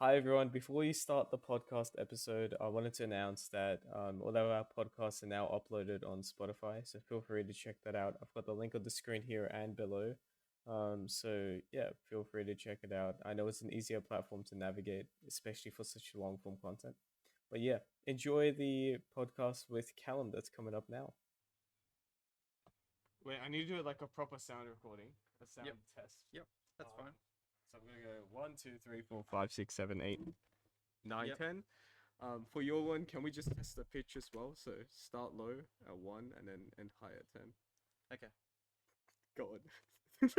Hi everyone. Before we start the podcast episode, I wanted to announce that all of our podcasts are now uploaded on Spotify, so feel free to check that out. I've got the link on the screen here and below. So yeah, feel free to check it out. I know it's an easier platform to navigate, especially for such long form content. But yeah, enjoy the podcast with Calum that's coming up now. Wait, I need to do like a proper sound recording, a sound Yep. test. Yep, that's fine. So I'm gonna go 1, 2, 3, 4, 5, 6, 7, 8, 9, Yep. 10. For your one, can we just test the pitch as well? So start low at 1 and then end high at 10. Okay. Go on.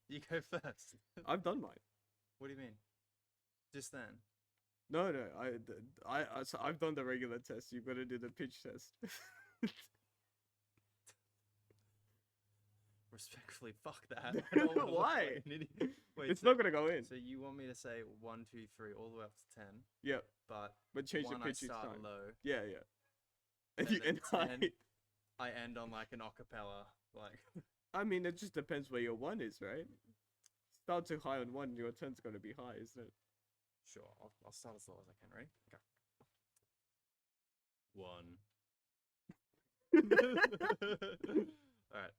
You go first. I've done mine. What do you mean? Just then. No, so I've done the regular test. You've got to do the pitch test. Respectfully, fuck that. I don't wanna look Why? like an idiot. Wait, It's so, not gonna go in. so you want me to say 1, 2, 3 all the way up to 10, Yeah, but change the one pitch I each start time. low, Yeah, yeah. And and you then end high. 10, I end on like an acapella, like. I mean, it just depends where your 1 is, right? Start too high on 1, your 10's gonna be high, isn't it? Sure, I'll start as low as I can. Ready? Okay. 1. All right.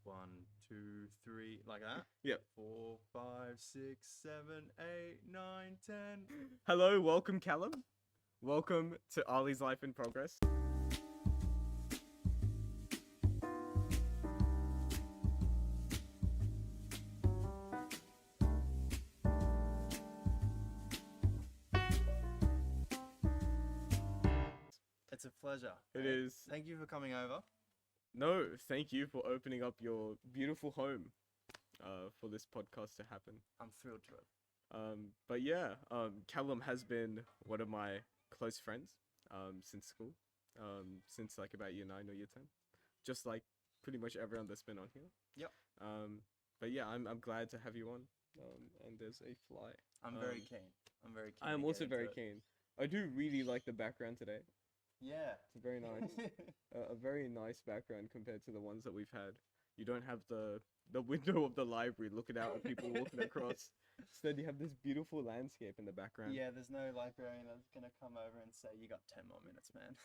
1, 2, 3, like that. Yep. 4, 5, 6, 7, 8, 9, 10. Hello, welcome, Calum. Welcome to Ali's Life in Progress. It's a pleasure. It Hey, is. Thank you for coming over. No, thank you for opening up your beautiful home for this podcast to happen. I'm thrilled to it. But yeah, Calum has been one of my close friends since school, since like about year 9 or year 10, just like pretty much everyone that's been on here. Yep. But yeah, I'm glad to have you on. And there's a fly. I'm very keen. I'm very keen. I am to also get into very it. keen. I do really like the background today. Yeah. It's very nice. A very nice background compared to the ones that we've had. You don't have the window of the library looking out at people walking across. Instead, you have this beautiful landscape in the background. Yeah, there's no librarian that's gonna come over and say you got 10 more minutes, man.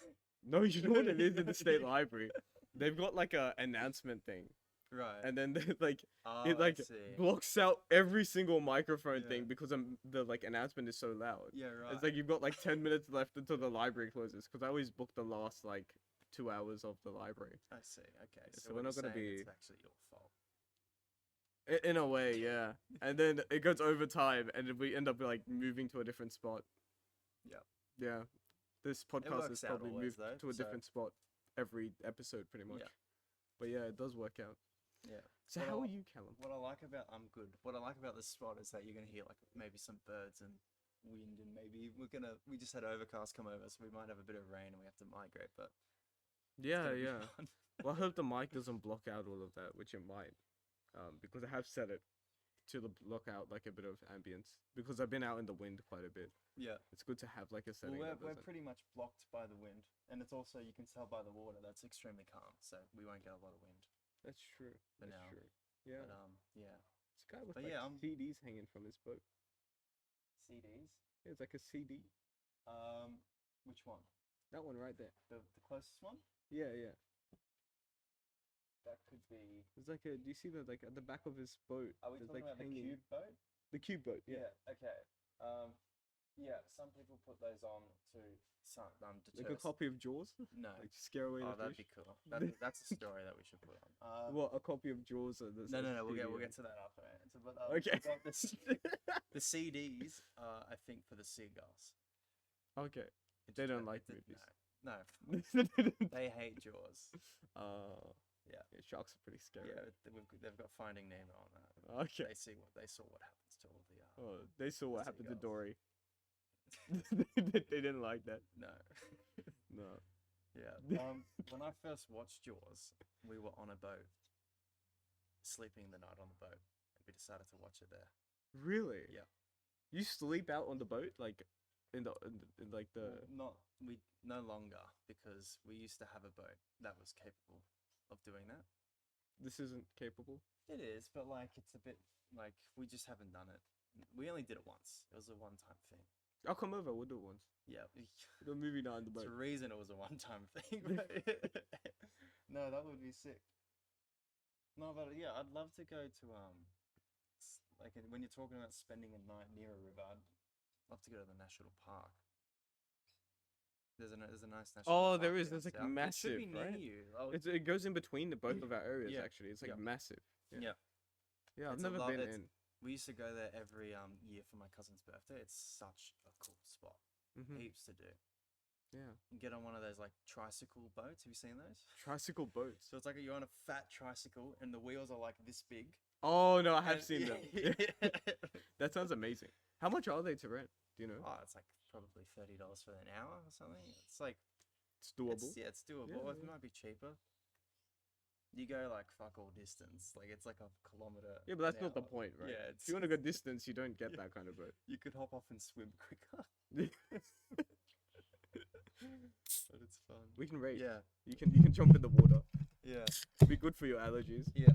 No, you know what it is in the state library? They've got like a announcement thing, Right. and then like Oh, it like I see. blocks out every single microphone Yeah. thing because the like announcement is so loud. Yeah, right. It's like you've got like 10 minutes left until the library closes because I always book the last like 2 hours of the library. I see. Okay. So So, we're what not you're gonna saying, be- it's actually your fault. In a way, yeah. And then it goes over time, and we end up like moving to a different spot. Yep. Yeah, this podcast works is out probably always, moved though, to a so- different spot every episode, pretty much. Yeah. But yeah, it does work out. Yeah. So What how I- are you, Callum? What I like about I'm good. What I like about this spot is that you're gonna hear like maybe some birds and wind, and maybe we just had overcast come over, so we might have a bit of rain and we have to migrate. But it's Yeah, gonna be yeah. fun. Well, I hope the mic doesn't block out all of that, which it might, because I have set it to block out like a bit of ambience because I've been out in the wind quite a bit. Yeah. It's good to have like a setting. Well, that we're doesn't- pretty much blocked by the wind, and it's also you can tell by the water that's extremely calm, so we won't get a lot of wind. That's true. For That's now. true. Yeah. But yeah. This guy with but like yeah, I'm- CDs hanging from his boat. CDs. Yeah, it's like a CD. Which one? That one right there. The closest one? Yeah, yeah. That could be. It's like a. Do you see that like at the back of his boat? Are we there's, talking like, about the hanging- cube boat? The cube boat. Yeah. Okay. Yeah. Some people put those on to deter. Like a copy of Jaws. No. Like to scare away Oh, the that'd fish. be cool. That's a story that we should put on. What, a copy of Jaws? That No, says we'll CD get on to that after. Right? But, Okay. we've got the CDs. I think for the seagulls. Okay. It They just- don't like it- movies. No, they hate Jaws. Yeah. Sharks are pretty scary. Yeah, they've got Finding Nemo on that. Okay. They saw what happens to all the. Oh, they saw what happened to seagulls. Dory. They didn't like that. No. No. Yeah. When I first watched Jaws, we were on a boat, sleeping the night on the boat, and we decided to watch it there. Really? Yeah. You sleep out on the boat, like in like the. Well, we no longer, because we used to have a boat that was capable of doing that. This isn't capable. It is, but like it's a bit like we just haven't done it We only did it once. It was a one-time thing. I'll come over. We'll do it once. Yeah. We'll do a movie night on the It's a boat. reason it was a one-time thing. No, that would be sick. No, but yeah, I'd love to go to like when you're talking about spending a night near a river, I'd love to go to the national park. There's a nice national Oh, park there is. down There's like south. It should massive, be near right? you. It goes in between the both of our areas. Yeah. Actually, it's like Yeah. massive. Yeah. Yeah. Yeah, I've It's a never lot- been it's- in. We used to go there every year for my cousin's birthday. It's such a cool spot. Hmm. Heaps to do. Yeah. You get on one of those like tricycle boats. Have you seen those? Tricycle boats. So it's like you're on a fat tricycle and the wheels are like this big. Oh no, I have And- seen them. That sounds amazing. How much are they to rent? Do you know? Oh, it's like probably $30 for an hour or something. It's like It's doable. it's doable. Yeah, It yeah. might be cheaper. You go like fuck all distance. Like it's like a kilometer. Yeah, but that's an not the hour. point, right? Yeah, If you want to go distance, you don't get Yeah. that kind of boat. You could hop off and swim quicker. But it's fun. We can rate. Yeah, You can jump in the water. yeah, Be good for your allergies. yeah.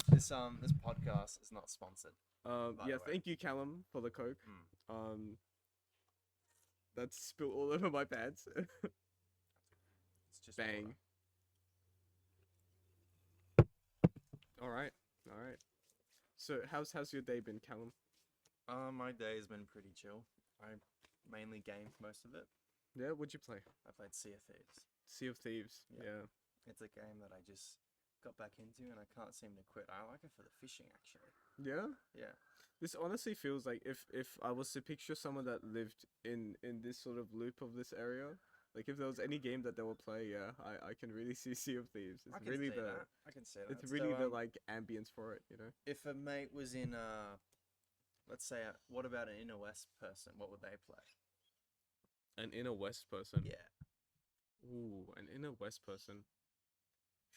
This podcast is not sponsored. By Yeah, the way. thank you, Calum, for the Coke. Mm. That's spilled all over my pants. It's just Bang. water. All right. So how's your day been, Calum? My day has been pretty chill. I mainly gamed most of it. Yeah, what'd you play? I played Sea of Thieves. Sea of Thieves. Yeah. Yeah. It's a game that I just got back into and I can't seem to quit. I like it for the fishing actually. Yeah. Yeah. This honestly feels like if I was to picture someone that lived in this sort of loop of this area, like if there was any game that they would play, yeah, I can really see Sea of Thieves. I It's can really see the that. I can see that. it's really So, the like ambience for it, you know. if a mate was in let's say what about an inner west person? What would they play? An inner west person. Yeah. Ooh, an inner west person.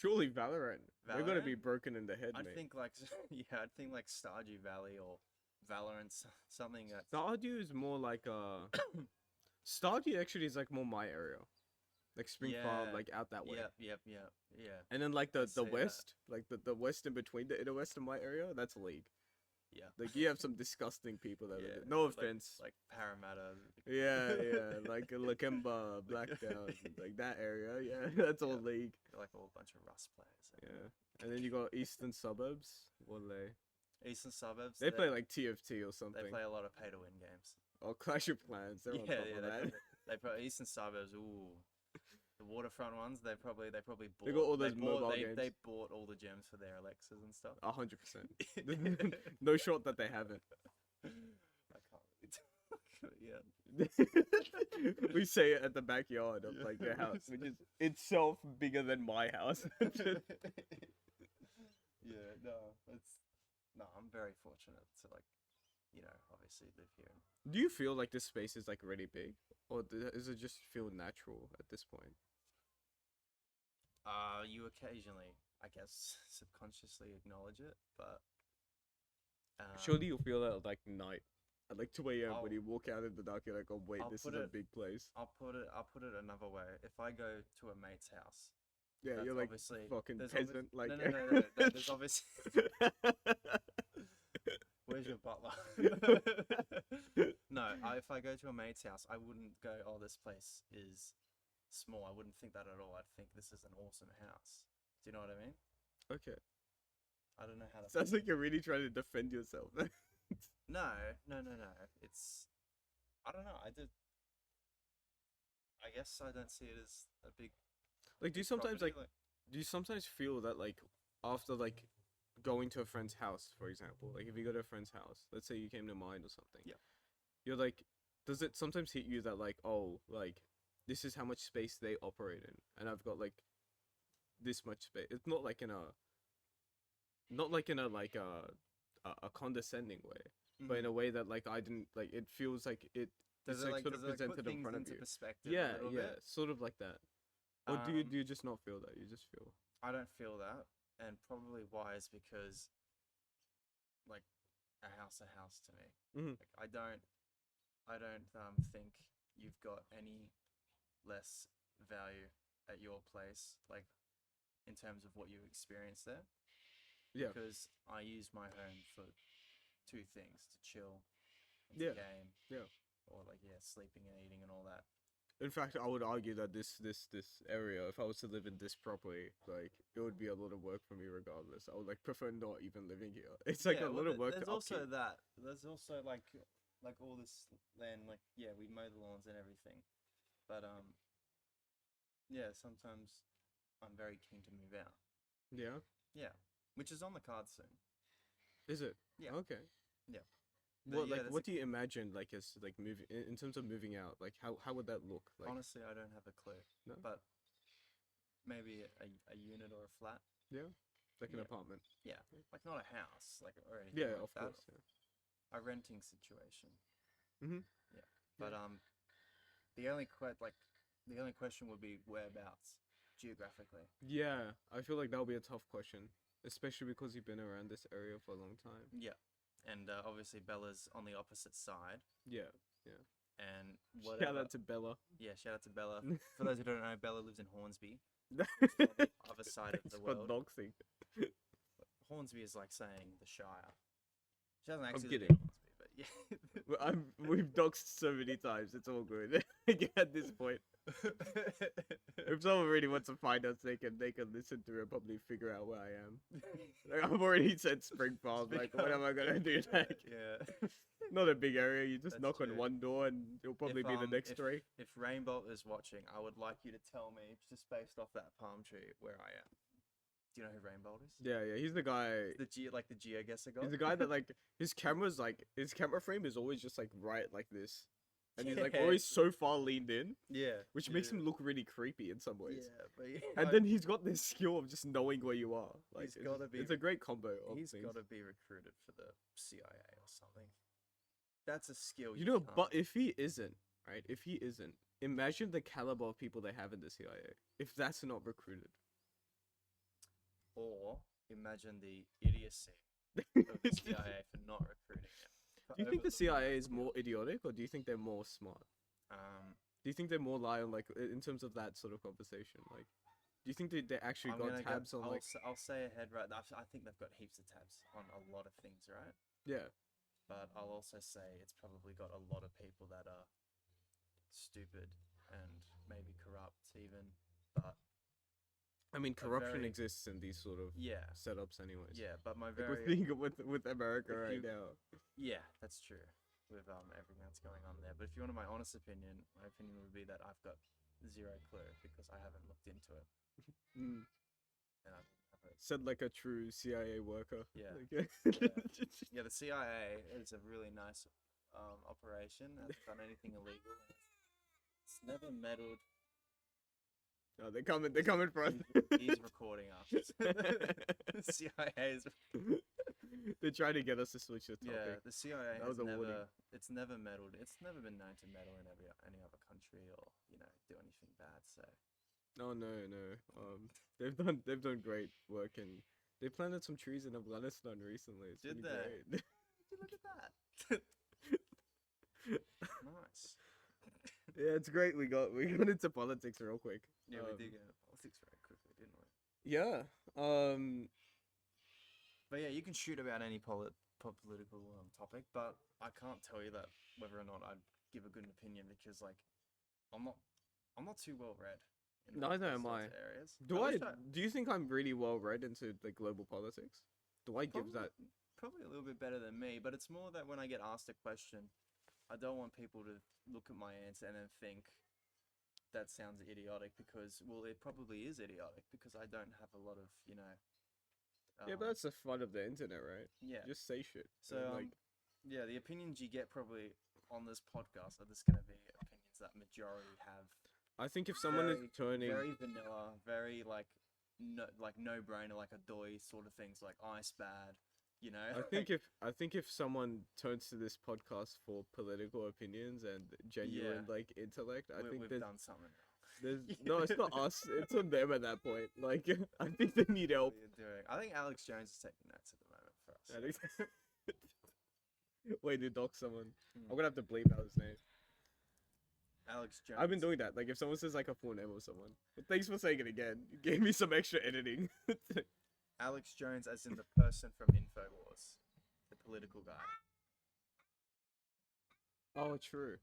Surely Valorant. They're gonna be Valorant? broken in the head, I'd mate. think like I'd think like Stardew Valley or Valorant, something that Stardew is more like Stardew actually is like more my area, like Spring Farm, Yeah. like out that way. Yep. And then like the see that. west, like the west in between the inner west and my area, that's League. Yeah. Like you have some disgusting people that. Yeah. Live there. No like- offense. Like Parramatta. Yeah, like Lakemba, Blackdown, like that area. Yeah, that's all Yeah. League. They're like all a bunch of Rust players. Yeah, and then you got Eastern Suburbs. What are they? Eastern Suburbs. They play like TFT or something. They play a lot of pay to win games. Or Clash of Clans. They're on top of that. They probably Eastern Suburbs. Ooh, the waterfront ones. They probably bought. They got all those bought, mobile they, games. They bought all the gems for their Alexas and stuff. 100%. No short that they haven't. I can't really talk. Yeah. We say it at the backyard of Yeah. like their house, which is itself bigger than my house. Yeah. No. I'm very fortunate to obviously live here. Do you feel like this space is like really big, or does it just feel natural at this point? You occasionally, I guess, subconsciously acknowledge it, but Surely you'll feel that at like night, at like 2 a.m. when I'll- you walk out in the dark. You're like, oh wait, I'll this is put a it- big place. I'll put it another way. If I go to a mate's house, Yeah, that's you're like obviously fucking there's peasant. Like, no, there's obviously where's your butler? No, if I go to a mate's house, I wouldn't go, oh, this place is small. I wouldn't think that at all. I'd think this is an awesome house. Do you know what I mean? Okay, I don't know how to. sounds like you're really trying to defend yourself. No. It's, I don't know. I guess I don't see it as a big. Like, do you sometimes property, like do you sometimes feel that like after like going to a friend's house, for example, like if you go to a friend's house, let's say you came to mine or something, Yeah. you're like, does it sometimes hit you that like, oh, like this is how much space they operate in, and I've got like this much space. It's not like in a like a condescending way, but in a way that like I didn't like. It feels like it. does it's it like sort of does it presented put in things front of into you. perspective? Yeah, a little yeah, bit? sort of like that. Or do Um, you just not feel that? You just feel. I don't feel that, and probably why is because, like, a house to me. Mhm. Like, I don't think you've got any less value at your place, like, in terms of what you experience there. Yeah. Because I use my home for two things: to chill and to Yeah. game, Yeah. or like sleeping and eating and all that. In fact, I would argue that this area, if I was to live in this properly, like it would be a lot of work for me regardless. I would like prefer not even living here. It's like a lot of work there's to also upkeep. that. There's also like all this land. Like we mow the lawns and everything, but sometimes I'm very keen to move out. Yeah. Yeah, which is on the card soon. Is it? Yeah. Okay. Yeah. What like that's what do you imagine like as like moving in terms of moving out? Like how would that look? Like honestly, I don't have a clue. no? But maybe a unit or a flat. Yeah. Like an Yeah. apartment. Yeah, like not a house, like or anything Yeah, like of that. course. Yeah. A renting situation. Mhm. Yeah, but the only the only question would be whereabouts geographically. Yeah, I feel like that'll be a tough question, especially because you've been around this area for a long time. Yeah, and obviously Bella's on the opposite side, Yeah. Yeah. and Shout whatever. out to Bella. Yeah, shout out to Bella. For those who don't know, Bella lives in Hornsby, Thanks on the other side of the for world. doxing. Hornsby is like saying the Shire. She doesn't I'm actually live kidding. in Hornsby, but yeah. We've doxed so many times. It's all good. At this point, if someone really wants to find us, they can listen to it and probably figure out where I am. Like, I've already said Spring Farm. Like, what am I gonna do? Like, Yeah. not a big area. You just That's knock on true. one door and it'll probably be the next three. If Rainbow is watching, I would like you to tell me, just based off that palm tree, where I am. Do you know who Rainbow is? Yeah, he's the guy. The geoguessr god. He's the guy that like his camera frame is always just like right like this, and he's like Yeah. always so far leaned in, Yeah. which makes him look really creepy in some ways. Yeah, but And then he's got this skill of just knowing where you are. Like He's gotta be- it's a great combo of he's things. got to be recruited for the CIA or something. That's a skill. You know, can't- but if he isn't, right? If he isn't, imagine the caliber of people they have in the CIA. If that's not recruited. Or imagine the idiocy of the CIA for not recruiting him. Do you think the CIA is more idiotic, or do you think they're more smart? Do you think they're more lie on like in terms of that sort of conversation? Like, do you think they actually I'm got gonna tabs on like? I'll say ahead right now. I think they've got heaps of tabs on a lot of things, right? Yeah. But I'll also say it's probably got a lot of people that are stupid and maybe corrupt even. But I mean, corruption very- exists in these sort of yeah, setups, anyways. yeah. But my Like we're very thinking with America if right you- now. yeah, that's true. With everything that's going on there. But if you wanted my honest opinion, my opinion would be that I've got zero clue because I haven't looked into it. Mm. And I haven't. Said like a true CIA worker. Yeah. Like, Yeah, the CIA is a really nice operation. Hasn't done anything illegal. It's never meddled. Oh, they're coming for us. He's recording us. The CIA is. They're trying to get us to switch the Yeah, topic. the CIA That has was a warning. it's never meddled. It's never been known to meddle in any other country or do anything bad. So No, no. They've done great work, and they planted some trees in Afghanistan recently. It's Did been they? great. look at that. Nice. Yeah, it's great. We got into politics real quick. Yeah, Um, we did get into politics very quickly, didn't we? Yeah. But yeah, you can shoot about any political topic, but I can't tell you that whether or not I'd give a good opinion because I'm not too well read. In Neither those am sorts I. of Areas. Do I? wish Do you think I'm really well read into like global politics? Do I give that? Probably a little bit better than me, but it's more that when I get asked a question, I don't want people to look at my answer and then think that sounds idiotic because it probably is idiotic because I don't have a lot of Yeah, but that's the fun of the internet, right? yeah. Just say shit. So and, like, yeah, the opinions you get probably on this podcast are just gonna be opinions that majority have. I think if someone is very- turning, very vanilla, very no brainer, like a doy sort of things, like ice bad, I think if someone turns to this podcast for political opinions and genuine Yeah. like intellect, I think we've there's done something wrong. no, it's not us. It's on them at that point. Like I think they need help. What you're doing. I think Alex Jones is taking notes at the moment for us. Wait to dox someone. Hmm. I'm gonna have to bleep out his name. Alex Jones. I've been doing that. Like if someone says like a full name of someone. But thanks for saying it again. You gave me some extra editing. Alex Jones, as in the person from Infowars. the political guy. Oh, true.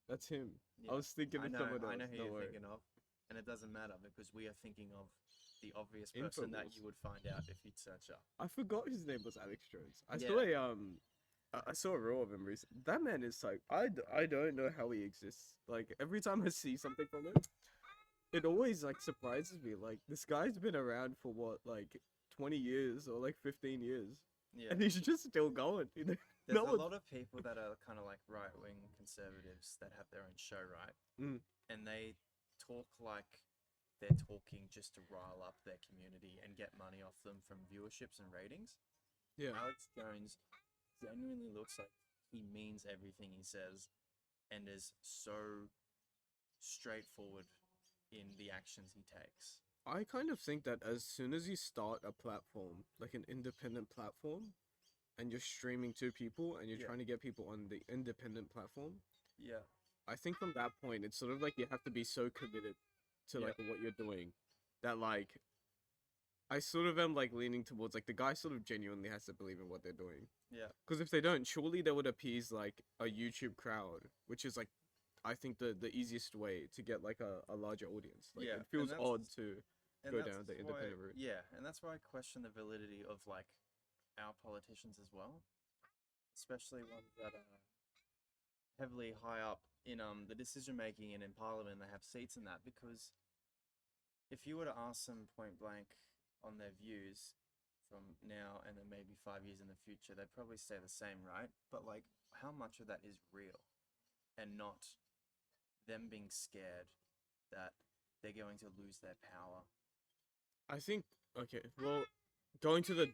That's him. Yeah. I was thinking I of know, someone I else. know who Don't you're worry. thinking of, and it doesn't matter because we are thinking of the obvious person that Infowars. you would find out if you'd search up. I forgot his name was Alex Jones. I Yeah. saw I saw a reel of him recently. That man is like I don't know how he exists. Like every time I see something from him, it always like surprises me. Like this guy's been around for what, like 20 years or like 15 years, Yeah. and he's just still going. You know? There's No a one. lot of people that are kind of like right-wing conservatives that have their own show, right? Mm. And they talk like they're talking just to rile up their community and get money off them from viewerships and ratings. Yeah. Alex Jones genuinely looks like he means everything he says and is so straightforward in the actions he takes. I kind of think that as soon as you start a platform, like an independent platform, and you're streaming to people and you're Yeah. trying to get people on the independent platform, Yeah. I think from that point it's sort of like you have to be so committed to Yeah. like what you're doing that like I sort of am like leaning towards like the guy sort of genuinely has to believe in what they're doing. Yeah. Because if they don't, surely they would appease like a YouTube crowd, which is like I think the easiest way to get like a larger audience. Like Yeah, it feels and odd to go that's down the why- independent route. Yeah, and that's why I question the validity of like our politicians as well, especially ones that are heavily high up in the decision making and in parliament. They have seats in that because if you were to ask them point blank on their views from now and then maybe 5 years in the future, they'd probably stay the same, right? But like, how much of that is real and not them being scared that they're going to lose their power? I think okay, well, going to the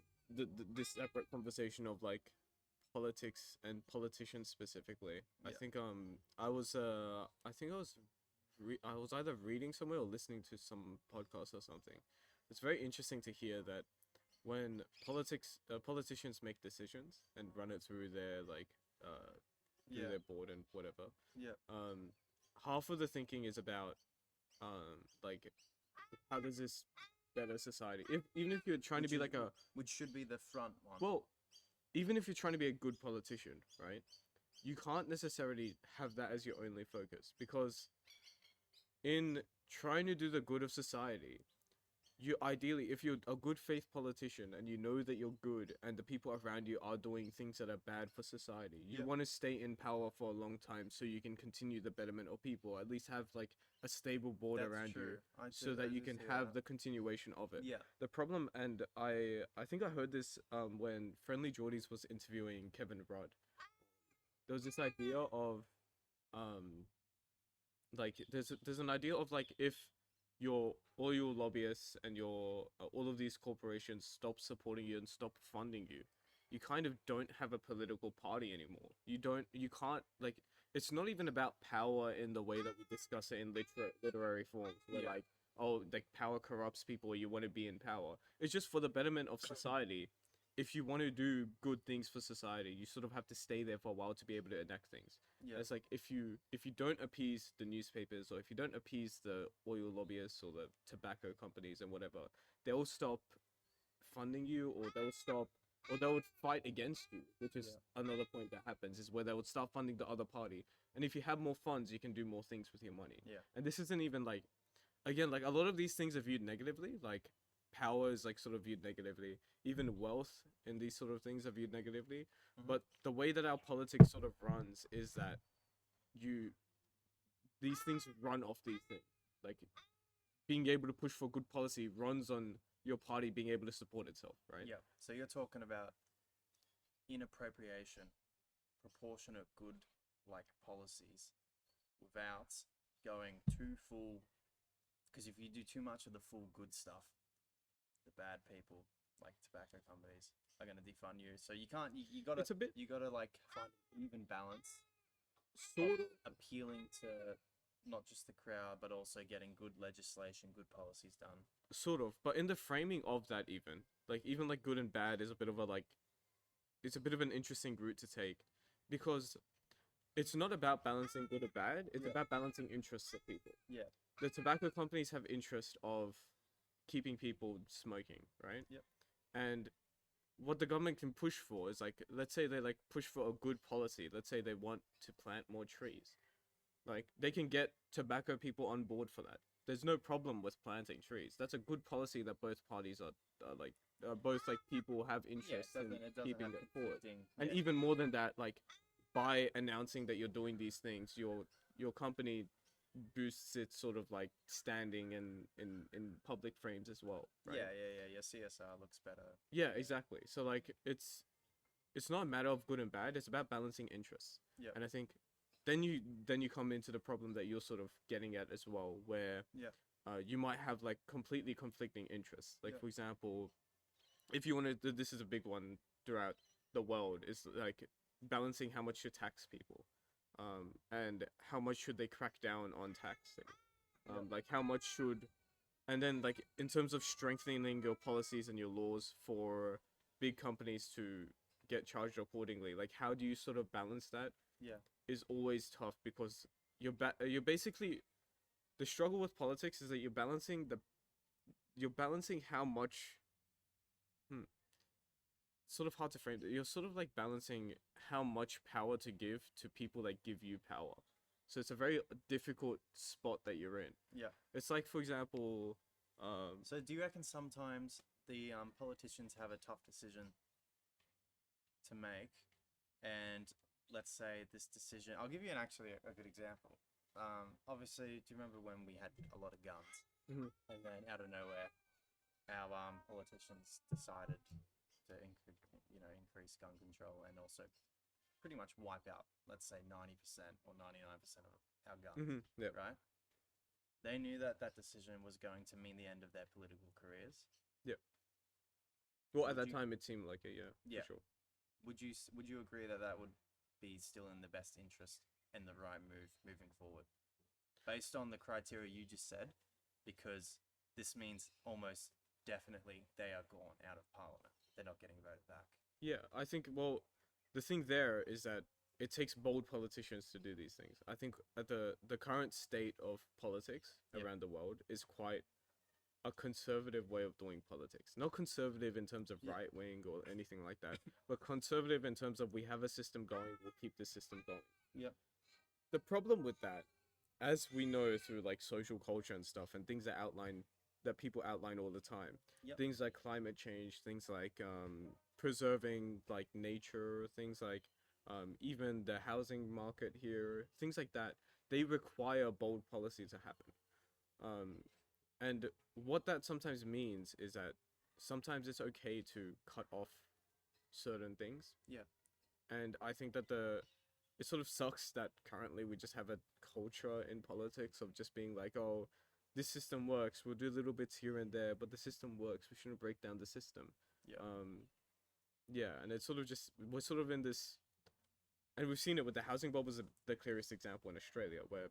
this separate conversation of like politics and politicians specifically. I Yeah. think I think I was either reading somewhere or listening to some podcast or something. It's very interesting to hear that when politicians make decisions and run it through their like through Yeah. their board and whatever. Yeah. Half of the thinking is about like how does this better society? If even if you're trying to be like a which should be the front one. well, even if you're trying to be a good politician, right? You can't necessarily have that as your only focus because in trying to do the good of society, you ideally, if you're a good faith politician and you know that you're good and the people around you are doing things that are bad for society, you Yeah. want to stay in power for a long time so you can continue the betterment of people, at least have like a stable board That's around you true. so that you can have the continuation of it. Yeah. The problem, and I think I heard this when Friendly Jordies was interviewing Kevin Rudd. There was this idea of um like there's an idea of like if your all your lobbyists and your all of these corporations stop supporting you and stop funding you, you kind of don't have a political party anymore. You can't like it's not even about power in the way that we discuss it in literary forms where Yeah. like oh like power corrupts people or you want to be in power. It's just for the betterment of society. If you want to do good things for society, you sort of have to stay there for a while to be able to enact things. Yeah. It's like if you don't appease the newspapers or if you don't appease the oil lobbyists or the tobacco companies and whatever, they'll stop funding you or they would fight against you, which is another point that happens is where they would start funding the other party. And if you have more funds, you can do more things with your money. Yeah. And this isn't even like again, like a lot of these things are viewed negatively, like power is like sort of viewed negatively, even wealth and these sort of things are viewed negatively. Mhm. But the way that our politics sort of runs is that these things run off these things. Like being able to push for good policy runs on your party being able to support itself, right? Yeah. So you're talking about inappropriation, proportionate good like policies without going too full. Because if you do too much of the full good stuff, the bad people like tobacco companies are going to defund you. So you can't. You gotta. It's a bit You gotta like find an even balance, sort of appealing to not just the crowd but also getting good legislation, good policies done. sort of, but in the framing of that even like good and bad is a bit of a like it's a bit of an interesting route to take because it's not about balancing good or bad, it's Yeah. about balancing interests of people. Yeah. The tobacco companies have interest of keeping people smoking, right? Yep. And what the government can push for is like, let's say they like push for a good policy. Let's say they want to plant more trees. Like they can get tobacco people on board for that. There's no problem with planting trees. That's a good policy that both parties are like both like people have interest in keeping it forward. And even more than that, like by announcing that you're doing these things, your company boosts its sort of like standing in public frames as well, right? Yeah. Your CSR looks better. Yeah, exactly. So like it's not a matter of good and bad. It's about balancing interests. Yeah. And I think then you come into the problem that you're sort of getting at as well, where you might have like completely conflicting interests. Like for example, if you want to, this is a big one throughout the world, is like balancing how much to tax people, and how much should they crack down on taxing, like how much should, and then like in terms of strengthening your policies and your laws for big companies to get charged accordingly, like how do you sort of balance that? Is always tough because you're basically, the struggle with politics is that you're balancing how much, sort of hard to frame it. You're sort of like balancing how much power to give to people that give you power. So it's a very difficult spot that you're in. Yeah. It's like, for example, so do you reckon sometimes the politicians have a tough decision to make, and let's say this decision, I'll give you actually a good example. Obviously, do you remember when we had a lot of guns, and then out of nowhere, our politicians decided to increase gun control and also pretty much wipe out, let's say, 90% or 99% of our guns, right? They knew that that decision was going to mean the end of their political careers. Yeah. Well, at that time, it seemed like it, for sure. Would you agree that that would be still in the best interest and the right move moving forward, based on the criteria you just said? Because this means almost definitely they are gone out of parliament. They're not getting voted back. Yeah, I think, well, the thing there is that it takes bold politicians to do these things. I think at the current state of politics around the world is quite a conservative way of doing politics. Not conservative in terms of right wing or anything like that, but conservative in terms of we have a system going, we'll keep the system going. Yeah. The problem with that, as we know through like social culture and stuff and things that people outline all the time, things like climate change, things like preserving like nature, things like even the housing market here, things like that, they require bold policy to happen. And what that sometimes means is that sometimes it's okay to cut off certain things. Yeah. And I think that it sort of sucks that currently we just have a culture in politics of just being like, oh, this system works, we'll do little bits here and there, but the system works, we shouldn't break down the system. And it's sort of just, we're sort of in this, and we've seen it with the housing bubble is the clearest example in Australia, where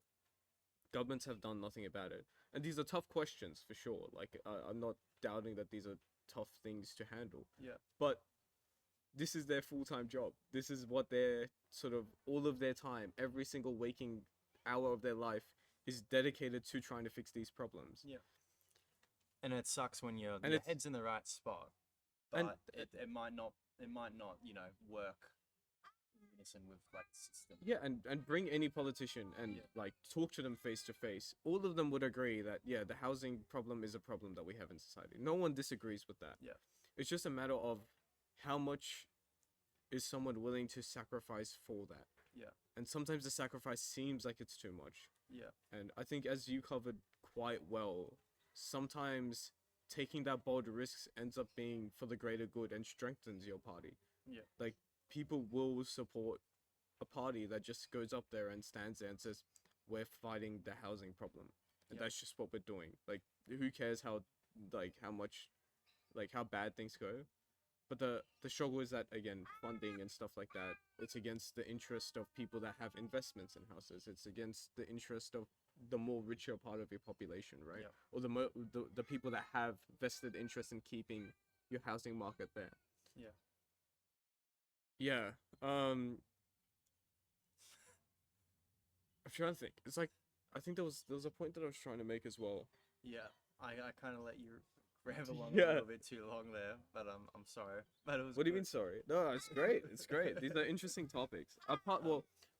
governments have done nothing about it. And these are tough questions for sure. Like, I'm not doubting that these are tough things to handle. Yeah. But this is their full-time job. This is what they're sort of, all of their time, every single waking hour of their life is dedicated to trying to fix these problems. Yeah. And it sucks when your head's in the right spot, but it might not, work in unison with like the system. Yeah, and bring any politician and like talk to them face to face. All of them would agree that the housing problem is a problem that we have in society. No one disagrees with that. Yeah. It's just a matter of how much is someone willing to sacrifice for that. Yeah. And sometimes the sacrifice seems like it's too much. Yeah. And I think, as you covered quite well, sometimes taking that bold risks ends up being for the greater good and strengthens your party. Yeah. Like, people will support a party that just goes up there and stands there and says, we're fighting the housing problem. And that's just what we're doing. Like, who cares how bad things go? But the struggle is that, again, funding and stuff like that, it's against the interest of people that have investments in houses. It's against the interest of the more richer part of your population, right? Yeah. Or the people that have vested interest in keeping your housing market there. Yeah. Yeah. I'm trying to think. It's like, I think there was a point that I was trying to make as well. Yeah. I kind of let you ramble on a Yeah. little bit too long there, but I'm sorry. But it was What do you good. mean sorry? No, it's great. It's great. These are interesting topics. Um,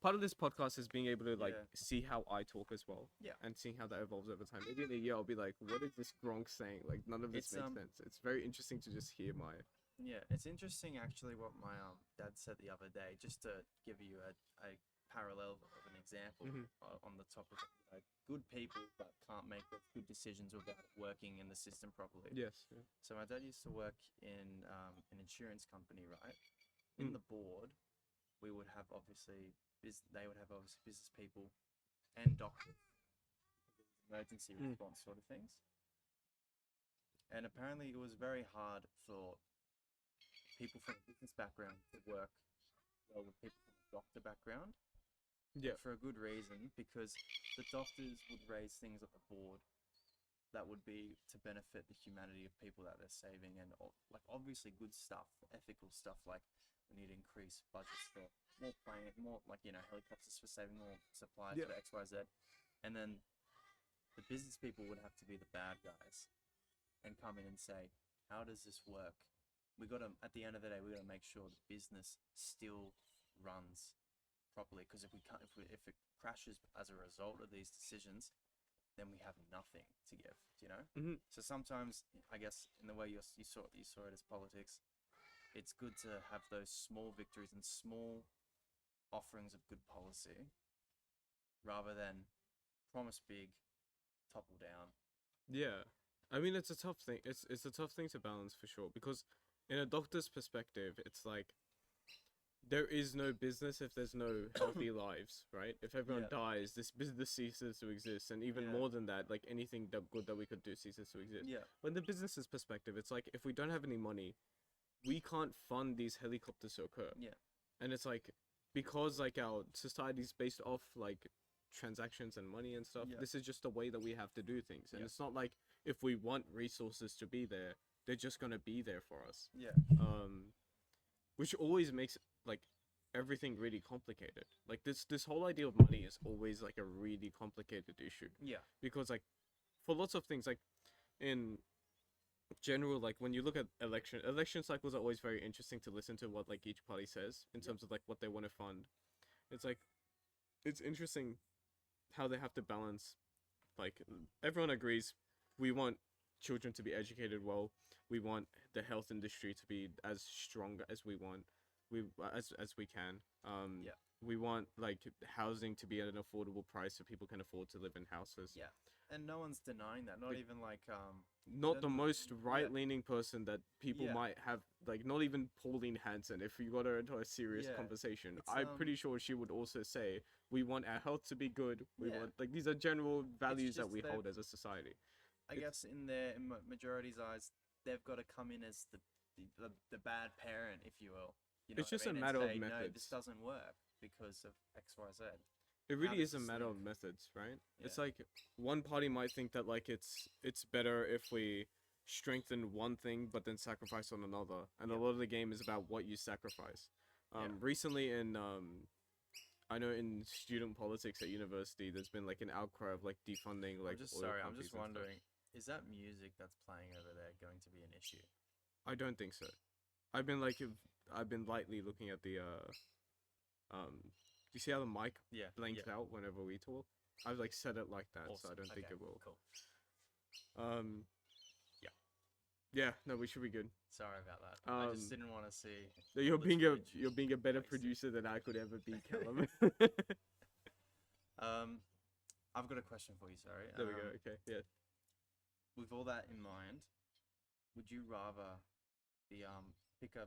Part of this podcast is being able to like yeah, see how I talk as well. yeah. And seeing how that evolves over time. Maybe in a year I'll be like, what is this Gronk saying? Like none of this It's makes sense. It's very interesting to just hear my Yeah, it's interesting actually what my dad said the other day. Just to give you a parallel of an example Mhm. on the topic of good people but can't make good decisions without working in the system properly. Yes. Yeah. So my dad used to work in an insurance company, right? In Mm. the board, we would have obviously they would have obviously business people and doctors, emergency Mm. response sort of things. And apparently, it was very hard for people from a business background to work well with people from a doctor background. Yeah. For a good reason, because the doctors would raise things at the board that would be to benefit the humanity of people that they're saving, and like obviously good stuff, ethical stuff, like we need to increase budgets for more plane, more like helicopters for saving more supplies Yeah. for X Y Z, and then the business people would have to be the bad guys and come in and say, how does this work? We got to, at the end of the day, we got to make sure the business still runs properly, because if we can't, if it crashes as a result of these decisions, then we have nothing to give. Mhm. So sometimes, I guess, in the way you saw it as politics, it's good to have those small victories and small offerings of good policy, rather than promise big, topple down. Yeah. I mean, it's a tough thing. It's a tough thing to balance for sure because in a doctor's perspective, it's like there is no business if there's no healthy lives, right? If everyone Yeah. dies, this business ceases to exist, and even Yeah. more than that, like anything that good that we could do ceases to exist. Yeah. But in the business's perspective, it's like if we don't have any money, we can't fund these helicopters to occur, Yeah. and it's like because like our society is based off like transactions and money and stuff. Yeah. This is just the way that we have to do things, and Yeah. it's not like if we want resources to be there, they're just gonna be there for us. Yeah. Um, which always makes like everything really complicated. Like this whole idea of money is always like a really complicated issue Yeah. because like for lots of things like in general, like when you look at election cycles are always very interesting to listen to what like each party says in terms of like what they want to fund. It's like it's interesting how they have to balance like everyone agrees we want children to be educated well, we want the health industry to be as strong as we want, we as we can. Yeah. We want like housing to be at an affordable price so people can afford to live in houses. Yeah. And no one's denying that. Not Like, even like not the most yeah. right-leaning person that people Yeah. might have, like not even Pauline Hanson. If you got her into a serious Yeah. conversation, It's I'm pretty sure she would also say we want our health to be good. We Yeah. want like these are general values that just we that hold as a society. I guess in their majority's eyes, they've got to come in as the bad parent, if you will. You know It's what I just a mean? And matter of say, no, this methods. doesn't work because of X, Y, Z. It How really does is a this matter link? of methods, right? It's Yeah. like one party might think that like it's better if we strengthen one thing but then sacrifice on another, and a Yeah. lot of the game is about what you sacrifice. Yeah. Recently in I know in student politics at university, there's been like an outcry of like defunding like I'm just oil sorry. I'm companies just and stuff. wondering, is that music that's playing over there going to be an issue? I don't think so. I've been like I've been lightly looking at the you see how the mic Yeah. blanks Yeah. out whenever we talk? I've like set it like that, so I Awesome. don't think Okay, it will. Cool. Um, Yeah. yeah, no, we should be good. Sorry about that. I just Um, didn't want to see. So you're all the being twitch you're being a better like, producer than I could ever be, Calum. I've got a question for you. Sorry. There we go. Okay, yeah. With all that in mind, would you rather be pick a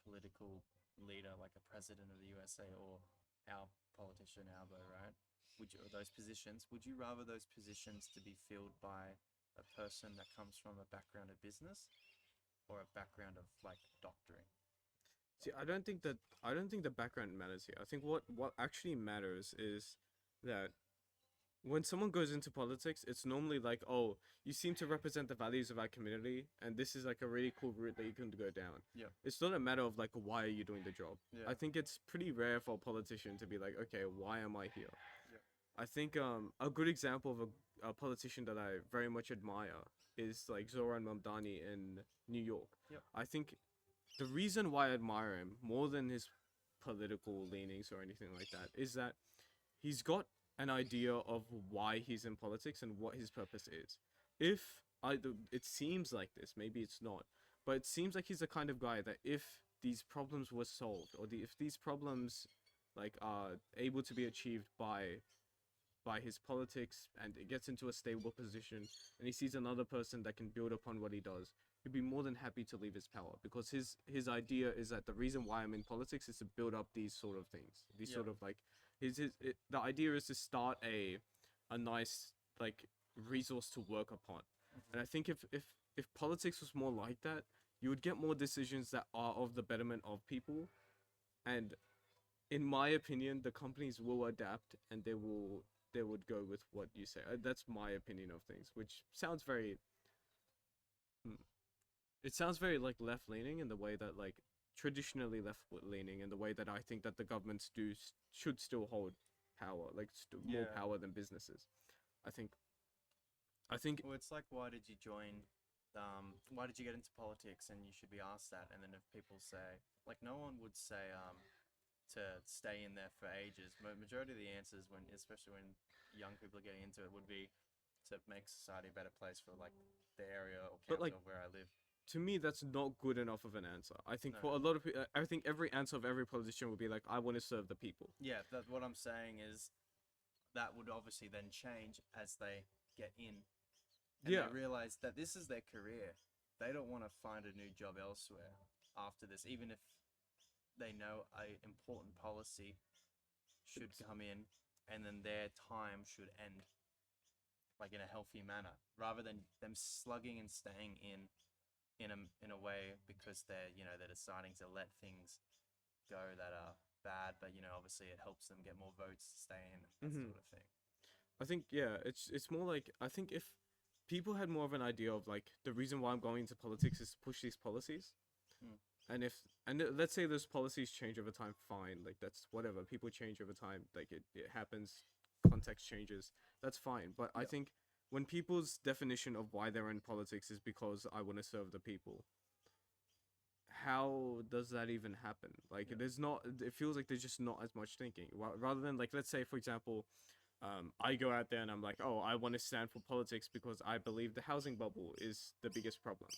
political leader like a president of the USA or our politician Albo, right? Those positions? Would you rather those positions to be filled by a person that comes from a background of business or a background of like doctoring? See, I don't think the background matters here. I think what actually matters is that when someone goes into politics, it's normally like, oh, you seem to represent the values of our community, and this is like a really cool route that you can go down. Yeah. It's not a matter of like, why are you doing the job? Yeah. I think it's pretty rare for a politician to be like, okay, why am I here? Yeah. I think a good example of a politician that I very much admire is like Zoran Mamdani in New York. Yep. I think the reason why I admire him more than his political leanings or anything like that is that he's got an idea of why he's in politics and what his purpose is. If it seems like this, maybe it's not, but it seems like he's the kind of guy that if these problems were solved, or if these problems like are able to be achieved by his politics, and it gets into a stable position, and he sees another person that can build upon what he does, he'd be more than happy to leave his power, because his idea is that the reason why I'm in politics is to build up these sort of things, these Yeah. sort of like the idea is to start a nice like resource to work upon. And I think if politics was more like that, you would get more decisions that are of the betterment of people. And in my opinion, the companies will adapt, and they would go with what you say. That's my opinion of things, which sounds very hmm, it sounds very like left leaning in the way that like traditionally left leaning, in the way that I think that the governments should still hold power, like more Yeah. power than businesses. I think I think Well, it's like, why did you join? Why did you get into politics? And you should be asked that. And then if people say, like, no one would say, to stay in there for ages. Majority of the answers, when, especially when young people are getting into it, would be to make society a better place for like the area or but like county of where I live. to me that's not good enough of an answer. I think No. for a lot of people, I think every answer of every politician would be like, I want to serve the people. Yeah, that what I'm saying is that would obviously then change as they get in and Yeah. they realize that this is their career. They don't want to find a new job elsewhere after this, even if they know a important policy should come in, and then their time should end, like in a healthy manner, rather than them slugging and staying in a way because they're deciding to let things go that are bad, but obviously it helps them get more votes to stay in, that Mhm. sort of thing. I think yeah, it's more like, I think if people had more of an idea of like the reason why I'm going into politics is to push these policies, Mm. let's say those policies change over time, fine, like that's whatever, people change over time, like it happens, context changes, that's fine. But I Yep. think when people's definition of why they're in politics is because I want to serve the people, how does that even happen? Like Yeah. there's not, it feels like there's just not as much thinking. Rather than like, let's say for example, I go out there and I'm like, oh, I want to stand for politics because I believe the housing bubble is the biggest problem.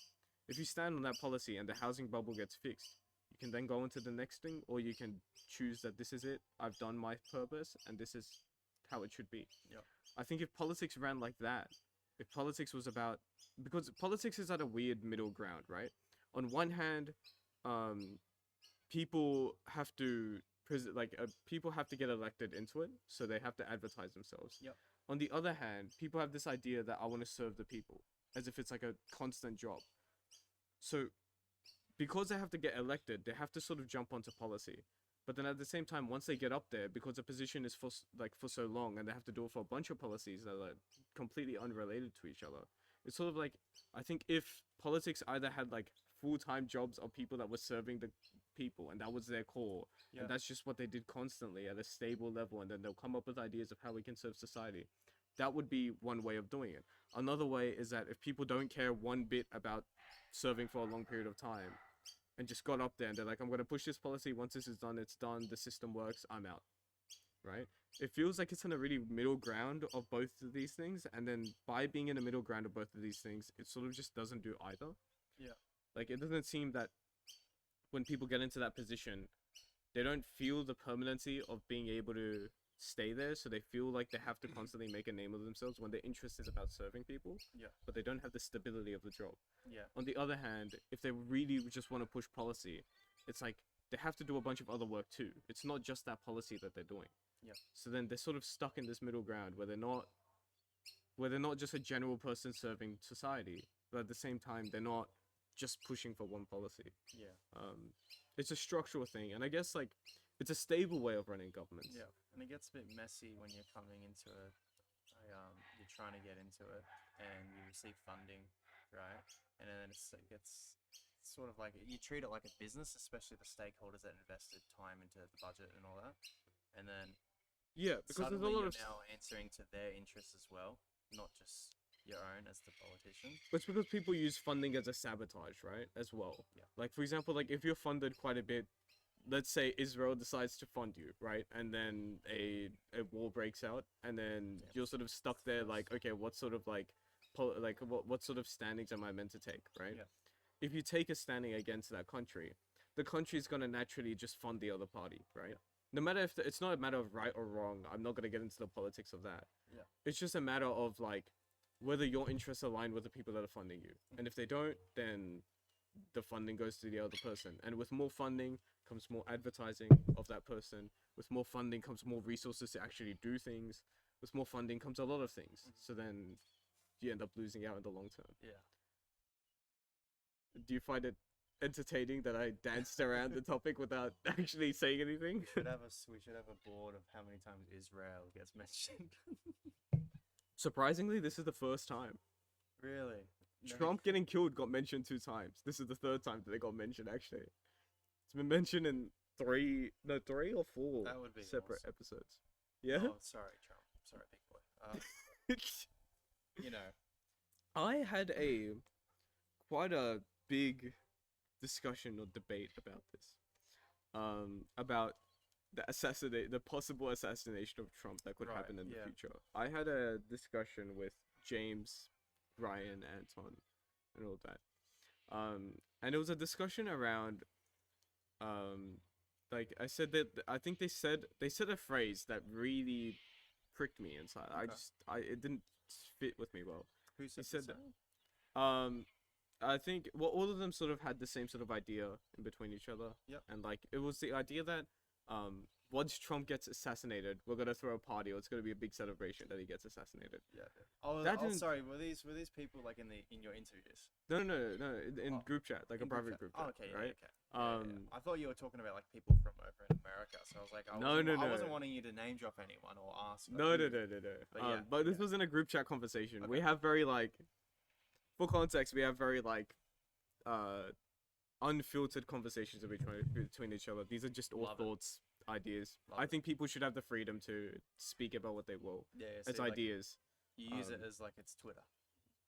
If you stand on that policy and the housing bubble gets fixed, you can then go into the next thing, or you can choose that this is it, I've done my purpose, and this is how it should be. Yep. I think if politics ran like that, if politics was about, because politics is at a weird middle ground, right? On one hand, um, people have to people have to get elected into it, so they have to advertise themselves. Yep. On the other hand, people have this idea that I want to serve the people, as if it's like a constant job. So because they have to get elected, they have to sort of jump onto policy. But then at the same time, once they get up there, because the position is for so long, and they have to do it for a bunch of policies that are completely unrelated to each other, it's sort of like, I think if politics either had like full-time jobs of people that were serving the people, and that was their core, Yeah. and that's just what they did constantly at a stable level, and then they'll come up with ideas of how we can serve society. That would be one way of doing it. Another way is that if people don't care one bit about serving for a long period of time, and just got up there and they're like, I'm going to push this policy. Once this is done, it's done. The system works. I'm out. Right? It feels like it's in a really middle ground of both of these things. And then by being in the middle ground of both of these things, it sort of just doesn't do either. Yeah. Like, it doesn't seem that when people get into that position, they don't feel the permanency of being able to stay there, so they feel like they have to constantly make a name of themselves when their interest is about serving people. Yeah. But they don't have the stability of the job. Yeah. On the other hand, if they really just want to push policy, it's like they have to do a bunch of other work too. It's not just that policy that they're doing. Yeah. So then they're sort of stuck in this middle ground where they're not just a general person serving society, but at the same time they're not just pushing for one policy. Yeah. It's a structural thing, and I guess like it's a stable way of running governments. Yeah. And it gets a bit messy when you're coming into you're trying to get into it and you receive funding, right? And then it gets sort of like you treat it like a business, especially the stakeholders that invested time into the budget and all that. And then Yeah, because there's a suddenly lot you're of now answering to their interests as well, not just your own as the politician. It's because people use funding as a sabotage, right? As well. Yeah. Like, for example, like if you're funded quite a bit, let's say Israel decides to fund you, right? And then a war breaks out, and then Yeah. you're sort of stuck there, like, okay, what sort of like, what sort of standings am I meant to take, right? Yeah. If you take a standing against that country, the country is gonna naturally just fund the other party, right? Yeah. No matter if it's not a matter of right or wrong. I'm not gonna get into the politics of that. Yeah. It's just a matter of like whether your interests align with the people that are funding you, and if they don't, then the funding goes to the other person. And with more funding comes more advertising of that person. With more funding comes more resources to actually do things. With more funding comes a lot of things. So then you end up losing out in the long term. Yeah. Do you find it entertaining that I danced around the topic without actually saying anything? We should have a board of how many times Israel gets mentioned. Surprisingly, this is the first time. Really? No. Trump getting killed got mentioned 2 times. This is the 3rd time that they got mentioned, actually. It's been mentioned in 3 or 4 That would be separate awesome. episodes. Yeah? Oh, sorry, Trump. Sorry, big boy. You know. I had quite a big discussion or debate about this. About the possible assassination of Trump that could Right, happen in the yeah. future. I had a discussion with James, Brian, Anton, and all that. And it was a discussion around, like I said that I think they said a phrase that really pricked me inside. Okay. It didn't fit with me well. Who said said this? that. I think all of them sort of had the same sort of idea in between each other. Yep. And like it was the idea that once Trump gets assassinated, we're gonna throw a party, or it's gonna be a big celebration that he gets assassinated. Yeah. Oh, That didn't- sorry. Were these people like in your interviews? No, in Oh, group chat, like a In private group chat. Oh, okay. Yeah, right? okay. Yeah, yeah. Um, I thought you were talking about like people from over in America, so I was like, I No, wasn't, no, I no. wasn't wanting you to name drop anyone or ask. No. But yeah, But this yeah. wasn't a group chat conversation. We Okay. have very like, for context, we have very like, unfiltered conversations between each other. These are just all Love it. thoughts, ideas. Love I it. think people should have the freedom to speak about what they will Yeah, as see, like, ideas. you use it um, as like it's Twitter.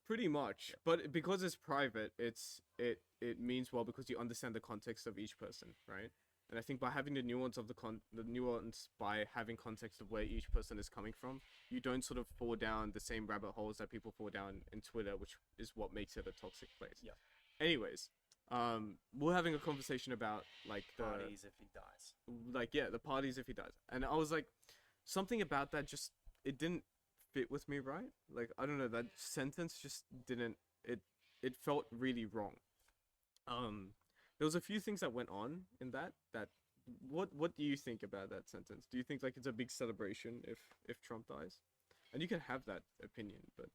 Pretty much, Yeah. but because it's private, it means well because you understand the context of each person, right? And I think by having the nuance of the nuance by having context of where each person is coming from, you don't sort of fall down the same rabbit holes that people fall down in Twitter, which is what makes it a toxic place. Yeah. Anyways, we're having a conversation about like Parties if he dies. the parties if he dies, and I was like, something about that just it didn't fit with me, right? Like I don't know, that sentence just didn't it felt really wrong. There was a few things that went on in that what do you think about that sentence? Do you think like it's a big celebration if Trump dies? And you can have that opinion, but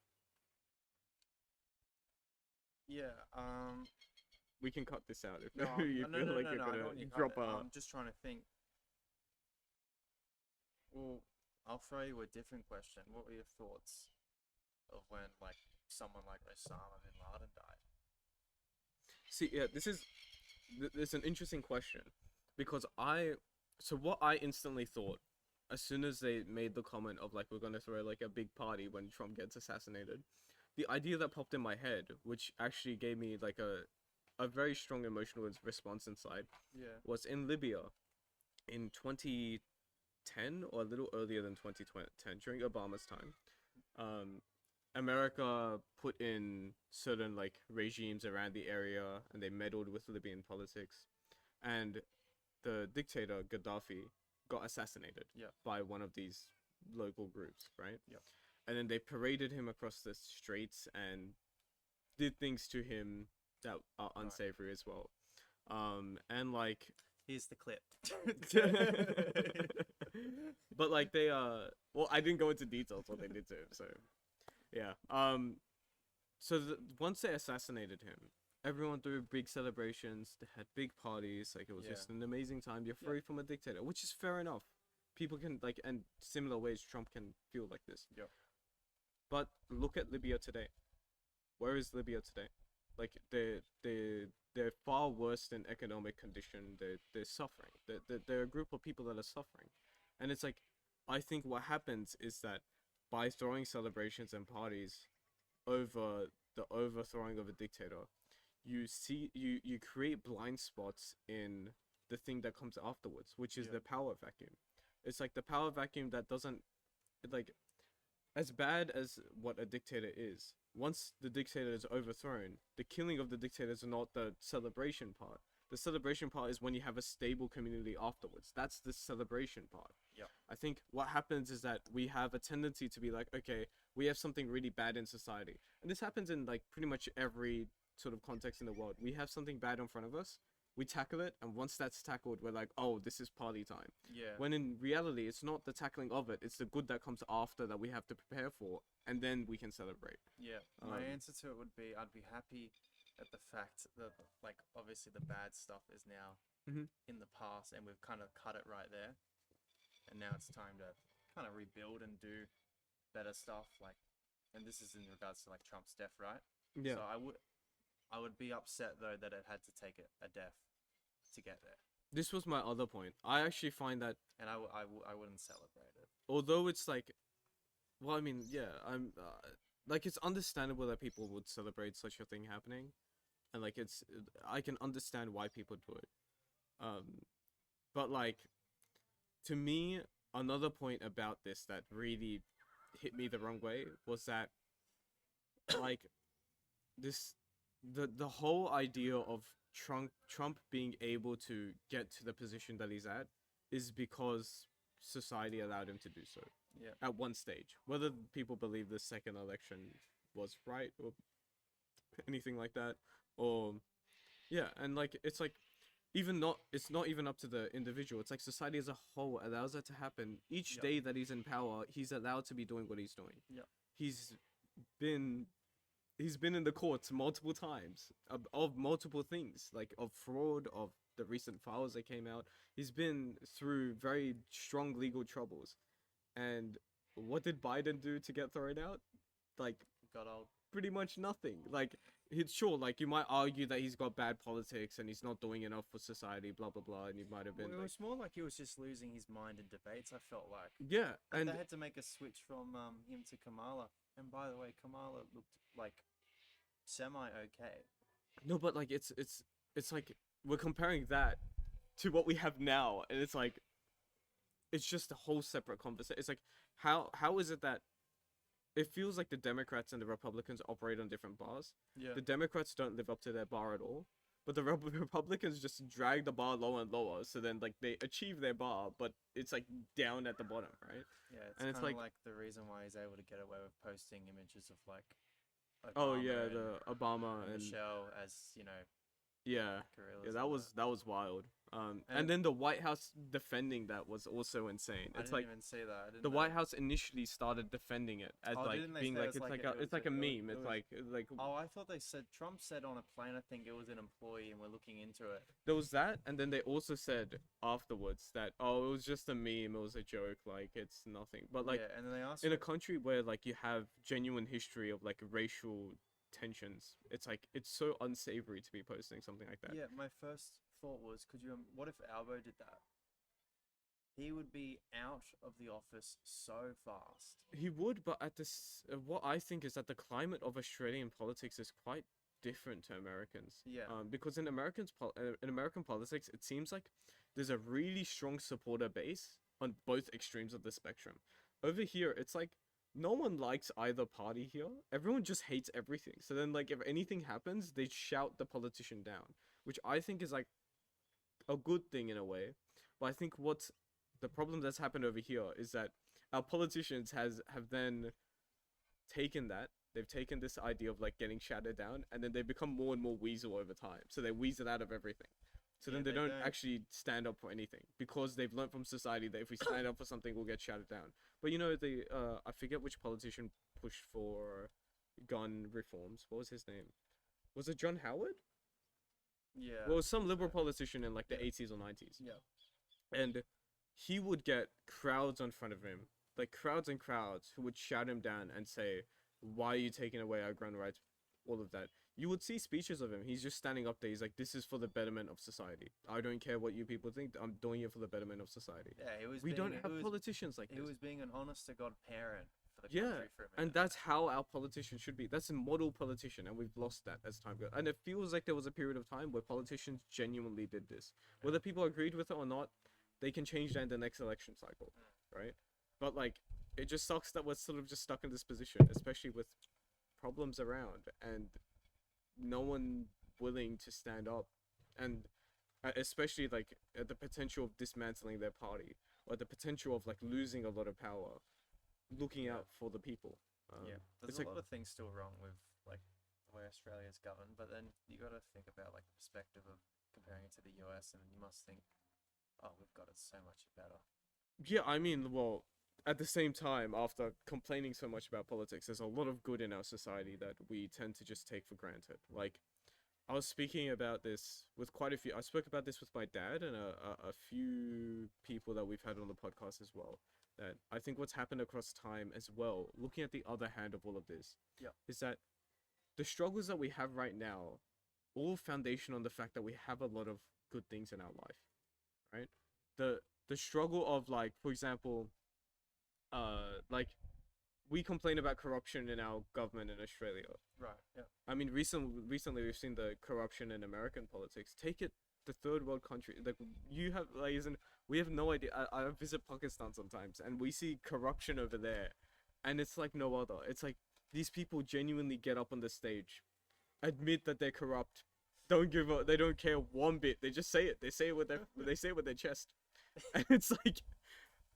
Yeah. we can cut this out if No, you no, feel no, like no, you're no, I gonna don't want you to drop cut it. a I'm just trying to think. Well, I'll throw you a different question. What were your thoughts of when like someone like Osama bin Laden died? See, yeah, this is an interesting question because what I instantly thought as soon as they made the comment of like we're gonna throw like a big party when Trump gets assassinated, the idea that popped in my head, which actually gave me like a very strong emotional response inside, Yeah. was in Libya in 2010 or a little earlier than 2010 during Obama's time. America put in certain like regimes around the area and they meddled with Libyan politics, and the dictator Gaddafi got assassinated Yeah. by one of these local groups, right? Yeah. And then they paraded him across the streets and did things to him that are Right. unsavory as well. And like Here's the clip. but like they well, I didn't go into details what they did to him, so yeah. So once they assassinated him, everyone threw big celebrations, they had big parties, like it was Yeah. just an amazing time. You're Yeah. free from a dictator, which is fair enough. People can like, and similar ways Trump can feel like this. Yeah. But look at Libya today. Where is Libya today? Like they're far worse than economic condition. They're suffering. They're a group of people that are suffering, and it's like, I think what happens is that by throwing celebrations and parties, over the overthrowing of a dictator, you create blind spots in the thing that comes afterwards, which is Yeah. the power vacuum. It's like the power vacuum that doesn't, like, as bad as what a dictator is. Once the dictator is overthrown, the killing of the dictator is not the celebration part. The celebration part is when you have a stable community afterwards. That's the celebration part. Yeah. I think what happens is that we have a tendency to be like, okay, we have something really bad in society. And this happens in like pretty much every sort of context in the world. We have something bad in front of us, we tackle it, and once that's tackled, we're like, oh, this is party time. Yeah. When in reality, it's not the tackling of it, it's the good that comes after that we have to prepare for, and then we can celebrate. Yeah. My Um, answer to it would be I'd be happy at the fact that, like, obviously the bad stuff is now Mhm. in the past and we've kind of cut it right there. And now it's time to kind of rebuild and do better stuff. Like, and this is in regards to like Trump's death, right? Yeah. So I would be upset though that it had to take a death to get there. This was my other point. I actually find that And I wouldn't celebrate it. although it's like, well, I mean, yeah, I'm like, it's understandable that people would celebrate such a thing happening, and like I can understand why people do it. But like, to me, another point about this that really hit me the wrong way was that, like, this the whole idea of Trump being able to get to the position that he's at is because society allowed him to do so Yeah. at one stage. Whether people believe the second election was right or anything like that, or yeah, and like, it's like, even not it's not even up to the individual. It's like society as a whole allows that to happen. Each Yep. day that he's in power, he's allowed to be doing what he's doing. Yep. He's been he's been in the courts multiple times of multiple things, like of fraud, of the recent files that came out. He's been through very strong legal troubles. And what did Biden do to get thrown out? Like, Got old. pretty much nothing. Like, he's sure, like, you might argue that he's got bad politics and he's not doing enough for society, blah blah blah, and he might have been Well, it like, was more like he was just losing his mind in debates. I felt like. yeah, And and they had to make a switch from him to Kamala. And by the way, Kamala looked like semi okay. no, but like, it's like we're comparing that to what we have now, and it's like, it's just a whole separate conversation. It's like, how is it that it feels like the Democrats and the Republicans operate on different bars? Yeah. The Democrats don't live up to their bar at all, but the Republicans just drag the bar lower and lower. So then, like, they achieve their bar, but it's like down at the bottom, right? Yeah, it's And it's kind of like- like the reason why he's able to get away with posting images of like Oh Obama yeah, and the Obama and Michelle as, you know, yeah, gorillas. yeah, and that was wild. And And- then the White House defending that was also insane. I It's didn't like even see that. I didn't the know. White House initially started defending it as Oh, like didn't they being say like it's it's like like a- a it it's was like a a- it meme. was- It's like Oh, I thought they said Trump said on a plane. I think it was an employee, and we're looking into it. there was that, and then they also said afterwards that, oh, it was just a meme, it was a joke, like it's nothing. But like, yeah, and then they asked. in a country where like you have genuine history of like racial tensions, it's like, it's so unsavory to be posting something like that. Yeah, my first thought was, could you? What if Albo did that? He would be out of the office so fast. He would, but at this, what I think is that the climate of Australian politics is quite different to Americans. Yeah. Because in in American politics, it seems like there's a really strong supporter base on both extremes of the spectrum. Over here, it's like no one likes either party here. Everyone just hates everything. So then, like, if anything happens, they shout the politician down, which I think is like a good thing in a way. But I think what's the problem that's happened over here is that our politicians have then taken that. They've taken this idea of like getting shouted down, and then they become more and more weasel over time. So they weasel out of everything. So Yeah, then they they don't don't- actually stand up for anything because they've learned from society that if we stand up for something, we'll get shouted down. But you know, the I forget which politician pushed for gun reforms. What was his name? Was it John Howard? Yeah. Well, it was some liberal politician in like the Yeah. 80s or 90s. Yeah. And he would get crowds in front of him, like crowds and crowds, who would shout him down and say, "Why are you taking away our gun rights?" All of that. You would see speeches of him. He's just standing up there. He's like, "This is for the betterment of society. I don't care what you people think. I'm doing it for the betterment of society." Yeah, he was. We being, don't he have was, politicians like He this. was being an honest to god parent for the Yeah, country for a minute. and that's how our politicians should be. That's a model politician, and we've lost that as time goes. And it feels like there was a period of time where politicians genuinely did this. Whether people agreed with it or not, they can change that in the next election cycle, right? But like, it just sucks that we're sort of just stuck in this position, especially with problems around and no one willing to stand up, and especially like at the potential of dismantling their party or the potential of like losing a lot of power, looking out for the people. Yeah, there's it's a like lot of things still wrong with like the way Australia's governed, but then you got to think about like the perspective of comparing it to the US, and you must think, oh, we've got it so much better. yeah, I mean, well, at the same time, after complaining so much about politics, there's a lot of good in our society that we tend to just take for granted. Like, I was speaking about this with quite a few. I spoke about this with my dad and a few people that we've had on the podcast as well. That I think what's happened across time as well, looking at the other hand of all of this, Yeah. is that the struggles that we have right now, all foundation on the fact that we have a lot of good things in our life, right? The struggle of like, for example, like we complain about corruption in our government in Australia. Right. Yeah. I mean, recently we've seen the corruption in American politics. Take it the third world country. Like you have, like, isn't we have no idea. I visit Pakistan sometimes, and we see corruption over there, and it's like no other. It's like these people genuinely get up on the stage, admit that they're corrupt, don't give up. They don't care one bit. They just say it. They say it with their chest, and it's like,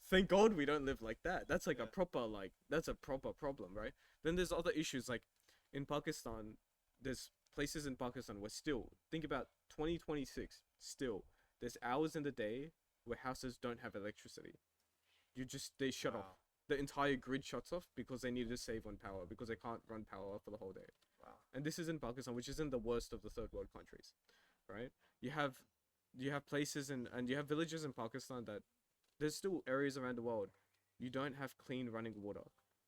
thank God we don't live like that. That's like that's a proper problem, right? Then there's other issues like in Pakistan. There's places in Pakistan where still think about 2026. Still, there's hours in the day where houses don't have electricity. They shut off. The entire grid shuts off because they need to save on power because they can't run power for the whole day. Wow. And this is in Pakistan, which isn't the worst of the third world countries, right? You have places and you have villages in Pakistan that there's still areas around the world you don't have clean running water.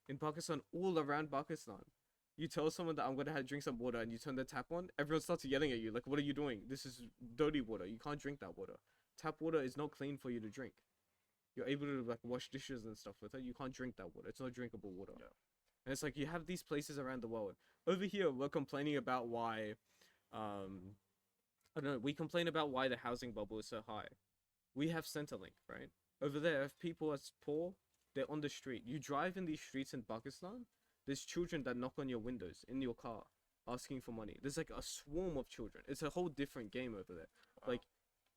In Pakistan, all around Pakistan, you tell someone that I'm gonna have drink some water and you turn the tap on, everyone starts yelling at you like, "What are you doing? This is dirty water. You can't drink that water. Tap water is not clean for you to drink. You're able to like wash dishes and stuff with it. You can't drink that water. It's not drinkable water." Yeah. And it's like you have these places around the world. Over here, we're complaining about why, I don't know. We complain about why the housing bubble is so high. We have Centrelink, right? Over there, if people are poor, they're on the street. You drive in these streets in Pakistan, there's children that knock on your windows in your car, asking for money. There's like a swarm of children. It's a whole different game over there. Wow. Like,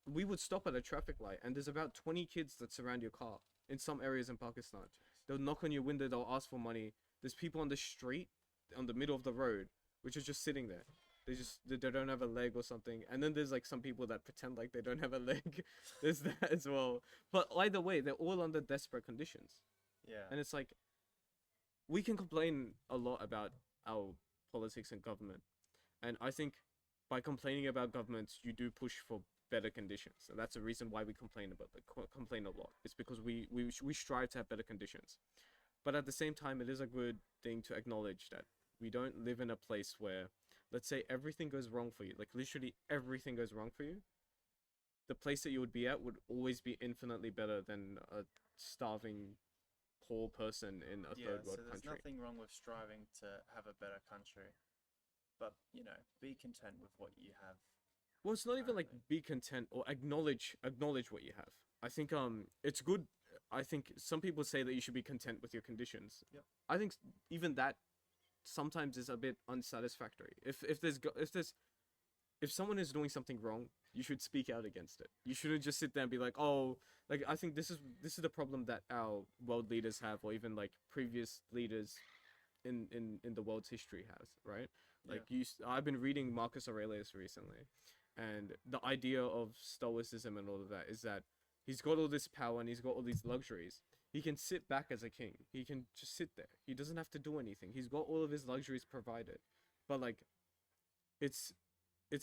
we would stop at a traffic light, and there's about 20 kids that surround your car in some areas in Pakistan. They'll knock on your window, they'll ask for money. There's people on the street, on the middle of the road, which are just sitting there. They don't have a leg or something. And then there's like some people that pretend like they don't have a leg. There's that as well. But either way, they're all under desperate conditions. Yeah. And it's like, we can complain a lot about our politics and government. And I think by complaining about governments, you do push for better conditions. And that's the reason why we complain complain a lot. It's because we strive to have better conditions. But at the same time, it is a good thing to acknowledge that we don't live in a place where, let's say, everything goes wrong for you. Like, literally everything goes wrong for you. The place that you would be at would always be infinitely better than a starving, poor person in a third world so there's country. nothing wrong with striving to have a better country, but be content with what you have. Well, it's not even like be content or acknowledge what you have. I think it's good. I think some people say that you should be content with your conditions. Yep. I think even that sometimes is a bit unsatisfactory. If someone is doing something wrong, you should speak out against it. You shouldn't just sit there and be like, "Oh, like I think this is the problem that our world leaders have, or even like previous leaders in the world's history has, right?" Like I've been reading Marcus Aurelius recently, and the idea of stoicism and all of that is that he's got all this power and he's got all these luxuries. He can sit back as a king. He can just sit there. He doesn't have to do anything. He's got all of his luxuries provided. But like, it's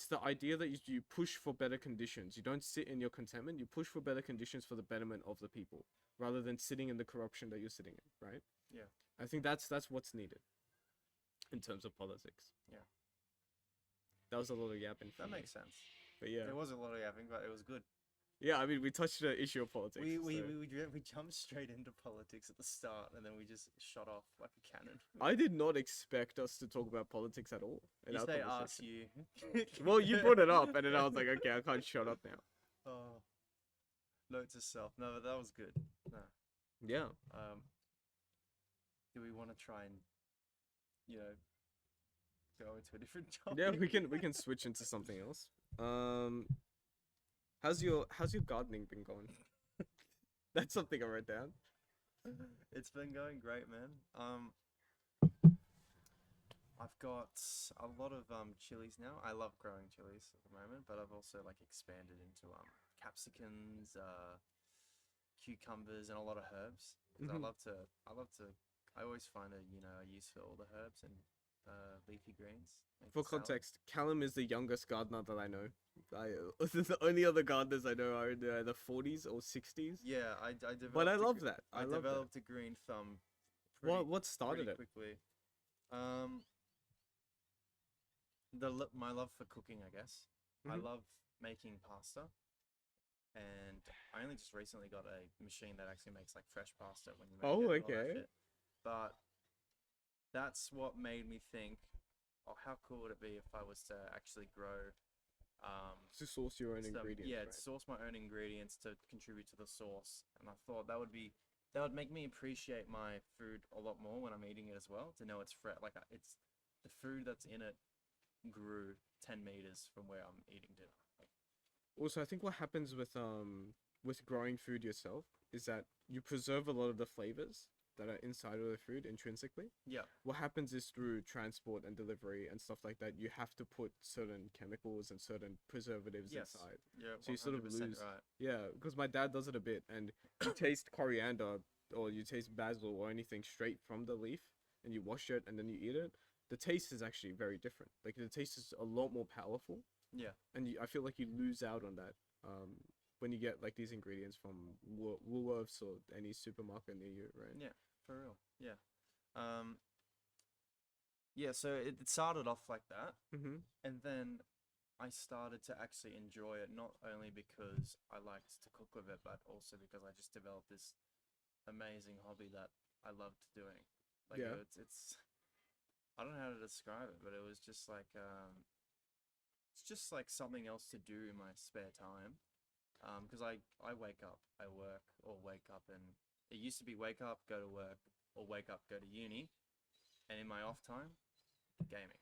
the idea that you push for better conditions. You don't sit in your contentment. You push for better conditions for the betterment of the people, rather than sitting in the corruption that you're sitting in, right? Yeah. I think that's what's needed in terms of politics. Yeah. That was a lot of yapping. That makes sense. But yeah. There was a lot of yapping, but it was good. Yeah, I mean, we touched the issue of politics. We jumped straight into politics at the start, and then we just shot off like a cannon. I did not expect us to talk about politics at all in our They conversation. asked you. Well, you brought it up, and then I was like, okay, I can't shut up now. Oh, note to self. No, but that was good. No. Yeah. Do we want to try and, go into a different topic? Yeah, we can switch into something else. How's your gardening been going? That's something I wrote down. It's been going great, man. I've got a lot of chilies now. I love growing chilies at the moment, but I've also like expanded into capsicums, cucumbers, and a lot of herbs. 'Cause Mhm. I always find a use for all the herbs and leafy greens. Make For a salad. context, Calum is the youngest gardener that I know. The only other gardeners I know are in the 40s or 60s. Yeah, I developed. But I a love gr- that. I love that. developed a green thumb. What started pretty it? quickly. My love for cooking, I guess. I Mhm. love making pasta, and I only just recently got a machine that actually makes like fresh pasta when you make Oh, it and all that okay. shit. But that's what made me think, oh, how cool would it be if I was to actually grow To source your own ingredients, yeah, right? source my own ingredients to contribute to the sauce. And I thought that would make me appreciate my food a lot more when I'm eating it as well. To know it's fresh, like it's the food that's in it grew 10 meters from where I'm eating dinner. Like, Also, I think what happens with growing food yourself is that you preserve a lot of the flavors that are inside of the food intrinsically. yeah, What happens is through transport and delivery and stuff like that, you have to put certain chemicals and certain preservatives yes, inside. yeah, So you sort of 100% lose. right. Yeah, because my dad does it a bit, and you taste coriander or you taste basil or anything straight from the leaf, and you wash it and then you eat it. The taste is actually very different. Like the taste is a lot more powerful, Yeah, and I feel like you lose out on that when you get like these ingredients from Woolworths or any supermarket near you, right? yeah, for real. Yeah, um, yeah. So it started off like that, Mm-hmm. and then I started to actually enjoy it not only because I liked to cook with it, but also because I just developed this amazing hobby that I loved doing. Like Yeah. it's I don't know how to describe it, but it was just like it's just like something else to do in my spare time. Because I wake up, I work, or wake up and it used to be wake up, go to work, or wake up, go to uni, and in my off time, gaming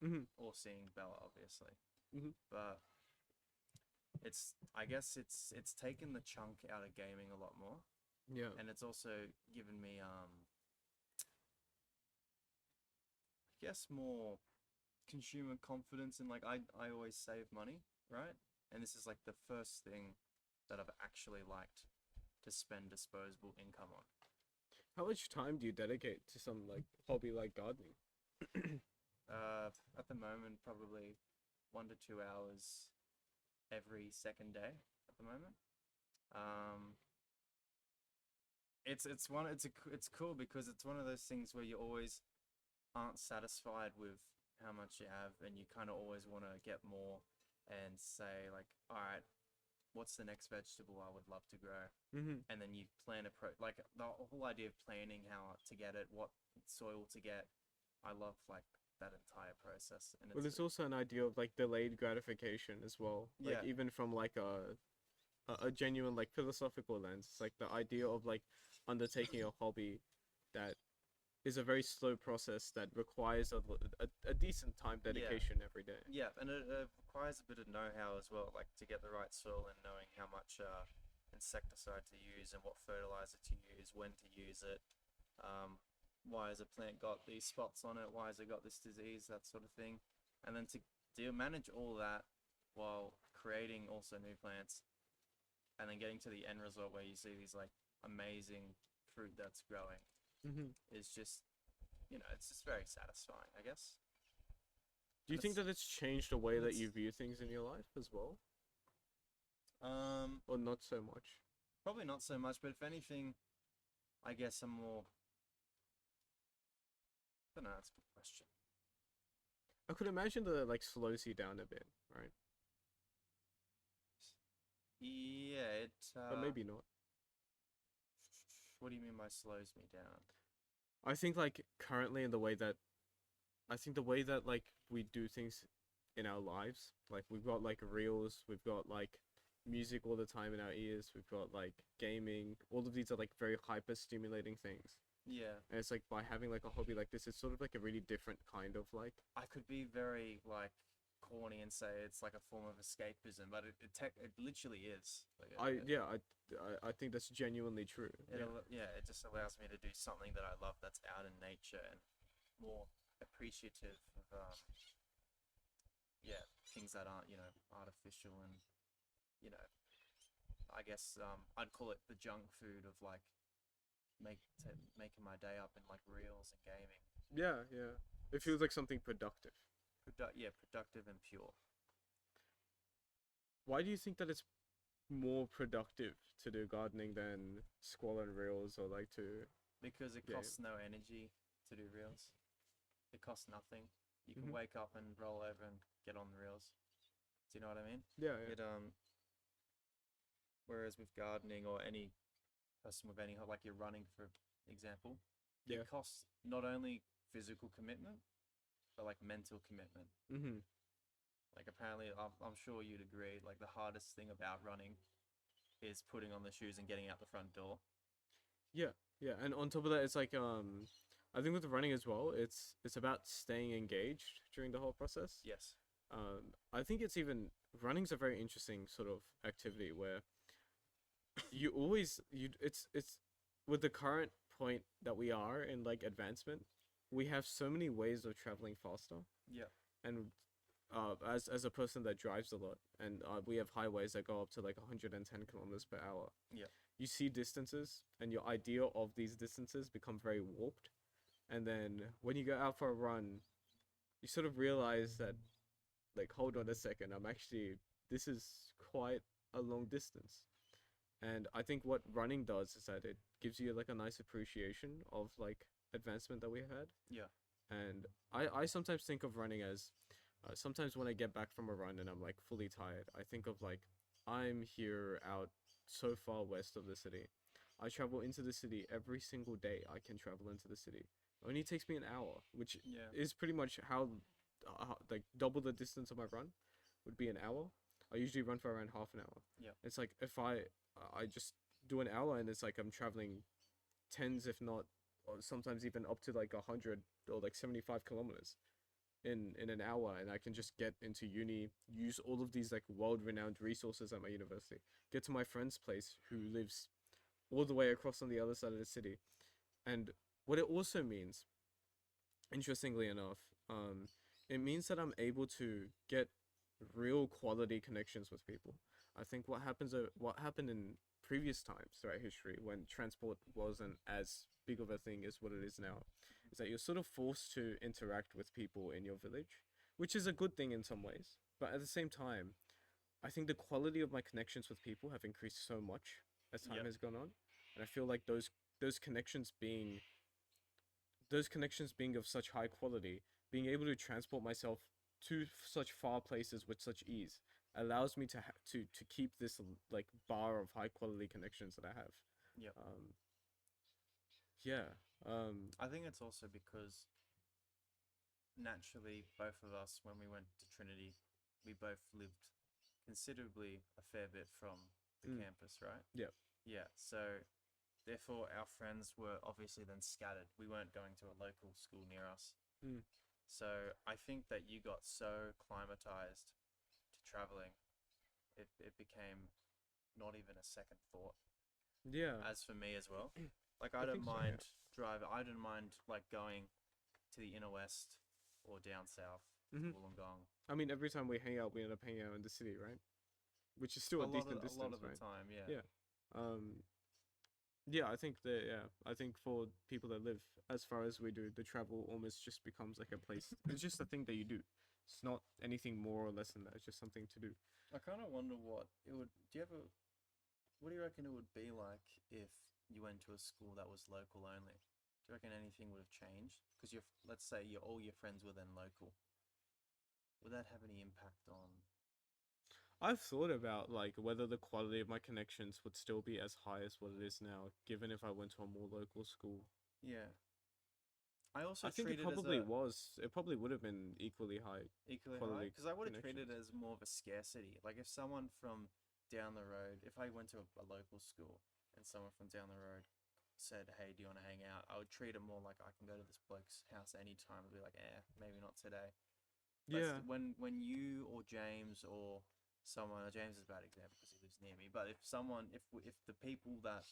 Mm-hmm. or seeing Bella, obviously. Mm-hmm. But I guess it's taken the chunk out of gaming a lot more, Yeah. and it's also given me I guess more consumer confidence and like I always save money, right? And this is like the first thing that I've actually liked to spend disposable income on. How much time do you dedicate to some like hobby like gardening? At the moment, probably 1 to 2 hours every second day. At the moment, um, it's cool because it's one of those things where you always aren't satisfied with how much you have, and you kind of always want to get more, and say like, all right, what's the next vegetable I would love to grow? Mm-hmm. And then you plan like the whole idea of planning how to get it, what soil to get. I love like that entire process, and Well, there's also an idea of like delayed gratification as well. Like Yeah. even from like a genuine like philosophical lens, it's like the idea of like undertaking a hobby that is a very slow process that requires a decent time dedication every day. Yeah, and it requires a bit of know-how as well, like to get the right soil and knowing how much insecticide to use and what fertilizer to use, when to use it. Why has a plant got these spots on it? Why has it got this disease? That sort of thing. And then to manage all that while creating also new plants, and then getting to the end result where you see these like amazing fruit that's growing Mm-hmm. is just, it's just very satisfying, I guess. Do you And think that it's changed the way that it's- you view things in your life as well, Um, or not so much? Probably not so much, but if anything, I guess I'm more. I don't know. That's a good question. I could imagine that it like slows you down a bit, right? Yeah, it. but maybe not. What do you mean by slows me down? I think like currently in the way that I think the way that like we do things in our lives, like we've got like reels, we've got like music all the time in our ears, we've got like gaming. All of these are like very hyper stimulating things. Yeah, And it's like by having like a hobby like this, it's sort of like a really different kind of like I could be very like corny and say it's like a form of escapism, but it literally is. Like I think that's genuinely true. Yeah. yeah, it just allows me to do something that I love that's out in nature and more appreciative of yeah, things that aren't, artificial and, you know, I guess I'd call it the junk food of like making my day up in like reels and gaming. Yeah, yeah. It feels like something productive. Yeah, productive and pure. Why do you think that it's more productive to do gardening than scroll and reels or like to Because it game? costs no energy to do reels. It costs nothing. You can Mhm. wake up and roll over and get on the reels. Do you know what I mean? Yeah, yeah. It Whereas with gardening or any person with any like you're running for example, Yeah. it costs not only physical commitment but like mental commitment. Mm-hmm. Like apparently, I'm sure you'd agree. Like the hardest thing about running is putting on the shoes and getting out the front door. Yeah, yeah. And on top of that, it's like I think with the running as well, it's about staying engaged during the whole process. Yes. I think it's even running's a very interesting sort of activity where you always you it's with the current point that we are in like advancement, we have so many ways of traveling faster. Yeah. And as a person that drives a lot, and we have highways that go up to like 110 kilometers per hour. Yeah. You see distances, and your idea of these distances become very warped. And then when you go out for a run, you sort of realize that, like, hold on a second, this is quite a long distance. And I think what running does is that it gives you like a nice appreciation of like advancement that we had. Yeah. And I sometimes think of running as sometimes when I get back from a run and I'm like fully tired, I think of like I'm here out so far west of the city. I travel into the city every single day. I can travel into the city. It only takes me an hour, which Yeah. is pretty much how like double the distance of my run would be an hour. I usually run for around half an hour. Yeah. It's like if I just do an hour and it's like I'm traveling tens, if not, or sometimes even up to like 100 or like 75 kilometers in an hour, and I can just get into uni, use all of these like world-renowned resources at my university, get to my friend's place who lives all the way across on the other side of the city. And what it also means, interestingly enough, it means that I'm able to get real quality connections with people. I think what happened in previous times throughout history when transport wasn't as big of a thing as what it is now, is that you're sort of forced to interact with people in your village, which is a good thing in some ways. But at the same time, I think the quality of my connections with people have increased so much as time Yep. has gone on, and I feel like those connections being those connections being of such high quality, being able to transport myself to such far places with such ease allows me to keep this like bar of high quality connections that I have. Yep. Um, yeah. I think it's also because naturally both of us when we went to Trinity, we both lived considerably a fair bit from the Mm. campus, right? Yeah. Yeah. So therefore our friends were obviously then scattered. We weren't going to a local school near us. Mm. So I think that you got so climatized to traveling, it became not even a second thought. Yeah. As for me as well, like I I don't think so, yeah. mind driving. I don't mind like going to the inner west or down south to Mhm. Wollongong. I mean, every time we hang out, we end up hanging out in the city, right? Which is still a decent A lot distance, of the right? time, yeah. Yeah. Um, yeah, I think that, yeah, I think for people that live as far as we do, the travel almost just becomes like a place. It's just a thing that you do. It's not anything more or less than that. It's just something to do. I kind of wonder what it would. Do you ever? What do you reckon it would be like if you went to a school that was local only? Do you reckon anything would have changed? Because let's say all your friends were then local. Would that have any impact on? I've thought about like whether the quality of my connections would still be as high as what it is now, given if I went to a more local school. Yeah. I also I think it treat it as probably a was. It probably would have been equally high equally high quality because I would have treated it connections. as more of a scarcity. Like if someone from down the road, if I went to a local school and someone from down the road said, "Hey, do you want to hang out?" I would treat it more like I can go to this bloke's house anytime and be like, maybe not today." But Yeah. when you or James or someone, James is a bad example because he lives near me. But if someone, if the people that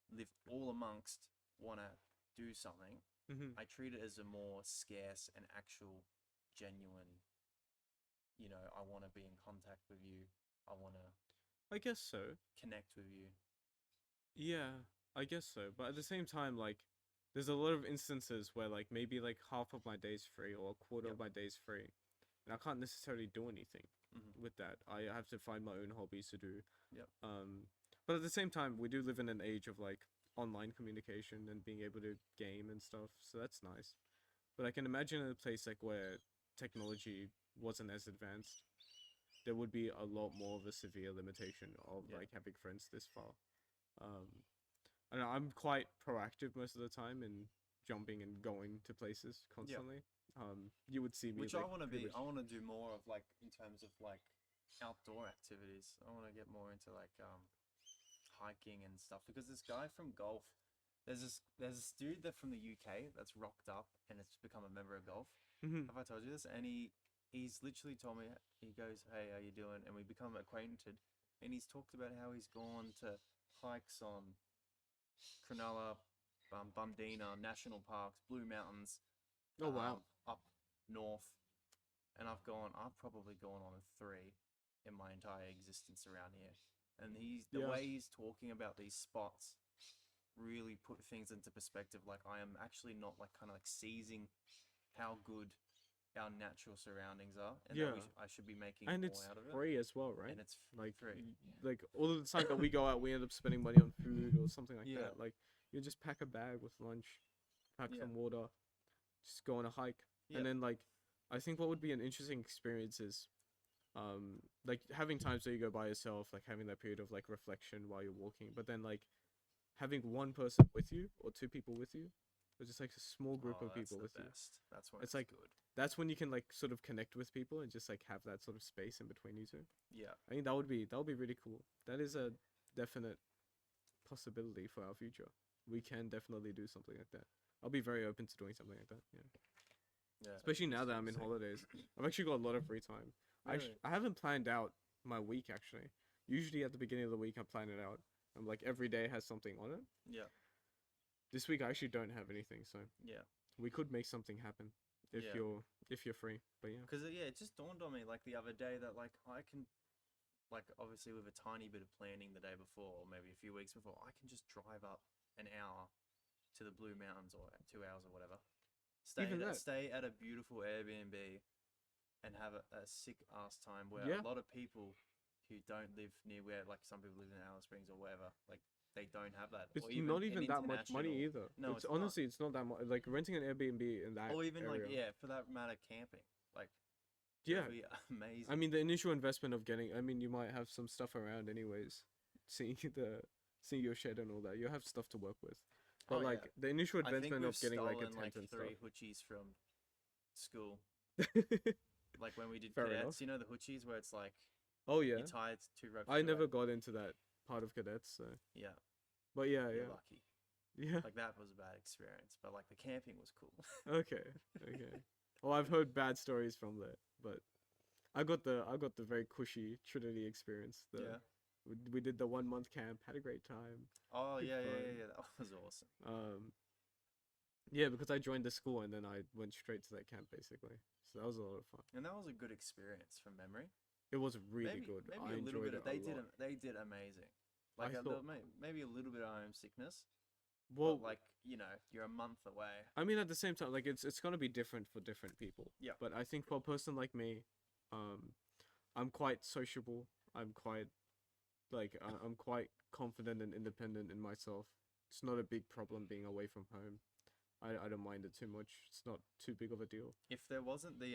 live all amongst want to do something, Hmm. I treat it as a more scarce and actual, genuine. I want to be in contact with you. I want to I guess so. connect with you. Yeah, I guess so. But at the same time, like, there's a lot of instances where like maybe like half of my day's free or a quarter Yep. of my day's free, and I can't necessarily do anything Mm-hmm. with that. I have to find my own hobbies to do. Yep. But at the same time, we do live in an age of like online communication and being able to game and stuff, so that's nice. But I can imagine in a place like where technology wasn't as advanced, there would be a lot more of a severe limitation of Yeah. like having friends this far. Um, I don't know, I'm quite proactive most of the time in jumping and going to places Yeah. constantly. You would see me Which I like want to pretty be. much. I want to do more of like in terms of like outdoor activities. I want to get more into like hiking and stuff because this guy from golf, there's this dude that from the UK that's rocked up and it's become a member of golf. Mhm. Have I told you this? And he's literally told me, he goes, "Hey, how you doing?" And we become acquainted. And he's talked about how he's gone to hikes on Cronulla, Bumdina National Parks, Blue Mountains, Oh wow. up north. And I've probably gone on three in my entire existence around here. And the Yeah. way he's talking about these spots really put things into perspective. Like I am actually not like kind of like seizing how good our natural surroundings are, and that Yeah. I should be making And more it's out of it. free as well, right? And it's Like, free. like all of the time that we go out, we end up spending money on food or something like Yeah, that. Like, you just pack a bag with lunch, pack yeah, some water, just go on a hike, yeah, and then like, I think what would be an interesting experience is, like having times where you go by yourself, like having that period of like reflection while you're walking, but then like having one person with you or two people with you, or just like a small group Oh, of that's people the with you. best. That's when It's it's like good. that's when you can like sort of connect with people and just like have that sort of space in between you two. Yeah, I think that would be really cool. That is a definite possibility for our future. We can definitely do something like that. I'll be very open to doing something like that. Yeah, yeah. especially It'd be now that super I'm in sick. holidays. I've actually got a lot of free time. Really? I haven't planned out my week actually. Usually at the beginning of the week I plan it out. I'm like every day has something on it. Yeah, This week I actually don't have anything, so yeah, we could make something happen if yeah. you're free. But yeah. Because yeah, it just dawned on me like the other day that like I can, like obviously with a tiny bit of planning the day before or maybe a few weeks before, I can just drive up an hour to the Blue Mountains or 2 hours or whatever. Even that. Stay at a beautiful Airbnb and have a sick ass time where a Yeah. lot of people who don't live near where like some people live in Alice Springs or wherever, like they don't have that. It's Or even not an even that much money international. either. No, It's it's not. honestly it's not that much. Like renting an Airbnb in that Or even like area. yeah, for that matter, camping. Like it Yeah. would be I amazing. mean the initial investment of getting I mean you might have some stuff around anyways. Seeing the seeing your shed and all that. You have stuff to work with. But Oh yeah. like the initial I think investment we've of getting like a stolen like tent and three stuff. hoochies from school. Like when we did Fair cadets, enough. you know the hoochies where it's like Oh you yeah. tie it two ropes I to never a got into that part of cadets, so yeah, but yeah, you're yeah. lucky. Yeah. Like that was a bad experience, but like the camping was cool. Okay. Okay. Well, I've heard bad stories from there, but I got the very cushy Trinity experience. The Yeah. we did the 1 month camp, had a great time, Oh good yeah, yeah, fun. yeah, yeah. That was awesome. Yeah, because I joined the school and then I went straight to that camp basically. So that was a lot of fun. And that was a good experience from memory. It was really Maybe good. maybe I a little enjoyed bit it of a lot. they did amazing. I Like a thought, little maybe a little bit of homesickness, but well, like you're a month away. I mean, at the same time, like it's gonna be different for different people. Yeah. But I think for a person like me, um, I'm quite sociable. I'm quite I'm quite confident and independent in myself. It's not a big problem being away from home. I don't mind it too much. It's not too big of a deal. If there wasn't the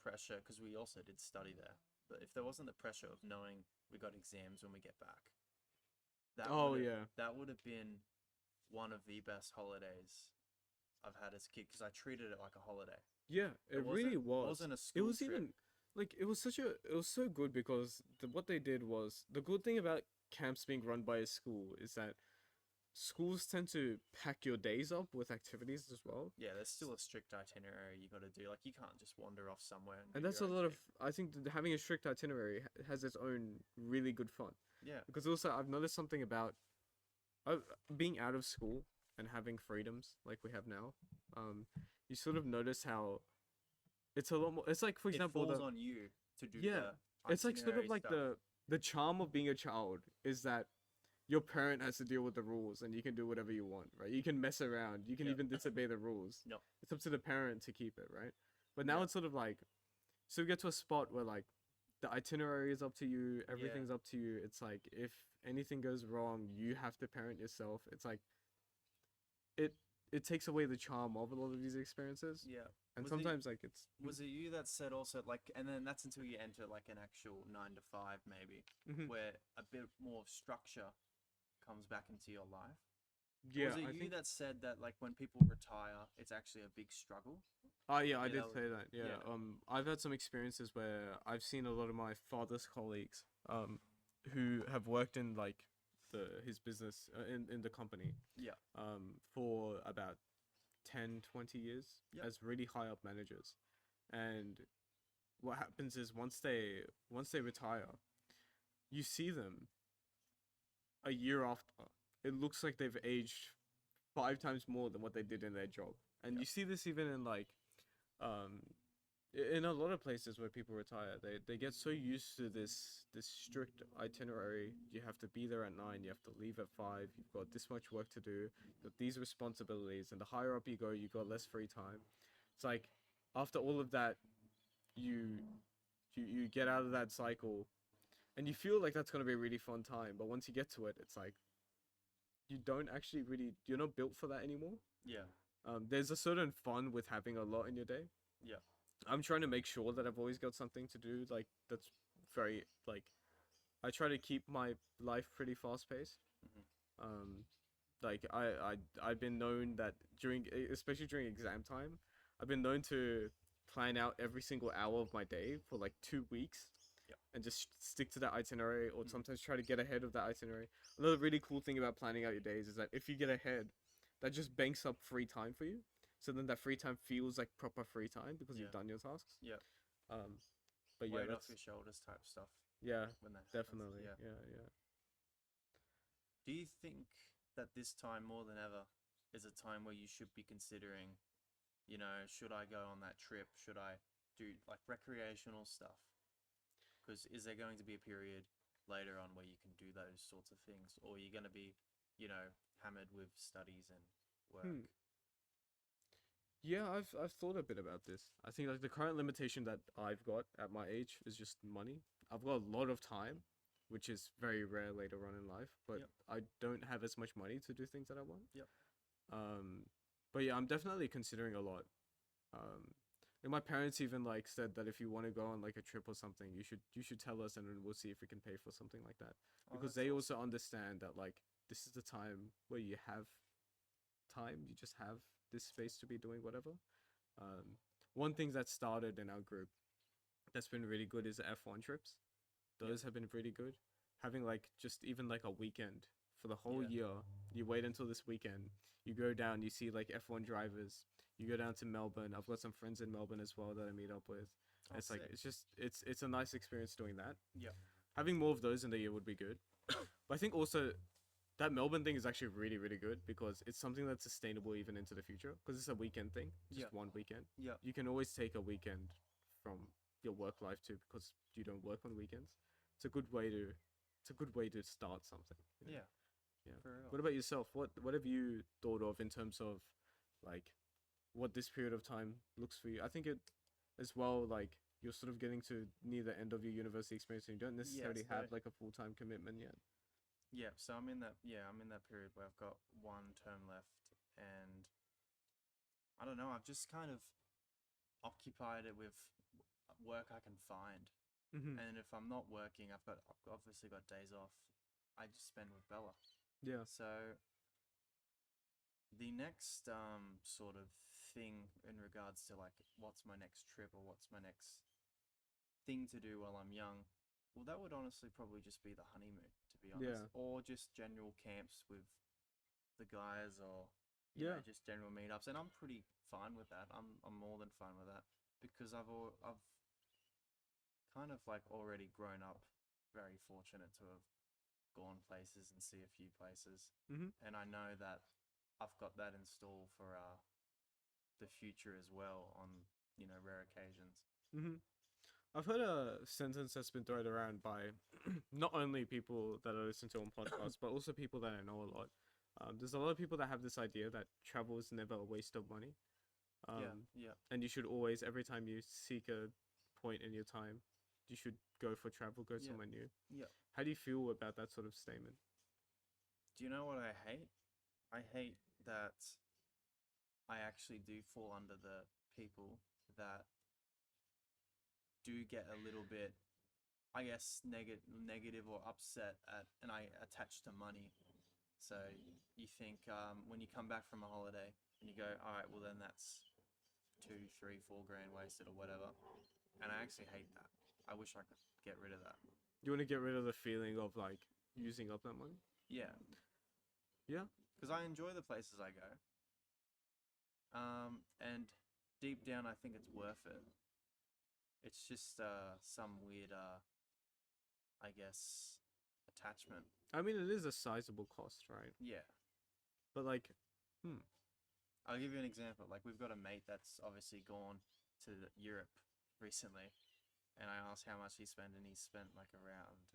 pressure, because we also did study there, but if there wasn't the pressure of knowing we got exams when we get back, that Oh would've- yeah. that would have been one of the best holidays I've had as a kid because I treated it like a holiday. Yeah, it really wasn't was. wasn't a It school was trip. even like it was so good because what they did was the good thing about camps being run by a school is that schools tend to pack your days up with activities as well. Yeah, there's still a strict itinerary you got to do. Like you can't just wander off somewhere and And do that's a your own lot of thing. I think that having a strict itinerary has its own really good fun. Yeah, Because also I've noticed something about uh, being out of school and having freedoms like we have now. You sort of notice how it's a lot more. It's like for it example falls the on you to do yeah, the it's like sort itinerary of like stuff. the charm of being a child is that your parent has to deal with the rules and you can do whatever you want, right? You can mess around, you can Yep. even disobey the rules. Yep. It's up to the parent to keep it, right? But now Yep. it's sort of like, so we get to a spot where like the itinerary is up to you, everything's up to you. It's like if anything goes wrong, you have to parent yourself. It's like it it takes away the charm of a lot of these experiences. Yeah. And Was it- sometimes like it's Was it you that said also like, and then that's until you enter like an actual 9 to 5 maybe, Mhm. where a bit more structure comes back into your life? yeah, Was it I you think that said that like when people retire, it's actually a big struggle? oh yeah, I Yeah, did that say that. Yeah. yeah. I've had some experiences where I've seen a lot of my father's colleagues who have worked in like his business in the company Yeah. for about 10, 20 years Yep. as really high up managers. And what happens is once they retire, you see them a year after. It looks like they've aged 5 times more than what they did in their job. And you Yep. see this even in like um in a lot of places where people retire, they get so used to this strict itinerary. You have to be there at 9, you have to leave at 5, you've got this much work to do, you've got these responsibilities, and the higher up you go, you got less free time. It's like after all of that, you you get out of that cycle, and you feel like that's gonna be a really fun time. But once you get to it, it's like you don't actually really you're not built for that anymore. Yeah. There's a certain fun with having a lot in your day. Yeah. I'm trying to make sure that I've always got something to do. Like that's very like I try to keep my life pretty fast paced. Mhm. Like I've been known that especially during exam time, I've been known to plan out every single hour of my day for like 2 weeks. Yep. And just stick to that itinerary, or Mhm. sometimes try to get ahead of that itinerary. Another really cool thing about planning out your days is that if you get ahead, that just banks up free time for you. So then that free time feels like proper free time because you've Yeah. done your tasks. Yeah. Um, but yeah, Weight that's off your shoulders type stuff yeah, when that happens. definitely. Yeah. Yeah. Do you think that this time more than ever is a time where you should be considering, should I go on that trip? Should I do like recreational stuff? Because is there going to be a period later on where you can do those sorts of things, or you're going to be, hammered with studies and work? Hmm. Yeah, I've thought a bit about this. I think like the current limitation that I've got at my age is just money. I've got a lot of time, which is very rare later on in life, but Yep. I don't have as much money to do things that I want. Yep. But yeah, I'm definitely considering a lot. And my parents even like said that if you want to go on like a trip or something, you should tell us and then we'll see if we can pay for something like that. Oh, Because that's they awesome. also understand that like this is the time where you have time, you just have this space to be doing whatever. One thing that started in our group that's been really good is the F1 trips. Those have been pretty good. Having like just even like a weekend for the whole Yeah. year. You wait until this weekend. You go down, you see like F1 drivers. You go down to Melbourne. I've got some friends in Melbourne as well that I meet up with. Oh, It's like sick. it's a nice experience doing that. Yep. Having more of those in the year would be good. But I think also that Melbourne thing is actually really, really good because it's something that's sustainable even into the future because it's a weekend thing, just Yeah. one weekend. Yeah. You can always take a weekend from your work life too because you don't work on weekends. It's a good way to start something. You know? Yeah. Yeah. For real. What about yourself? What have you thought of in terms of like what this period of time looks for you? I think it as well like you're sort of getting to near the end of your university experience and you don't necessarily so- have like a full-time commitment yet. Yeah, so I'm in that period where I've got one term left, and I don't know, I've just kind of occupied it with work I can find. Mm-hmm. And if I'm not working, I've obviously got days off. I just spend with Bella. Yeah. So the next sort of thing in regards to like what's my next trip or what's my next thing to do while I'm young, well, that would honestly probably just be the honeymoon, to be honest, Yeah. or just general camps with the guys, or Yeah. just general meetups. And I'm pretty fine with that. I'm more than fine with that because I've kind of like already grown up, very fortunate to have gone places and see a few places, Mm-hmm. and I know that I've got that in store for the future as well on rare occasions. Mm-hmm. I've heard a sentence that's been thrown around by not only people that I listen to on podcasts, but also people that I know a lot. There's a lot of people that have this idea that travel is never a waste of money. Yeah, Um, yeah, and you should always, every time you seek a point in your time, you should go for travel, go yeah, somewhere new. yeah. How do you feel about that sort of statement? Do you know what I hate? I hate that I actually do fall under the people that do get a little bit, I guess, negative or upset at, and I attach to money. So you think when you come back from a holiday and you go, all right, well then that's 2, 3, 4 grand wasted or whatever, and I actually hate that. I wish I could get rid of that. You want to get rid of the feeling of like using up that money? Yeah, Yeah. because I enjoy the places I go, and deep down I think it's worth it. It's just some weird, I guess, attachment. I mean, it is a sizable cost, right? Yeah, But like, hmm. I'll give you an example. Like we've got a mate that's obviously gone to Europe recently, and I asked how much he spent, and he spent like around,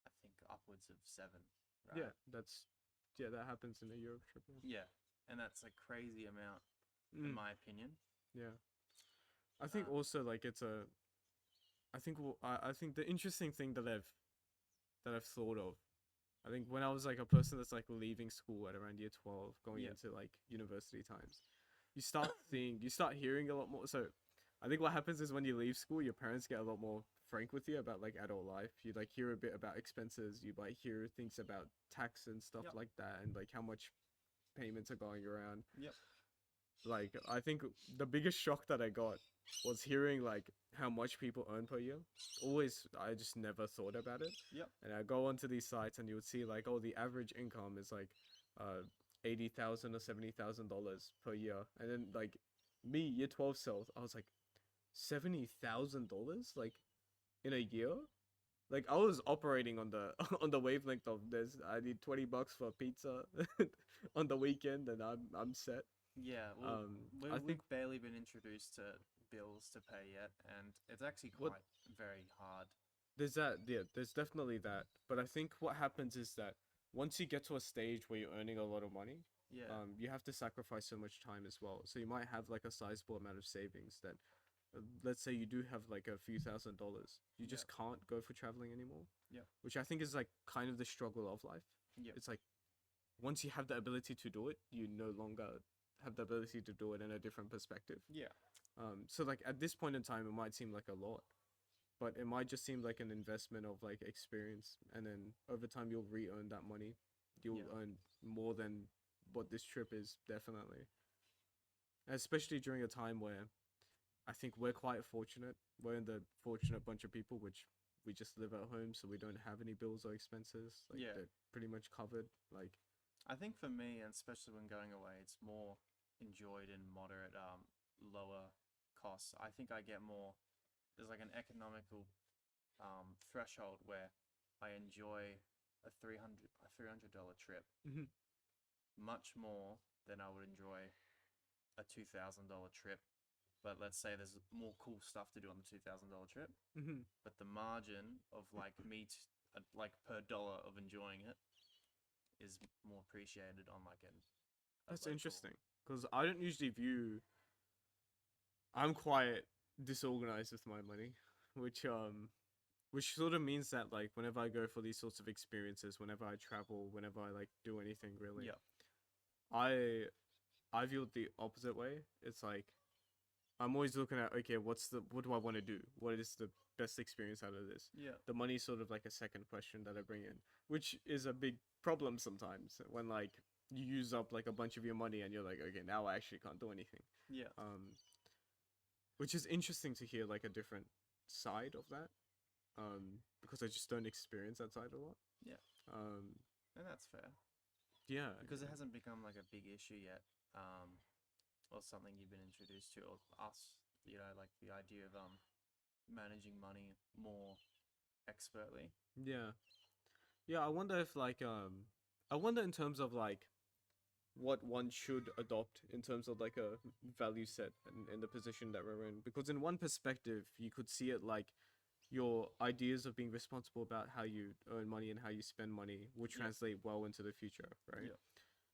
I think upwards of seven. Yeah, Right? that happens in a Europe trip. Yeah. Yeah, and that's a crazy amount, in Mm, my opinion. yeah. I think Uh, also like it's a. I think the interesting thing that I've thought of. I think when I was like a person that's like leaving school at around year 12, going Yeah. into like university times, you start hearing a lot more. So I think what happens is when you leave school, your parents get a lot more frank with you about like adult life. You like hear a bit about expenses. You might hear things about tax and stuff Yep. like that, and like how much payments are going around. Yep. Like I think the biggest shock that I got was hearing like how much people earn per year. Always, I just never thought about it. Yep. And I go onto these sites and you would see like, oh, the average income is like, 80,000 or $70,000 per year. And then like me, year 12 self, I was like, $70,000 like in a year. Like I was operating on the on the wavelength of this. I need $20 for pizza on the weekend, and I'm set. Yeah. Well, I think we've barely been introduced to bills to pay yet, and it's actually what quite very hard. there's that, yeah, there's definitely that. But I think what happens is that once you get to a stage where you're earning a lot of money, Yeah. you have to sacrifice so much time as well. So you might have like a sizable amount of savings that, let's say you do have like a few $1,000s, you just can't go for traveling anymore. Yeah. Which I think is like kind of the struggle of life. Yeah. It's like once you have the ability to do it, you no longer have the ability to do it in a different perspective. Yeah. So like at this point in time, it might seem like a lot, but it might just seem like an investment of like experience, and then over time you'll re-earn that money. You'll Yeah. earn more than what this trip is, definitely. Especially during a time where I think we're quite fortunate. We're in the fortunate bunch of people which we just live at home, so we don't have any bills or expenses. Like Yeah. they're pretty much covered. Like I think for me, and especially when going away, it's more enjoyed in moderate, lower costs. I think I get more. There's like an economical threshold where I enjoy a $300 trip Mhm. much more than I would enjoy a $2,000 trip. But let's say there's more cool stuff to do on the $2,000 trip, Mhm. but the margin of like like per dollar of enjoying it is more appreciated on like a That's local. interesting because I don't usually view. I'm quite disorganized with my money, which sort of means that like whenever I go for these sorts of experiences, whenever I travel, whenever I like do anything really, Yeah. I I view it the opposite way. It's like I'm always looking at, okay, what do I want to do? What is the best experience out of this? Yeah. The money's sort of like a second question that I bring in, which is a big problem sometimes when like you use up like a bunch of your money and you're like, okay, now I actually can't do anything. Yeah. Which is interesting to hear like a different side of that. Because I just don't experience that side a lot. Yeah. Um, And that's fair. yeah. Because it yeah. hasn't become like a big issue yet. Or something you've been introduced to, or us, like the idea of managing money more expertly. Yeah. Yeah, I wonder if like I wonder in terms of like what one should adopt in terms of like a value set in the position that we're in, because in one perspective you could see it like your ideas of being responsible about how you earn money and how you spend money will Yeah. translate well into the future, right? Yeah.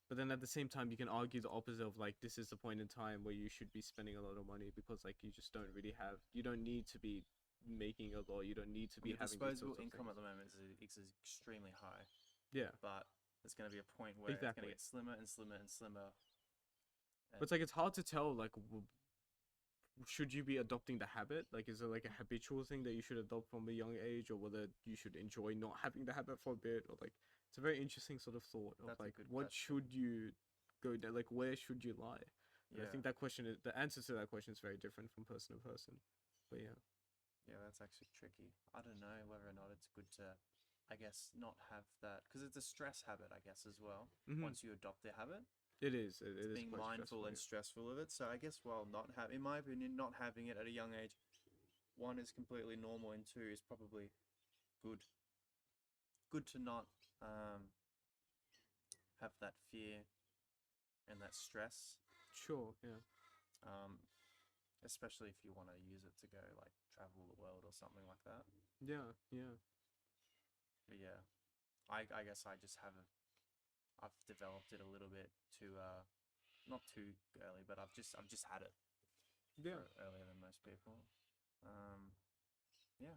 But then at the same time you can argue the opposite of like this is the point in time where you should be spending a lot of money because like you don't need to be making a lot, you don't need to be Your having these disposable sorts of income things. at the moment is extremely high, Yeah. but there's going to be a point where it's going Exactly. to get slimmer and slimmer and slimmer. But it's like it's hard to tell like should you be adopting the habit? Like, is it like a habitual thing that you should adopt from a young age, or whether you should enjoy not having the habit for a bit, or like, it's a very interesting sort of thought of That's a like, good what question. should you go down? Like, where should you lie? And Yeah. I think that question is the answer to that question is very different from person to person. But yeah, Yeah, that's actually tricky. I don't know whether or not it's good to, I guess, not have that, because it's a stress habit, I guess, as well. Once you adopt the habit, it is. It it's is being quite mindful stressful. and stressful of it. So I guess while not have, in my opinion, not having it at a young age, one is completely normal, and two is probably good. Good to not have that fear and that stress. Sure. Yeah. Um, Especially if you want to use it to go like travel the world or something like that. Yeah. Yeah. But yeah, I guess I've developed it a little bit to not too early, but I've just had it Yeah. for earlier than most people. Yeah,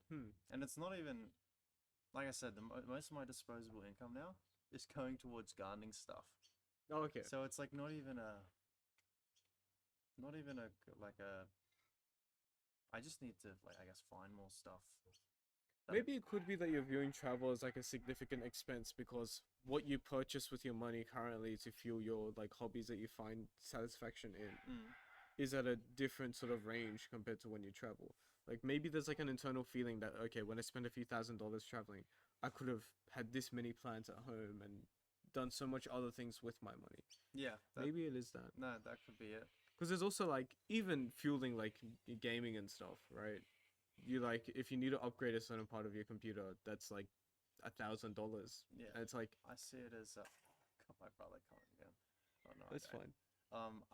Hmm. and it's not even like I said, most of my disposable income now is going towards gardening stuff. Oh, okay. So it's like not even a like a. I just need to like I guess find more stuff. Maybe it could be that you're viewing travel as like a significant expense because what you purchase with your money currently to fuel your like hobbies that you find satisfaction in Mm, is at a different sort of range compared to when you travel. Like maybe there's like an internal feeling that okay, when I spend a few $1,000s traveling, I could have had this many plans at home and done so much other things with my money. yeah, Maybe it is that. no, that could be it. Because there's also like even fueling like gaming and stuff, right? You like if you need to upgrade a certain part of your computer, that's like $1,000. Yeah, And it's like I see it as my brother coming again. Oh no, that's okay. fine.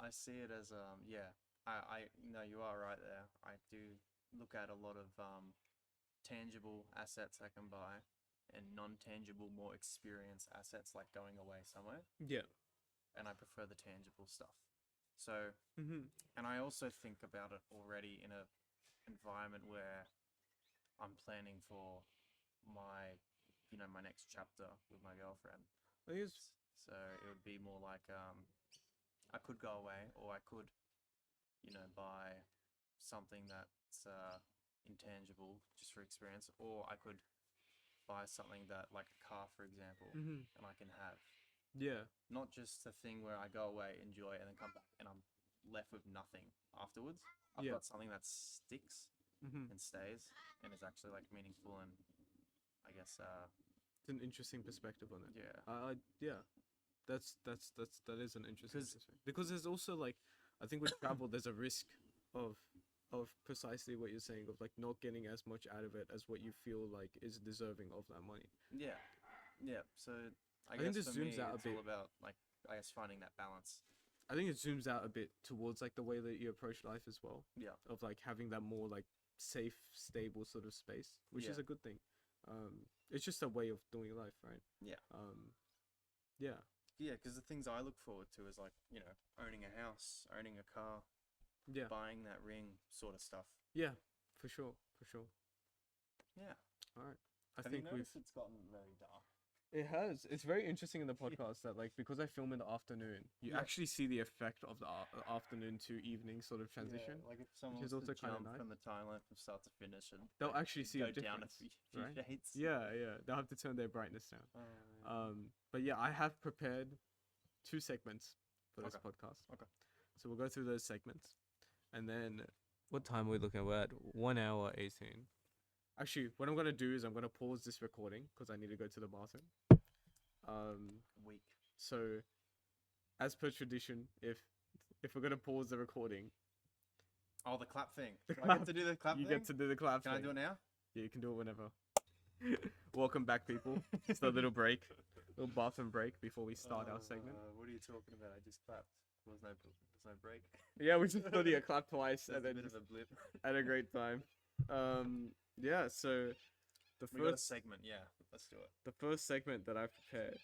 I see it as yeah. I no, you are right there. I do look at a lot of tangible assets I can buy and non-tangible, more experience assets like going away somewhere, Yeah. and I prefer the tangible stuff. So, Mm-hmm. and I also think about it already in a environment where I'm planning for my, my next chapter with my girlfriend. I guess So it would be more like I could go away, or I could, buy something that's intangible just for experience, or I could buy something that, like a car, for example, mm-hmm. and I can have Yeah. not just a thing where I go away, enjoy, and then come back and I'm left with nothing afterwards. I've Yeah. got something that sticks Mm-hmm. and stays and is actually like meaningful, and I guess It's an interesting perspective on it. yeah. Yeah. That is an interesting 'Cause- perspective. Because there's also like I think with travel there's a risk of precisely what you're saying of like not getting as much out of it as what you feel like is deserving of that money. Yeah, yeah. So I think guess this for me, zooms out a it's all bit. about like I guess finding that balance. I think it zooms out a bit towards like the way that you approach life as well. Yeah, Of like having that more like safe, stable sort of space, which is Yeah. a good thing. It's just a way of doing life, right? Yeah. Yeah. yeah. Because the things I look forward to is like owning a house, owning a car, Yeah. buying that ring, sort of stuff. Yeah. For sure. For sure. Yeah. All right. I Have think you we've. noticed it's gotten very dark? It has. It's very interesting in the podcast that like because I film in the afternoon, you Yeah. actually see the effect of the afternoon to evening sort of transition. Yeah, like if someone is wants to also kinda jump nice. from the timeline from start to finish, and They'll like, actually it see a go down a difference, few right? shades. Yeah. They'll have to turn their brightness down. Oh, man. But yeah, I have prepared 2 segments for this Okay. podcast. Okay. So we'll go through those segments, and then what time are we looking at? We're at 1 hour 18. Actually, what I'm gonna do is I'm gonna pause this recording because I need to go to the bathroom. Weak. So, as per tradition, if we're gonna pause the recording, Oh, the clap thing. The Do I clap. get to do the clap you thing? get to do the clap Can thing. I do it now? Yeah, you can do it whenever. Welcome back, people. Just a little break, little bathroom break before we start our segment. What are you talking about? I just clapped. There's no break. Yeah, we just thought you clap twice There's and a then bit just of a blip. had a great time. Yeah. So the We got a first segment. Yeah, let's do it. the first segment that I've prepared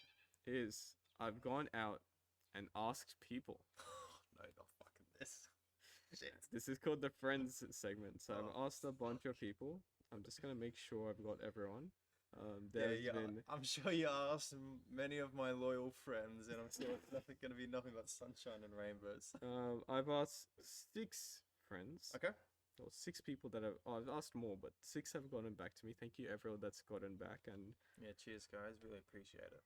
is I've gone out and asked people. No, not fucking this. Shit. This is called the friends segment. So Oh, I've asked a bunch of people. I'm just gonna make sure I've got everyone. Yeah, There's yeah. been I'm sure you asked many of my loyal friends, and I'm sure it's going to be nothing but sunshine and rainbows. I've asked 6 friends. Okay. Or 6 people that have. Oh, I've asked more, but 6 have gotten back to me. Thank you, everyone that's gotten back. And Yeah, cheers, guys. Really appreciate it.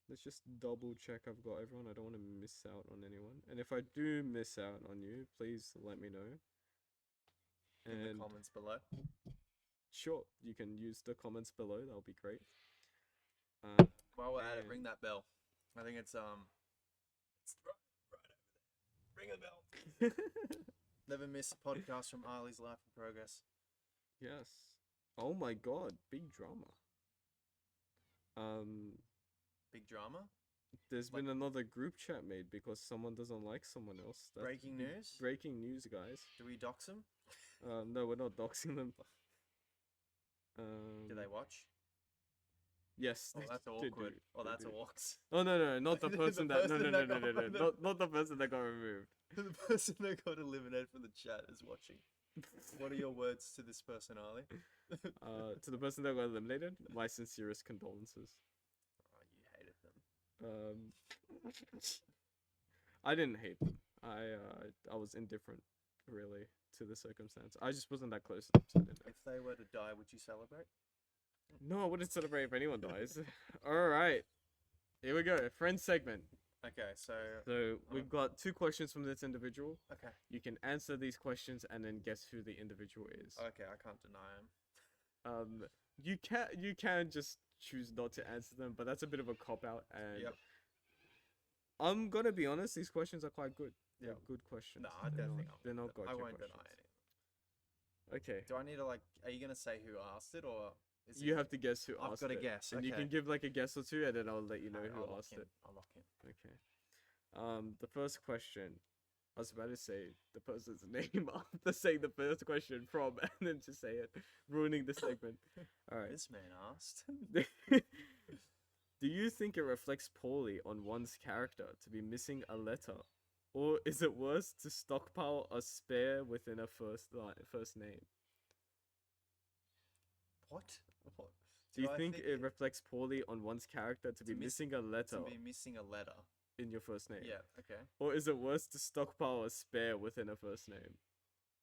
let's just double check I've got everyone. I don't want to miss out on anyone. And if I do miss out on you, please let me know. In And the comments below. sure, you can use the comments below. That'll be great. While we're at it, and- ring that bell. I think it's right over there. Ring the bell. Never miss a podcast from Ali's Life in Progress. Yes. Oh my god, big drama. Big drama. There's Like- been another group chat made because someone doesn't like someone else. That's Breaking big- news? Breaking news, guys. Do we dox them? No, we're not doxing them. Do they watch? Yes. Oh, they that's do. awkward. Oh, They that's do. orcs. Oh no, not the The person that. No, person no, that no, no, no, got- no. Not the person that got removed. The person that got eliminated from the chat is watching. What are your words to this person, Ali? To the person that got eliminated, my sincerest condolences. Oh, you hated them. I didn't hate them. I was indifferent, really, to the circumstance. I just wasn't that close to them, so I didn't know. If they were to die, would you celebrate? No, I wouldn't celebrate if anyone dies. All right, here we go. Friend segment. Okay, so So we've got 2 questions from this individual. okay, You can answer these questions and then guess who the individual is. okay, I can't deny him. You can just choose not to answer them, but that's a bit of a cop out. And Yep. I'm gonna be honest, these questions are quite good. They're Yep. good questions. No, I don't think they're not gotcha I won't questions. deny any. Okay, Do I need to are you gonna say who asked it, or is you it? have to guess who I've asked gotta it. guess, and you okay. can give like a guess or 2, and then I'll let you know Alright, who I'll lock asked in. it. I'll lock in. Okay. The first question. I was about to say the person's name after saying the first question from, and then just say it, ruining the segment. All right. This man asked. Do you think it reflects poorly on one's character to be missing a letter, or is it worse to stockpile a spare within a first name? What? Do you I think it reflects poorly on one's character to be miss- missing a letter to be missing a letter? in your first name? Yeah. Okay. Or is it worse to stockpile a spare within a first name?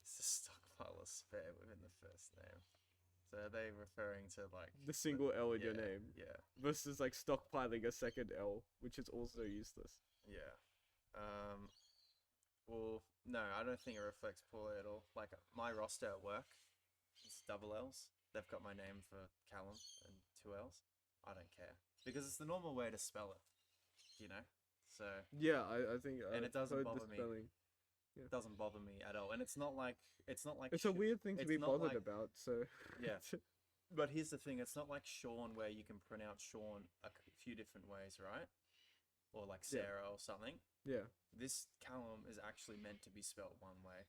It's a stockpile of spare within the first name. So are they referring to like The single L in your yeah, name Yeah. versus like stockpiling a second L, which is also useless. Yeah. Well, no, I don't think it reflects poorly at all. Like my roster at work, it's double L's. They've got my name for Calum and 2 L's. I don't care because it's the normal way to spell it. You know. So Yeah, I think. And it doesn't heard the bother me. spelling. it doesn't bother me at all. And it's not like It's a weird thing to it's be not bothered like- about. So Yeah. But here's the thing: it's not like Sean, where you can pronounce Sean a few different ways, right? Or like Yeah. Sarah or something. yeah. This Callum is actually meant to be spelt one way.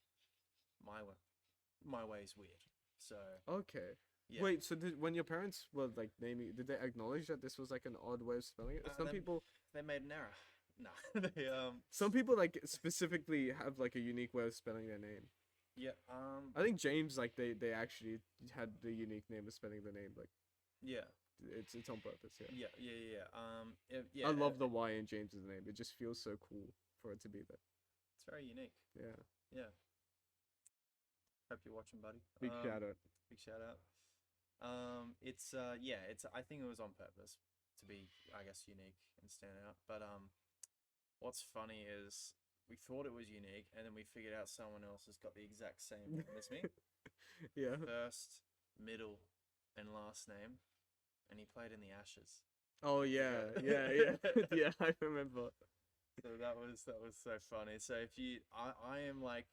My way is weird. So Okay. yeah. Wait, so when your parents were like naming, did they acknowledge that this was like an odd way of spelling it? Some they- people, They made an error. No, they some people like specifically have like a unique way of spelling their name. Yeah. I think James, like they actually had the unique name of spelling the name, like Yeah. it's on purpose. Yeah. Yeah. I Yeah. love the Y in James's name. It just feels so cool for it to be there. It's very unique. Yeah. Yeah. Hope you're watching, buddy. Big shout out. Big shout out. It's yeah. It's I think it was on purpose to be, I guess, unique and stand out. But what's funny is we thought it was unique, and then we figured out someone else has got the exact same name as me. Yeah. First, middle, and last name, and he played in the Ashes. Oh yeah. Yeah. Yeah. I remember. So that was so funny. So if you, I am like,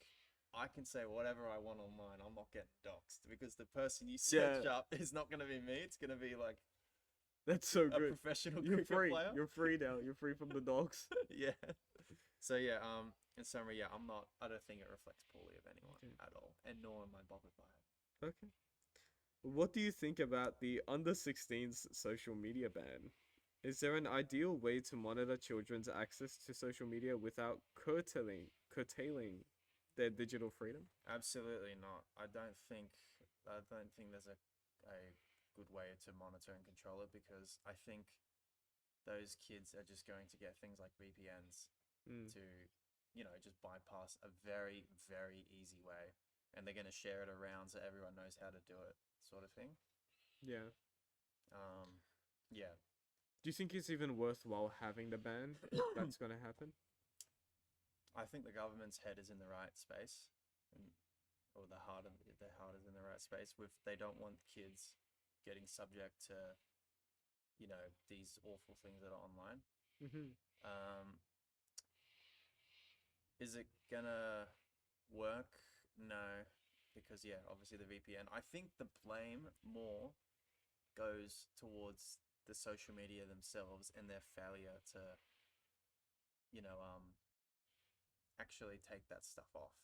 I can say whatever I want online. I'm not getting doxxed because the person you search Yeah. up is not going to be me. It's going to be like That's so a good. professional You're cricket free. player. You're free now. You're free from the dogs. Yeah. So yeah. In summary, yeah, I'm not. I don't think it reflects poorly of anyone Okay. at all, and nor am I bothered by it. Okay. What do you think about the under 16s social media ban? Is there an ideal way to monitor children's access to social media without curtailing their digital freedom? Absolutely not. I don't think. There's a good way to monitor and control it because I think those kids are just going to get things like VPNs Mm. to, just bypass a very, very easy way. And they're going to share it around so everyone knows how to do it, sort of thing. Yeah. Yeah. Do you think it's even worthwhile having the ban if that's going to happen? I think the government's head is in the right space, and, or their heart is in the right space. They don't want kids getting subject to, these awful things that are online. Mm-hmm. Is it gonna work? No, because yeah, obviously the VPN. I think the blame more goes towards the social media themselves and their failure to, actually take that stuff off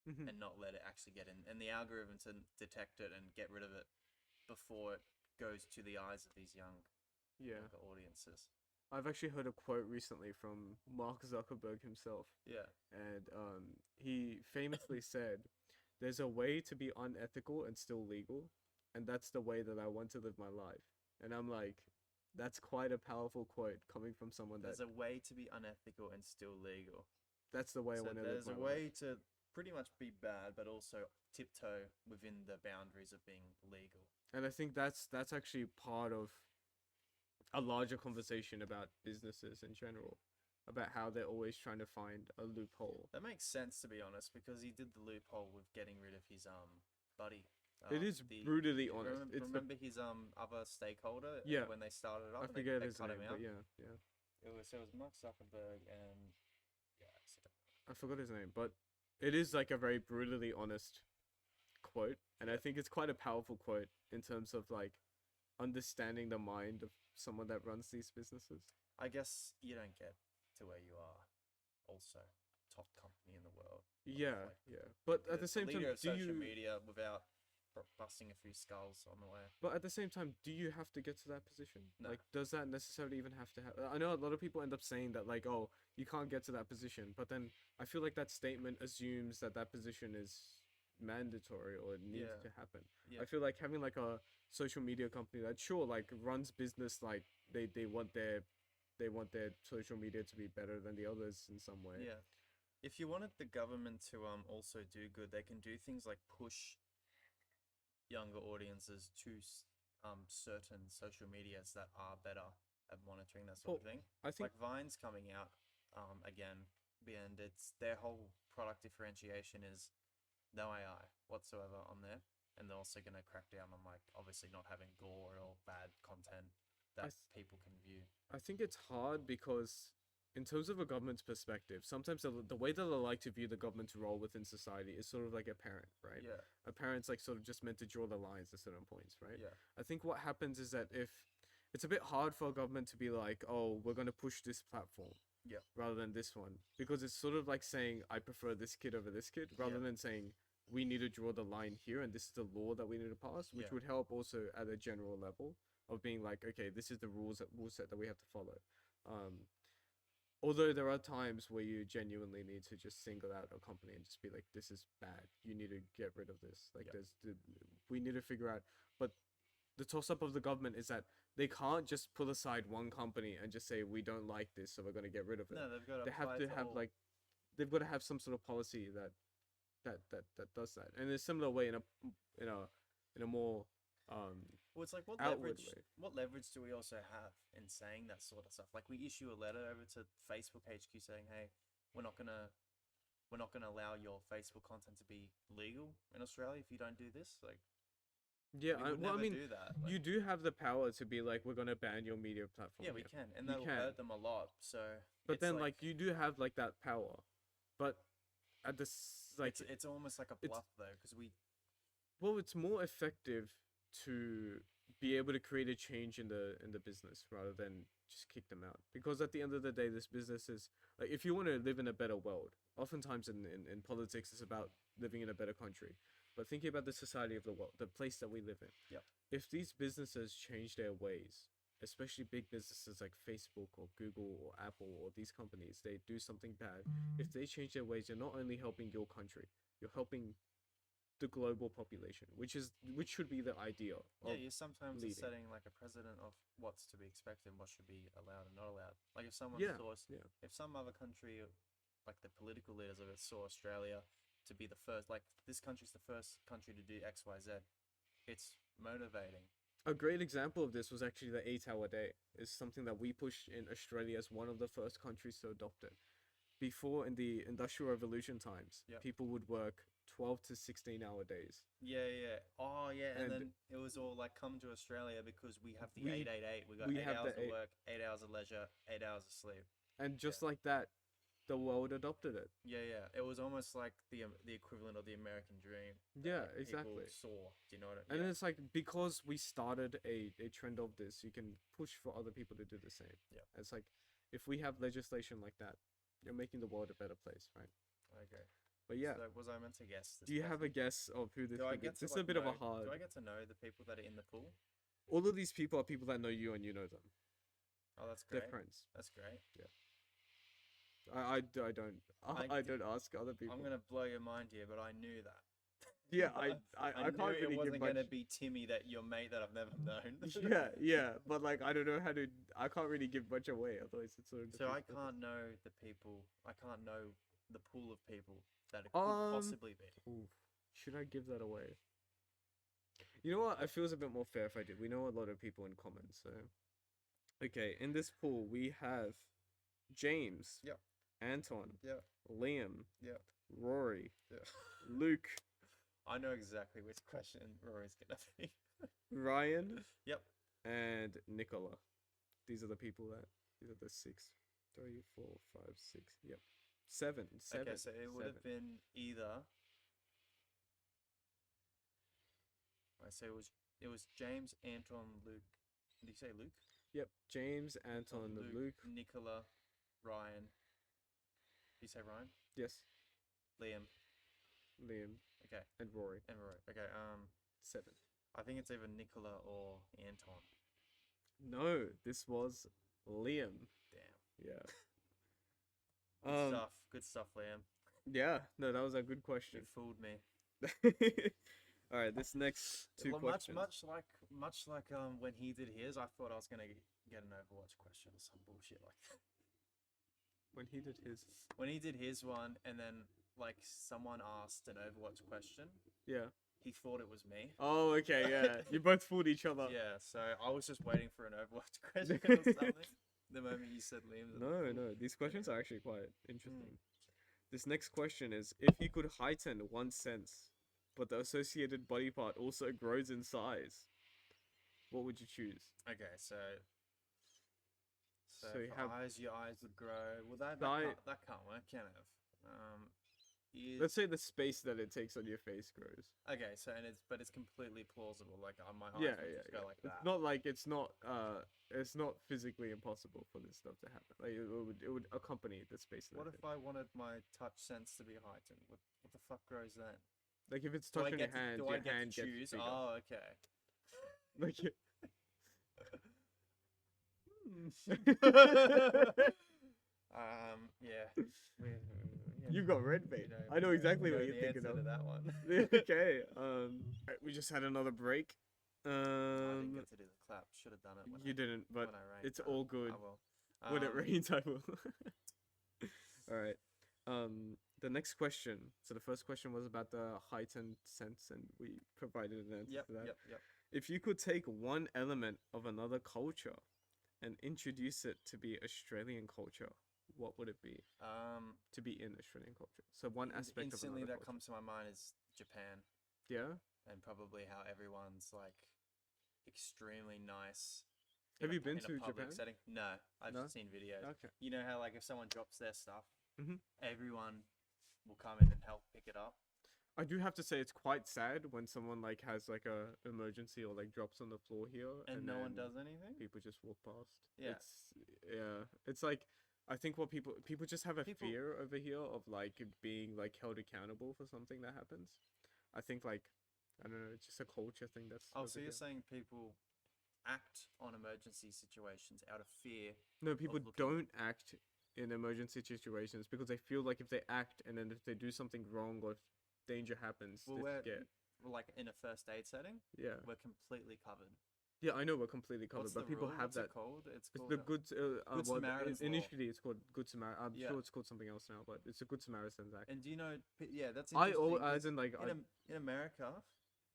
Mm-hmm. and not let it actually get in, and the algorithm to detect it and get rid of it before it goes to the eyes of these Yeah. younger audiences. I've actually heard a quote recently from Mark Zuckerberg himself, Yeah. and he famously said, "There's a way to be unethical and still legal, and that's the way that I want to live my life." And I'm like, that's quite a powerful quote coming from someone that There's a way to be unethical and still legal. that's the way I So want to live there's my a life. way to pretty much be bad, but also tiptoe within the boundaries of being legal. And I think that's actually part of a larger conversation about businesses in general, about how they're always trying to find a loophole. That makes sense, to be honest, because he did the loophole with getting rid of his buddy. It is brutally honest. Remember his other stakeholder? Yeah. When they started it up, I and forget they his cut name, him but out. yeah. It was Mark Zuckerberg and yeah, I forgot his name, but it is like a very brutally honest quote, and I think it's quite a powerful quote in terms of like understanding the mind of someone that runs these businesses. I guess you don't get to where you are. Also, top company in the world. Yeah, Like, yeah. But at the same time, leader of do social you? media without busting a few skulls on the way. But at the same time, do you have to get to that position? No. Like, does that necessarily even have to happen? I know a lot of people end up saying that, like, oh, you can't get to that position. But then I feel like that statement assumes that that position is mandatory or it needs Yeah. to happen. Yeah. I feel like having like a social media company that sure like runs business like they want their social media to be better than the others in some way. Yeah. If you wanted the government to also do good, they can do things like push younger audiences to certain social medias that are better at monitoring that sort of thing. I think Like Vine's coming out again, and it's their whole product differentiation is no AI whatsoever on there, and they're also going to crack down on like obviously not having gore or bad content that people can view. I think it's hard because, in terms of a government's perspective, sometimes the way that they like to view the government's role within society is sort of like a parent, right? Yeah. A parent's like sort of just meant to draw the lines at certain points, right? Yeah. I think what happens is that if it's a bit hard for a government to be like, oh, we're going to push this platform. Yeah. Rather than this one. Because it's sort of like saying, I prefer this kid over this kid, rather Yeah. than saying, we need to draw the line here and this is the law that we need to pass, which Yeah. would help also at a general level of being like, okay, this is the rule set that we have to follow. Although there are times where you genuinely need to just single out a company and just be like, this is bad. You need to get rid of this. Like, Yeah. we need to figure out. But the toss up of the government is that they can't just pull aside one company and just say, we don't like this, so we're going to get rid of it. No, they've got to They have to have, all. like, they've got to have some sort of policy that does that. And in a similar way, in a more, Well, it's like outward way. what leverage do we also have in saying that sort of stuff? Like we issue a letter over to Facebook HQ saying, "Hey, we're not gonna allow your Facebook content to be legal in Australia if you don't do this." Like, Yeah, we would well, I never mean, do that. Like, you do have the power to be like, we're gonna ban your media platform. yeah, we here. can, and You that'll can. hurt them a lot. So, But it's then, like, you do have like that power, but at this, like, it's almost like a it's- bluff though, because we well, it's more effective to be able to create a change in the business rather than just kick them out. Because at the end of the day, this business is like, if you want to live in a better world, oftentimes in politics it's about living in a better country. But thinking about the society of the world, the place that we live in. Yep. If these businesses change their ways, especially big businesses like Facebook or Google or Apple or these companies, they do something bad. If they change their ways, you're not only helping your country, you're helping the global population, which should be the idea of yeah, you sometimes are leading. setting like a precedent of what's to be expected and what should be allowed and not allowed. Like if someone Yeah, saw, yeah. if some other country, like the political leaders of it, saw Australia to be the first, like this country's the first country to do X, Y, Z, it's motivating. A great example of this was actually the 8-hour day. Is something that we pushed in Australia as one of the first countries to adopt it. Before, in the Industrial Revolution times, Yep. people would work 12 to 16-hour days. Yeah, yeah. Oh, yeah. And, And- then it was all like, come to Australia because we have the We- 888. We got we 8 have hours the of eight- work, 8 hours of leisure, 8 hours of sleep. And just like that, the world adopted it. Yeah, yeah. It was almost like the equivalent of the American dream. that, Yeah, like, people exactly. Saw. Do you know what I And mean? it's like, because we started a trend of this, you can push for other people to do the same. Yeah. It's like, if we have legislation like that, you're making the world a better place, right? Okay. But yeah, So was I meant to guess this do you have a person? guess of who this Do I could be? get to This is like, a bit of a know- hard. Do I get to know the people that are in the pool? All of these people are people that know you and you know them. Oh, that's They're great. friends. That's great. I don't I don't ask other people. I'm gonna blow your mind here, but I knew that. Yeah, I I can't knew really it wasn't give gonna much. be Timmy, that your mate that I've never known. Yeah, but like I don't know how to. I can't really give much away, otherwise it's sort of. So I defeats the can't know the people. I can't know the pool of people that it could possibly be. purpose. Oof. Should I give that away? You know what? It feels a bit more fair if I did. We know a lot of people in common, so. Okay, in this pool we have James. Yep. Anton. Yeah. Liam. Yeah. Rory. Yeah. Luke. I know exactly which question Rory's gonna be. Ryan. Yep. And Nicola. These are the people that. These are the 6, 3, 4, 5, 6. Yep. 7. Okay, so it would have been either. I say it was James, Anton, Luke. Did you say Luke? Yep. James, Anton, Luke. Nicola, Ryan. Did you say Ryan? Yes. Liam. Liam Okay. and Rory. And Rory. Okay. 7. I think it's either Nicola or Anton. No, this was Liam. Damn. Yeah. Good stuff. Good stuff, Liam. Yeah. No, that was a good You question. fooled me. All right, this next two Well, questions. much like when he did his, I thought I was gonna get an Overwatch question or some bullshit like that. When he did his. When he did his one, and then like someone asked an Overwatch question, Yeah. he thought it was me. Oh, okay, yeah. You both fooled each other. Yeah, so I was just waiting for an Overwatch question or something. The moment you said Liam. No, these questions are actually quite Hmm. interesting. This next question is, if you could heighten one sense, but the associated body part also grows in size, what would you choose? Okay, so So for you have- your eyes would grow. Well, that Thigh- that can't work, can it? Ears. Let's say the space that it takes on your face grows. Okay, so but it's completely plausible. Like my eyes Yeah, would yeah, just go yeah. like that. It's not like it's not physically impossible for this stuff to happen. Like it would accompany the space. That What it if I wanted my touch sense to be heightened? What the fuck grows then? like if it's Do I touching your get to- hand, do your I get hand to gets choose? bigger. Oh, okay. Like you- Yeah. You got red bait. I know exactly what you're the thinking answer of. to that one. Okay. Alright, we just had another break. I didn't get to do the clap. Should have done it. You didn't, but when I ranked. it's all good. I will. When it rains, I will. All right. The next question. So the first question was about the heightened sense, and we provided an answer Yep. to that. Yep. If you could take one element of another culture and introduce it to be Australian culture, what would it be? To be in Australian culture. So one aspect of instantly another that culture. comes to my mind is Japan, Yeah. and probably how everyone's like extremely nice. Have you been in to a public Japan? setting? No, I've No? just seen videos. Okay. You know how like if someone drops their stuff, Mhm. everyone will come in and help pick it up. I do have to say it's quite sad when someone like has like a emergency or like drops on the floor here And no one then does anything. people just walk past. Yeah. It's like I think what people just have a People- fear over here of like being like held accountable for something that happens. I think like I don't know, it's just a culture thing that's Oh, over so you're here. saying people act on emergency situations out of fear? No, people looking- don't act in emergency situations because they feel like if they act and then if they do something wrong or if danger happens, Well, they we're get like in a first aid setting, yeah. we're completely covered. Yeah, I know we're completely covered, What's but the people rule? have What's that. it called? It's It's called the good, Good well, Samaritan's Law. initially it's called Good Samaritan. I'm Yeah. sure it's called something else now, but it's a Good Samaritan's Act. And do you know? Yeah, that's I interesting. as 'cause in like in America,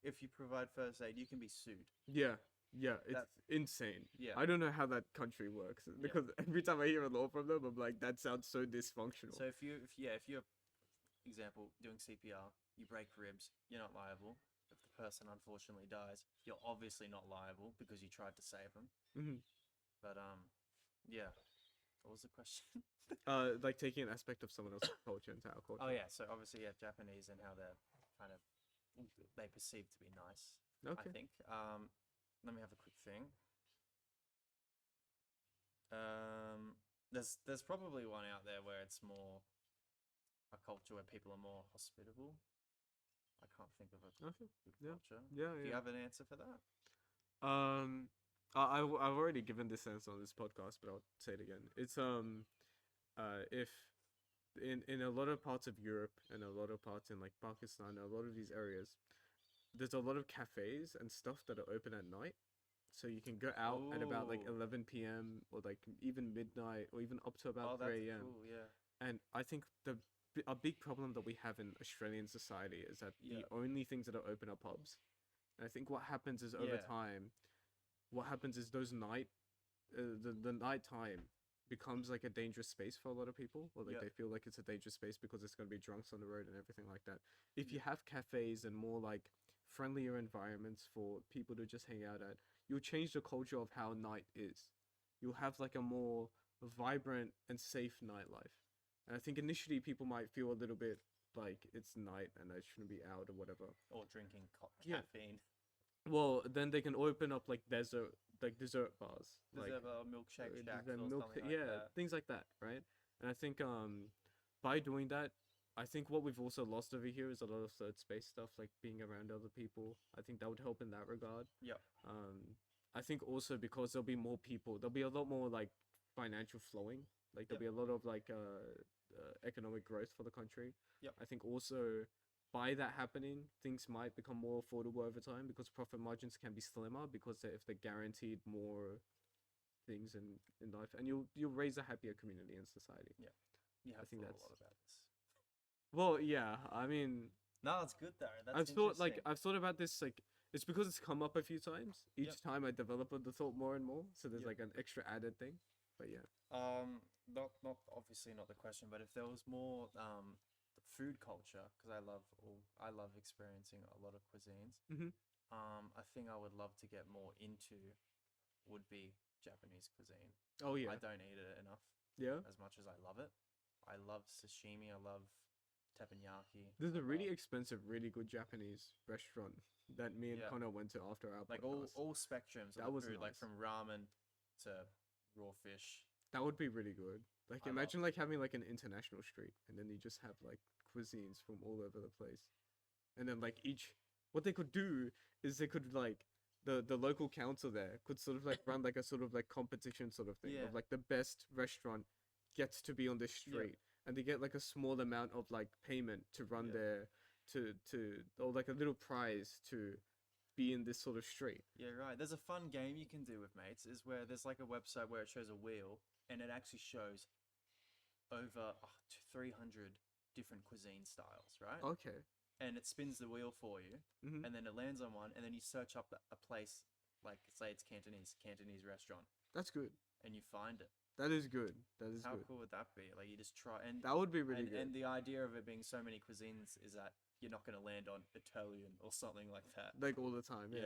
if you provide first aid, you can be sued. yeah, it's that- insane. Yeah. I don't know how that country works because every time I hear a law from them, I'm like, that sounds so dysfunctional. So if you're, example, doing CPR, you break ribs, you're not liable. If the person unfortunately dies, you're obviously not liable because you tried to save them. Mhm. But yeah. What was the question? Like taking an aspect of someone else's culture into our culture. Oh yeah. So obviously, yeah, Japanese and how they're kind of they perceive to be nice. Okay. I think. Let me have a quick thing. There's probably one out there where it's more a culture where people are more hospitable. I can't think of a Okay. good Yeah. culture. Yeah. Do you have an answer for that? I've already given this answer on this podcast, but I'll say it again. It's if in a lot of parts of Europe and a lot of parts in like Pakistan, a lot of these areas, there's a lot of cafes and stuff that are open at night, so you can go out at about like Ooh. 11 p.m. or like even midnight or even up to about Oh, that's 3 a.m. cool. Yeah. And I think a big problem that we have in Australian society is that Yeah. the only things that are open are pubs. And I think what happens is over Yeah. time, what happens is those the nighttime becomes like a dangerous space for a lot of people, or like Yeah. they feel like it's a dangerous space because there's going to be drunks on the road and everything like that. If you have cafes and more like friendlier environments for people to just hang out at, you'll change the culture of how night is. You'll have like a more vibrant and safe nightlife. And I think initially people might feel a little bit like it's night and I shouldn't be out or whatever. Or drinking Yeah. caffeine. Well, then they can open up like dessert bars, Does like it have a milkshake shack the or milk, something like yeah, that? things like that, right? And I think by doing that, I think what we've also lost over here is a lot of third space stuff, like being around other people. I think that would help in that regard. Yep. I think also because there'll be more people, there'll be a lot more like financial flowing. Like there'll be a lot of like economic growth for the country. Yep. I think also by that happening, things might become more affordable over time because profit margins can be slimmer because if they're guaranteed more things in life, and you'll raise a happier community and society. You have think thought that's- a lot about this. Well, yeah, I mean, No, it's good though. That's I've thought about this like it's because it's come up a few times. Each Yep. time I develop the thought more and more, so there's Yep. like an extra added thing. But yeah, Not obviously not the question, but if there was more food culture, because I love experiencing a lot of cuisines. Mhm. A thing I would love to get more into would be Japanese cuisine. oh yeah, I don't eat it enough yeah. as much as I love it. I love sashimi. I love teppanyaki. There's I a really love- expensive, really good Japanese restaurant that me and Yeah. Connor went to after our like podcast. all spectrums That of the was food, like nice. from ramen to raw fish. That would be really good. Like I love- imagine like having like an international street and then you just have like cuisines from all over the place. And then like what they could do is they could like the local council there could sort of like run like a sort of like competition sort of thing Yeah. of like the best restaurant gets to be on this Yeah. street, and they get like a small amount of like payment to run Yeah. their or like a little prize to be in this sort of street. Yeah, right. There's a fun game you can do with mates, is where there's like a website where it shows a wheel and it actually shows over 300 different cuisine styles, right? Okay. And it spins the wheel for you, Hmm. and then it lands on one, and then you search up a place, like say it's Cantonese restaurant, That's good. and you find it. That is good. That is How good. cool would that be? Like you just try, and That would be really good. and the idea of it being so many cuisines is that you're not going to land on Italian or something like that. Like all the time. Yeah.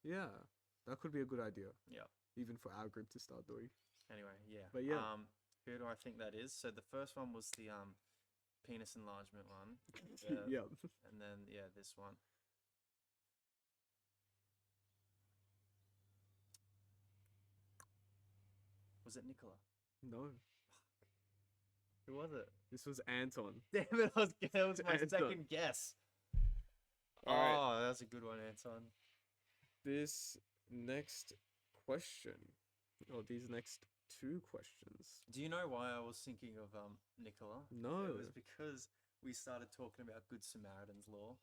Yeah. Yeah. That could be a good idea. Yeah. Even for our group to start doing. Anyway, yeah. But yeah. Who do I think that is? So the first one was the penis enlargement one. Yeah. Yeah. And then this one. Was it Nicola? No. Who was it? This was Anton. Damn it! That was my Anton. second guess. Alright. Oh, that's a good one, Anton. This next question, or these next two questions. Do you know why I was thinking of Nicola? No. It was because we started talking about Good Samaritan's law.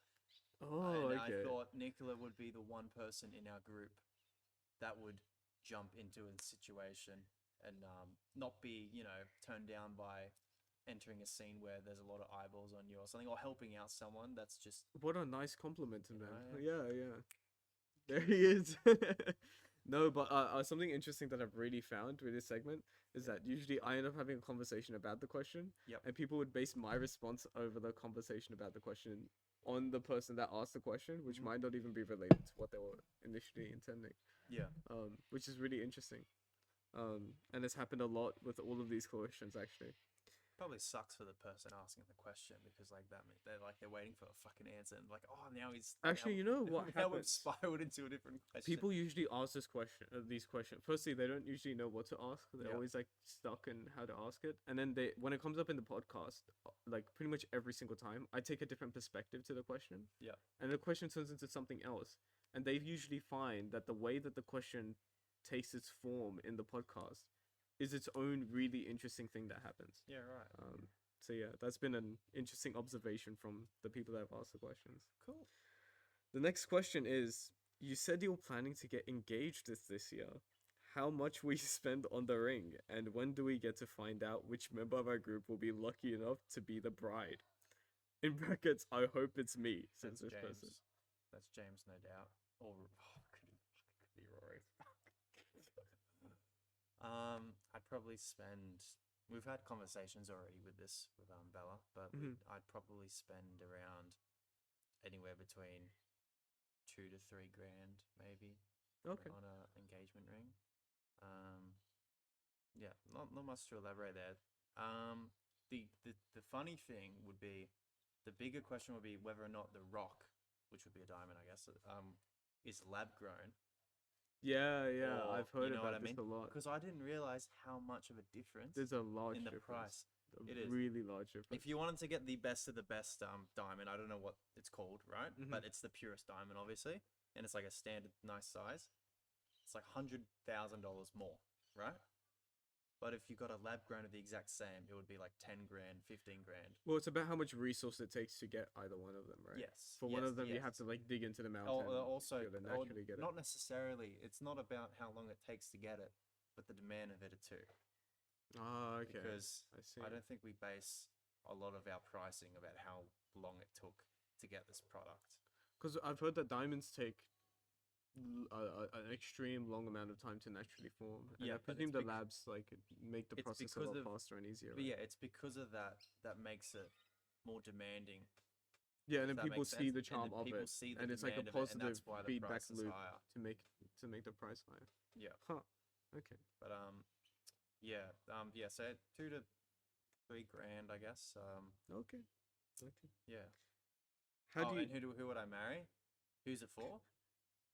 Oh, And okay. I thought Nicola would be the one person in our group that would jump into a situation and not be, turned down by entering a scene where there's a lot of eyeballs on you or something, or helping out someone. That's just What a nice compliment, You man. know, Yeah, yeah. There he is. No, but something interesting that I've really found with this segment is that usually I end up having a conversation about the question, Yep. and people would base my response over the conversation about the question on the person that asked the question, which Mhm. might not even be related to what they were initially intending. yeah. Which is really interesting. And it's happened a lot with all of these questions actually. Probably sucks for the person asking the question because they're waiting for a fucking answer and now he's Actually, you know what now we've happens? spiraled into a different question. People usually ask these questions. Firstly, they don't usually know what to ask. They're Yeah. always like stuck in how to ask it. And then when it comes up in the podcast, like pretty much every single time, I take a different perspective to the question. Yeah. And the question turns into something else. And they usually find that the way that the question takes its form in the podcast is its own really interesting thing that happens. Yeah, right. So yeah, that's been an interesting observation from the people that have asked the questions. Cool. The next question is, you said you were planning to get engaged this year. How much will you spend on the ring? And when do we get to find out which member of our group will be lucky enough to be the bride? In brackets, I hope it's me, says That's this James. person. That's James, no doubt. Or could be Rory. I'd probably spend. We've had conversations already with Bella, but I'd probably spend around anywhere between 2 to 3 grand, maybe. Okay. On a engagement ring. Yeah, not much to elaborate there. The funny thing would be, the bigger question would be whether or not the rock, which would be a diamond, I guess, is lab grown. Yeah, Or, I've heard you know what about I this mean? a lot. Because I didn't realize how much of a difference There's a large in the difference. price. A It is. really large difference. If you wanted to get the best of the best diamond, I don't know what it's called, right? Mhm. But it's the purest diamond, obviously, and it's like a standard nice size. It's like $100,000 more, right? But if you got a lab grown of the exact same, it would be like 10 grand, 15 grand. Well, it's about how much resource it takes to get either one of them, right? Yes. For one yes, of them, you yes. have to like dig into the mountain. Also, to be able to naturally get it. not necessarily. It's not about how long it takes to get it, but the demand of it too. Ah, okay. Because I see. I don't think we base a lot of our pricing about how long it took to get this product. Because I've heard that diamonds take an extreme long amount of time to naturally form. And Yeah, I but presume it's the labs like make the it's process a because lot of- faster and easier. But Right? yeah, it's because of that makes it more demanding. Yeah, and then If that people makes see sense. the And charm then of people it, see the and it's like a demand of it, and positive that's why the feedback price is loop higher. to make the price higher. Yeah. Huh. Okay. But yeah. So 2 to 3 grand, I guess. Okay. Okay. Yeah. How do you? And who would I marry? Who's it for?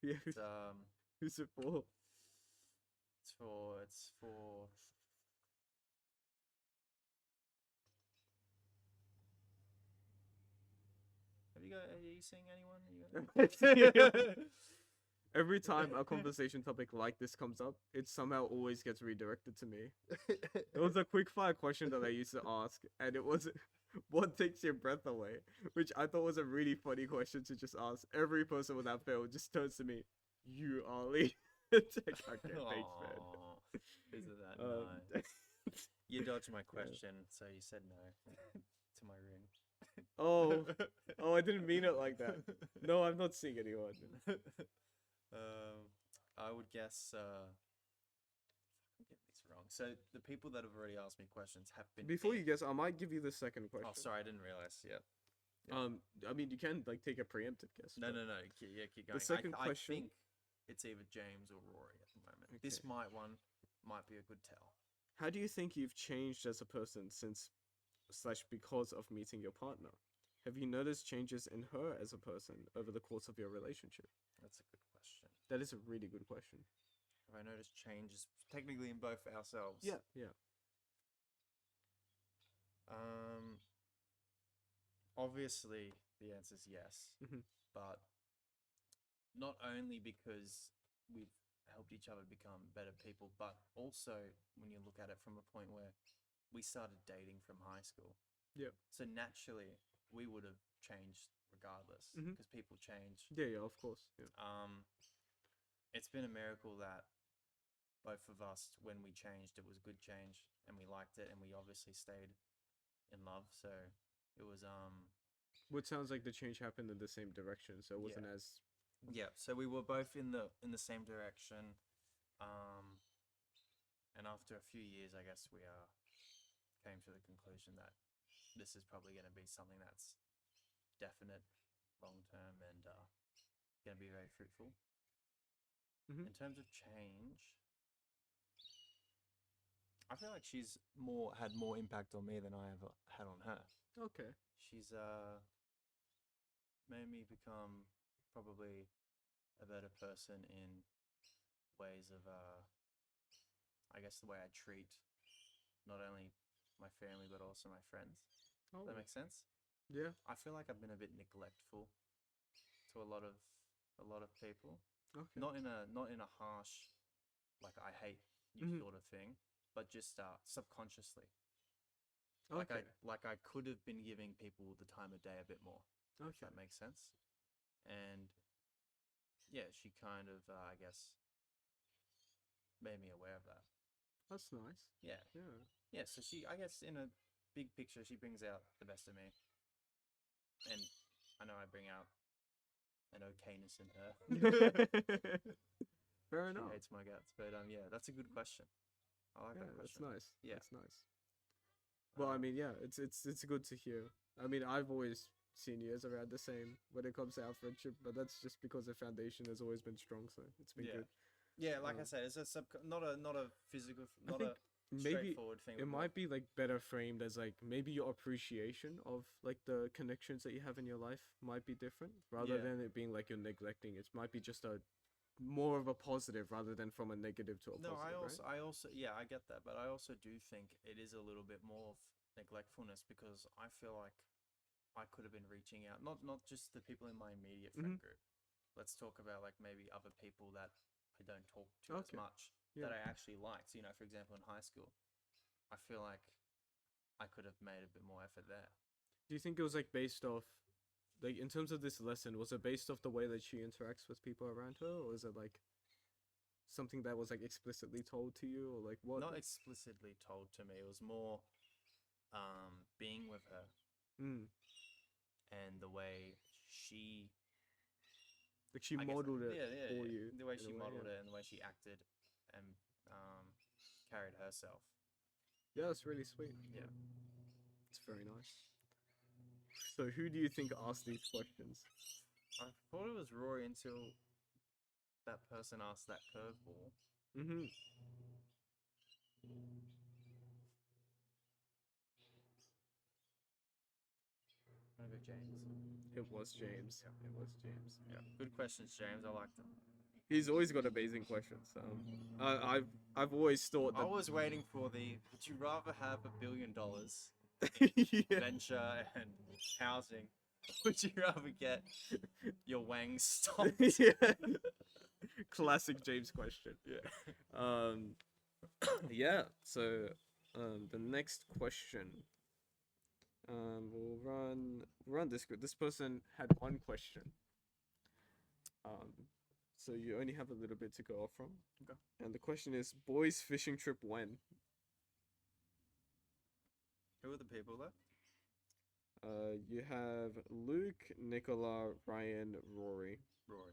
Yeah. It's, Who's it for? it's for. Are you seeing anyone? Every time a conversation topic like this comes up, it somehow always gets redirected to me. It was a quick fire question that I used to ask, and it was, "What takes your breath away?" Which I thought was a really funny question to just ask. Every person without fail just turns to me, "You, Ollie." It's like, okay, thanks, man. Aw, isn't that Um, nice? You dodged my yeah. question, so you said no to my ring. Oh, oh, I didn't mean it like that. No, I'm not seeing anyone. I would guess. I'm getting these wrong. So the people that have already asked me questions have been. Before you guess, I might give you the second question. Oh, sorry, I didn't realize. Yeah. Yeah. I mean, you can like take a preemptive guess. No, but- no, no. Yeah, keep going. second I question- think it's either James or Rory at the moment. This Okay. might be a good tell. How do you think you've changed as a person since / because of meeting your partner? Have you noticed changes in her as a person over the course of your relationship? That's a good question. That is a really good question. Have I noticed changes technically in both ourselves? Yeah. Obviously, the answer is yes. Mhm. But not only because we've helped each other become better people, but also when you look at it from a point where we started dating from high school. Yep. So naturally, we would have changed regardless Mhm. because people change. Yeah, of course. Yeah. It's been a miracle that both of us, when we changed, it was good change and we liked it, and we obviously stayed in love. So it was What sounds like the change happened in the same direction, so it wasn't Yeah. as yeah. So we were both in the same direction, and after a few years, I guess we came to the conclusion that this is probably going to be something that's definite, long term, and going to be very fruitful. Mhm. In terms of change, I feel like she's had more impact on me than I ever had on her. okay. She's made me become probably a better person in ways of I guess the way I treat not only my family but also my friends. Oh, Does that make sense? yeah. I feel like I've been a bit neglectful to a lot of people. Okay. Not in a harsh, like I hate you Mhm. sort of thing, but just subconsciously. Okay. Like I could have been giving people the time of day a bit more. If Okay. that makes sense. And yeah, she kind of I guess made me aware of that. That's nice. Yeah. Yeah. Yeah, so I guess in a big picture, she brings out the best of me. And I know I bring out an okayness in her. Fair She enough. hates my guts. But yeah, that's a good question. I like Yeah, that that's question. nice. Yeah. That's nice. Well, I mean, yeah, it's good to hear. I mean, I've always seen you as around the same when it comes to our friendship, but that's just because the foundation has always been strong, so it's been Yeah. good. Yeah, like I Um, said, it's not a physical, I not think a maybe straightforward thing. it but more- might be like better framed as like maybe your appreciation of like the connections that you have in your life might be different rather Yeah. than it being like you're neglecting. It might be just a more of a positive rather than from a negative to a No, positive, right? I also, yeah, I get that, but I also do think it is a little bit more of neglectfulness because I feel like I could have been reaching out, not just the people in my immediate friend group. Let's talk about like maybe other people that I don't talk to as Okay. much Yeah. that I actually liked. You know, for example, in high school, I feel like I could have made a bit more effort there. Do you think it was like based off, like in terms of this lesson, was it based off the way that she interacts with people around her, or is it like something that was like explicitly told to you, or like what? Not explicitly told to me. It was more being with her Mm. and the way she Like she I guess, modeled it yeah, for yeah. you. The way in a she modeled yeah. it and the way she acted and carried herself. Yeah, that's really sweet. Yeah. It's very nice. So who do you think asked these questions? I thought it was Rory until that person asked that curveball. Mm-hmm. I'm gonna go James. It was James. Yeah. It was James. Yeah. Good questions, James. I liked them. He's always got amazing questions. I've always thought I that. was waiting for the would you rather have $1 billion Yeah. venture and housing? Would you rather get your wang stopped? Yeah. Classic James question. Yeah. Yeah. So, the next question. We'll run this. This person had one question. So you only have a little bit to go off from. Okay. And the question is, boys fishing trip when? Who are the people there? You have Luke, Nicola, Ryan, Rory. Rory.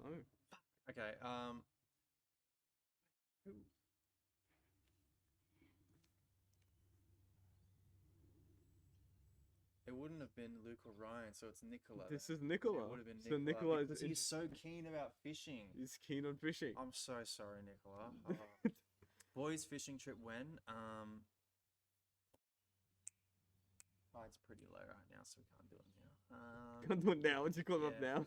Oh, Okay. Who? It wouldn't have been Luke or Ryan, so it's Nicola. this then. is Nicola. It would have been So Nicola, Nicola because he's so keen about fishing. he's keen on fishing. I'm so sorry, Nicola. Boys fishing trip when? Oh, it's pretty low right now, so we can't do it now. Come on now. Once you come up yeah. now.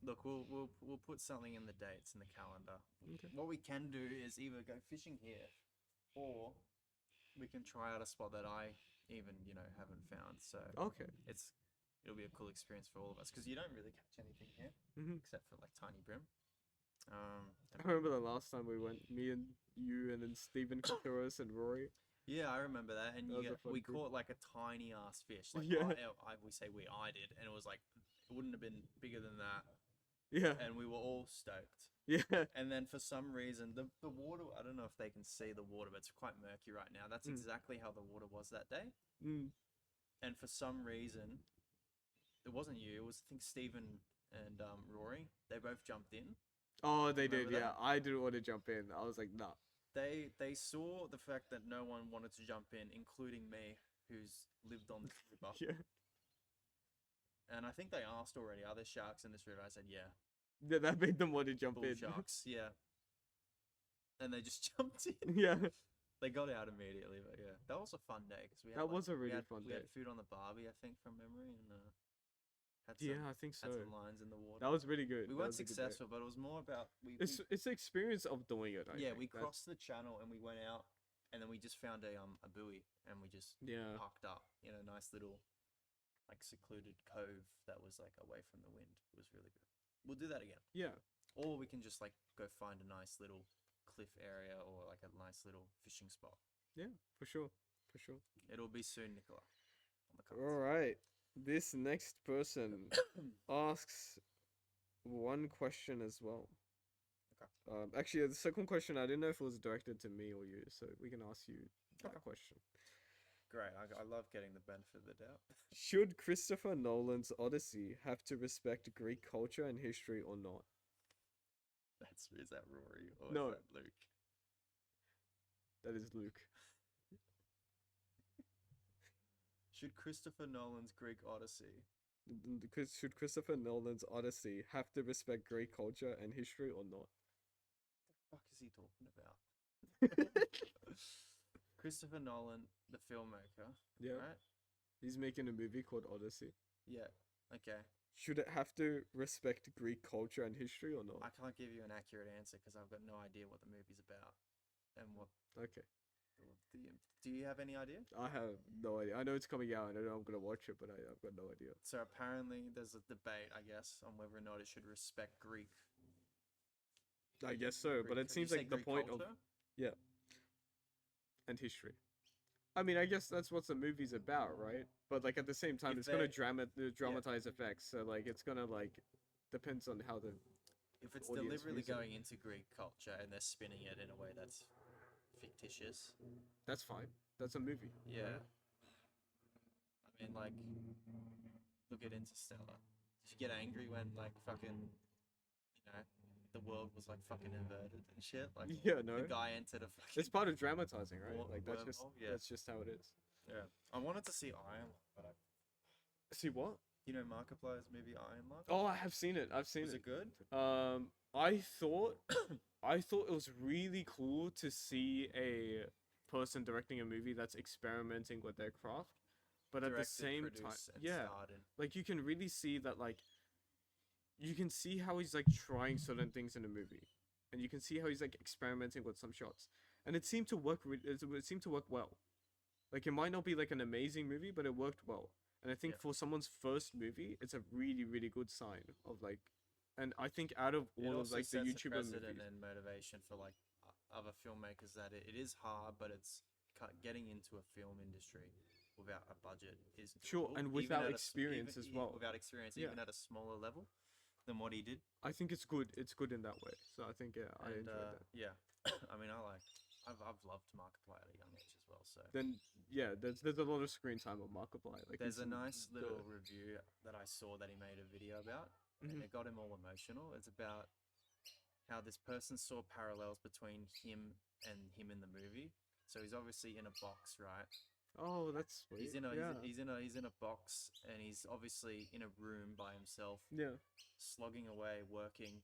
Look, we'll put something in the dates in the calendar. Okay. What we can do is either go fishing here, or we can try out a spot that I even haven't found. So Okay. it'll be a cool experience for all of us, because you don't really catch anything here except for like tiny brim. I remember the last time we went, me and you, and then Stephen Contreras and Rory. Yeah, I remember that, and That was a fun we group. caught like a tiny ass fish. Like Yeah. I did, and it was like it wouldn't have been bigger than that, Yeah. and we were all stoked. Yeah. And then for some reason, the water, I don't know if they can see the water, but it's quite murky right now. That's exactly how the water was that day. Mm. And for some reason, it wasn't you. It was, I think, Stephen and Rory. They both jumped in. Oh, they did. Remember Yeah. that? I didn't want to jump in. I was like, nah. They saw the fact that no one wanted to jump in, including me, who's lived on this river. Yeah. And I think they asked already, are there sharks in this river? I said, yeah. Yeah, that made them want to jump Bull in. sharks, yeah. And they just jumped in. Yeah. They got out immediately, but yeah, that was a fun day because we had That was a really we had, fun we day. had food on the barbie, I think, from memory, and had Yeah, I think had so. some lines in the water. That was really good. We That weren't was a good day. successful, but it was more about It's the experience of doing it. I yeah, think. we That's- crossed the channel and we went out, and then we just found a buoy and we just Yeah. parked up in a nice little like secluded cove that was like away from the wind. It was really good. We'll do that again, Yeah. or we can just like go find a nice little cliff area or like a nice little fishing spot. Yeah. For sure. For sure. It'll be soon, Nicola. On the cards. All right. This next person asks one question as well. Okay. Actually, the second question, I didn't know if it was directed to me or you, so we can ask you that Okay. question. Great. I love getting the benefit of the doubt. Should Christopher Nolan's Odyssey have to respect Greek culture and history or not? Is that Rory or No. is that Luke? That is Luke. Should Christopher Nolan's Greek Odyssey? Should Christopher Nolan's Odyssey have to respect Greek culture and history or not? What the fuck is he talking about? Christopher Nolan, the filmmaker. Yeah. Right? He's making a movie called Odyssey. Yeah. Okay. Should it have to respect Greek culture and history or not? I can't give you an accurate answer because I've got no idea what the movie's about, and what. Okay. Do you have any idea? I have no idea. I know it's coming out and I know I'm gonna watch it, but I've got no idea. So apparently, there's a debate, I guess, on whether or not it should respect Greek. I guess so, but Greek- it did you seems say like the Greek point culture? of and history. I mean, I guess that's what the movie's about, right? But like at the same time, If it's gonna they- dramatize effects. So like it's gonna like depends on how the If it's audience deliberately views it. going into Greek culture and they're spinning it in a way that's fictitious, that's fine. That's a movie. yeah. I mean, like, look at Interstellar. Did you get angry when, like, fucking, the world was, like, fucking inverted and shit? Like, Yeah, no. the guy entered a fucking... It's part of dramatizing, right? War- Like that's just wormhole, yeah. that's just how it is. Yeah. I wanted to see Iron Lung, but See what? Markiplier's movie Iron Lung? Oh, I have seen it. I've seen Was it. it good? I thought I thought it was really cool to see a person directing a movie that's experimenting with their craft, but at the Directed, same time, produced, and yeah, starred in. like you can really see that like you can see how he's like trying certain things in a movie, and you can see how he's like experimenting with some shots, and it seemed to work. It seemed to work well. Like it might not be like an amazing movie, but it worked well. And I think Yeah. for someone's first movie, it's a really, really good sign of like And I think out of It all of also like the sets a YouTuber precedent movies, and motivation for like other filmmakers that it is hard, but it's getting into a film industry without a budget is sure, doable, and even without at experience as well. without experience, Yeah. even at a smaller level than what he did. I think it's good. It's good in that way. So I think I And enjoyed that. yeah, I mean, I've loved Markiplier at a young age as well. So Then yeah, there's a lot of screen time on Markiplier. Like there's he's a nice the- little review that I saw that he made a video about, and Mhm. it got him all emotional. It's about how this person saw parallels between him and him in the movie. So he's obviously in a box, right? Oh, that's sweet. He's in a yeah. he's in a box, and he's obviously in a room by himself, Yeah. slogging away, working,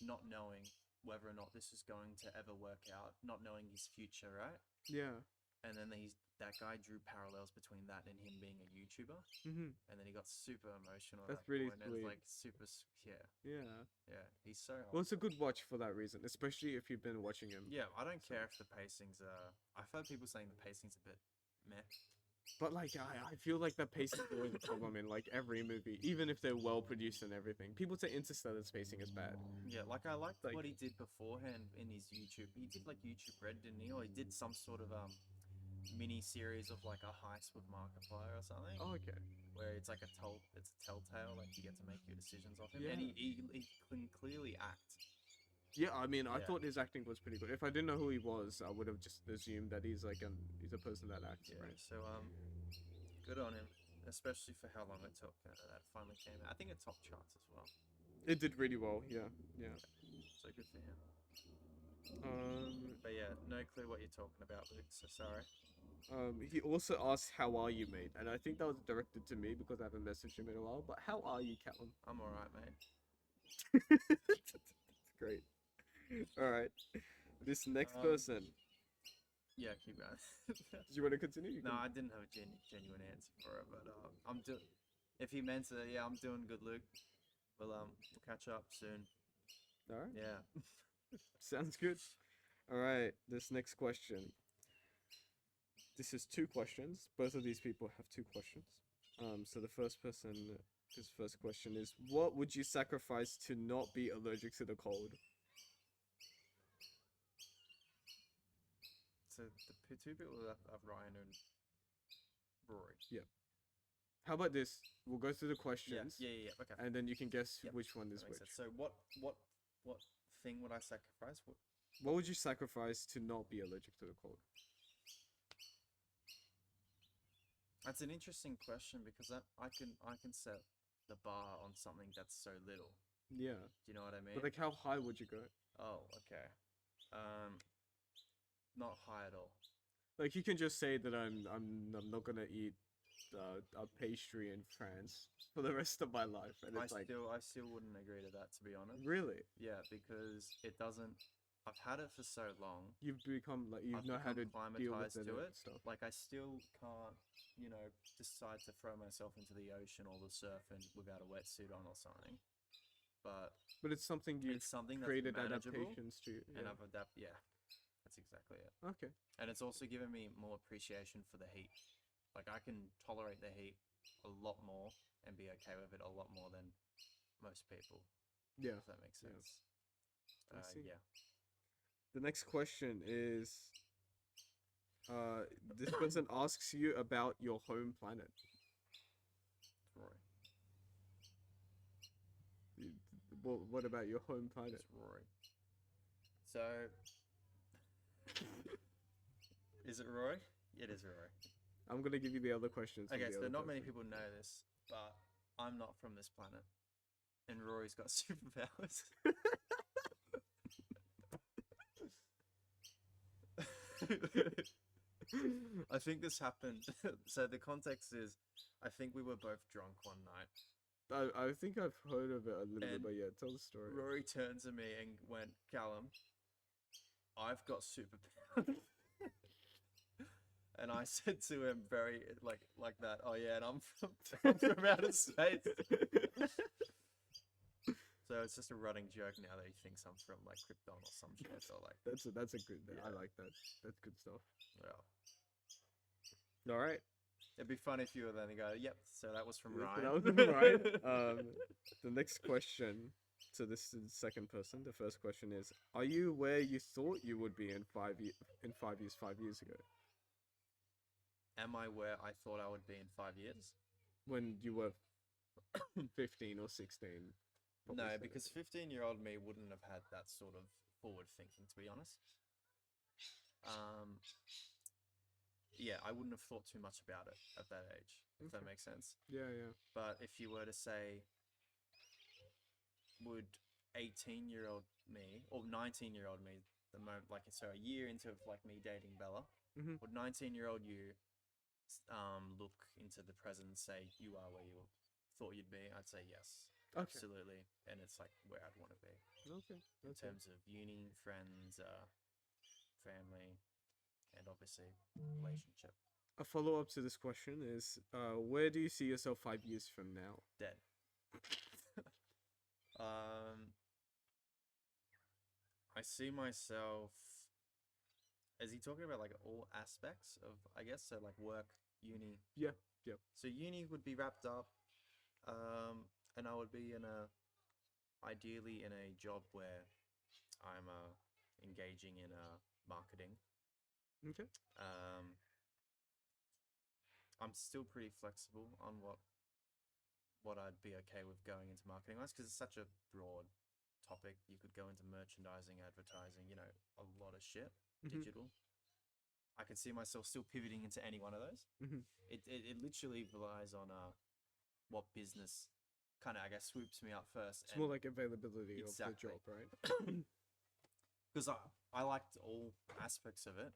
not knowing whether or not this is going to ever work out, not knowing his future, right? Yeah. And then that guy drew parallels between that and him being a YouTuber, Mhm. and then he got super emotional. That's at that really point, and sweet. it's like super, yeah, Yeah. yeah. He's so. Well, it's a good watch for that reason, especially if you've been watching him. Yeah, I don't care if the pacing's. I've heard people saying the pacing's a bit meh. But like I feel like the pacing is always a problem in like every movie, even if they're well produced and everything. People say Interstellar's pacing is bad. Yeah, like I liked Like- what he did beforehand in his YouTube. He did like YouTube Red, didn't he? Or he did some sort of mini series of like a heist with Markiplier or something, Oh, okay. where it's like it's a telltale, like you get to make your decisions off him, Yeah. and he can clearly act. Yeah, I mean, I Yeah. thought his acting was pretty good. If I didn't know who he was, I would have just assumed that he's like he's a person that acts, Yeah, right? so good on him, especially for how long it took that finally came out. I think it topped charts as well, It did really well. Yeah, yeah. so good for him. Um, But yeah, no clue what you're talking about, Luke. So sorry. he also asked, "How are you, mate?" And I think that was directed to me because I haven't messaged him in a while. But how are you, Calum? I'm alright, mate. That's great. All right. This next person. Yeah, keep going. Did you want to continue? You No, can- I didn't have a genuine answer for it, but I'm do. If he meant it, yeah, I'm doing good, Luke. We'll catch up soon. All right. Yeah. Sounds good. All right. This next question. This is two questions. Both of these people have two questions. So the first person, his first question is, what would you sacrifice to not be allergic to the cold? So the two people are Ryan and Rory. How about this? We'll go through the Yeah, questions, yeah. Okay. and then you can guess Yep, which one is That makes which. sense. So what thing would I sacrifice? What would you sacrifice to not be allergic to the cold? That's an interesting question because I can set the bar on something that's so little. Yeah, Do you know what I mean? but like, how high would you go? Oh, okay. Not high at all. Like, you can just say that I'm not gonna eat a pastry in France for the rest of my life, and I it's like, still wouldn't agree to that, to be honest. really, Yeah, because it doesn't. I've had it for so long. you've become like you I've know how to become deal with acclimatized it to and it. stuff. Like I still can't, decide to throw myself into the ocean or the surf and without a wetsuit on or something. But But it's something you've it's something that's created manageable, adaptations to. and Yeah. I've adapted. Yeah, that's exactly it. Okay. And it's also given me more appreciation for the heat. Like I can tolerate the heat a lot more and be okay with it a lot more than most people. Yeah. If that makes Yeah. sense. I see. Yeah. The next question is, this person asks you about your home planet. Rory. What about your home planet? It's Rory. So, is it Rory? It is Rory. I'm gonna give you the other questions. from Okay, the so other not many person. people know this, but I'm not from this planet, and Rory's got superpowers. I think this happened. So the context is, I think we were both drunk one night. I think I've heard of it a little bit, And but yeah, tell the story. Rory turned to me and went, "Callum, I've got superpowers." And I said to him very like that, "Oh yeah, and I'm from outer space." So it's just a running joke now that he thinks I'm from like Krypton or some shit. So like, That's a good. I Yeah. like that. That's good stuff. yeah. All right. It'd be funny if you were then to go, "Yep." So that was from Yeah, so Ryan. that was from Ryan. The next question So this is the second person. The first question is: Are you where you thought you would be in 5 years? 5 years ago, Am I where I thought I would be in 5 years? when you were 15 or 16. probably No, said it. because 15-year-old me wouldn't have had that sort of forward thinking, to be honest. Yeah, I wouldn't have thought too much about it at that age, if that Okay. makes sense. Yeah, yeah. But if you were to say, would 18-year-old me or 19-year-old me, the moment, like, so a year into like me dating Bella, Mhm. would 19-year-old you look into the present and say you are where you thought you'd be? I'd say yes, Okay. absolutely, and it's like where I'd want to be Okay. in Okay. terms of uni, friends, family, and obviously relationship. A follow up to this question is: Where do you see yourself 5 years from now? Dead. I see myself. Is he talking about like all aspects of, I guess, so like work, uni? Yeah. Yeah. So uni would be wrapped up, and I would be ideally in a job where I'm engaging in marketing. Okay. Um, I'm still pretty flexible on what I'd be okay with going into marketing wise, because it's such a broad topic. You could go into merchandising, advertising, a lot of shit, digital. I could see myself still pivoting into any one of those. Mhm. It literally relies on what business kind of, I guess, swoops me up first. It's more like availability of the Exactly. job, right? Because I liked all aspects of it,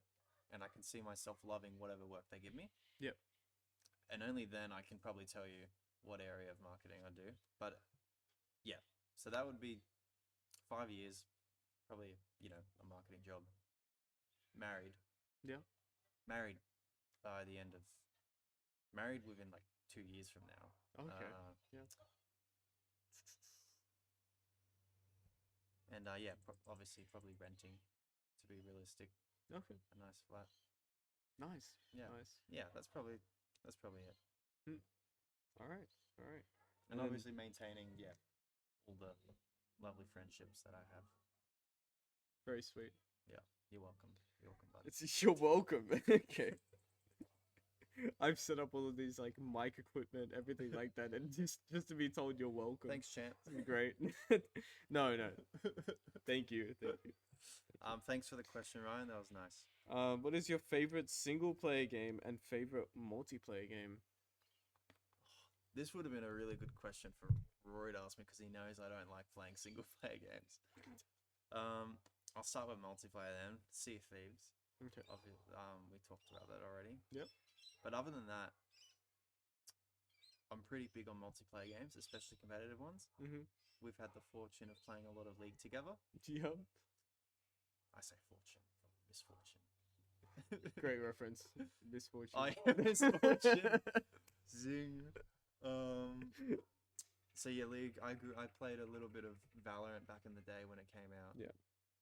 and I can see myself loving whatever work they give me. Yep. And only then I can probably tell you what area of marketing I do. But yeah, so that would be 5 years, probably, a marketing job. Married. Yeah. Married by the end of, married within like 2 years from now. Okay. Yeah. And yeah, obviously probably renting, to be realistic, Okay. a nice flat. Nice. Yeah. Nice. Yeah, that's probably it. All right. All right. And then- obviously maintaining, yeah, all the lovely friendships that I have. Very sweet. Yeah, you're welcome. You're welcome, buddy. You're welcome. Okay. I've set up all of these like mic equipment, everything like that, and just to be told you're welcome. Thanks, champ. Great. No, no. Thank you. Thank you. Thanks for the question, Ryan. That was nice. What is your favorite single player game and favorite multiplayer game? This would have been a really good question for Rory to ask me, because he knows I don't like playing single player games. I'll start with multiplayer then. Sea of Thieves. Okay. We talked about that already. Yep. But other than that, I'm pretty big on multiplayer games, especially competitive ones. Mhm. We've had the fortune of playing a lot of League together. Yep. I say fortune, misfortune. Great reference. Misfortune. I misfortune. Zing. So yeah, League. I played a little bit of Valorant back in the day when it came out. Yeah.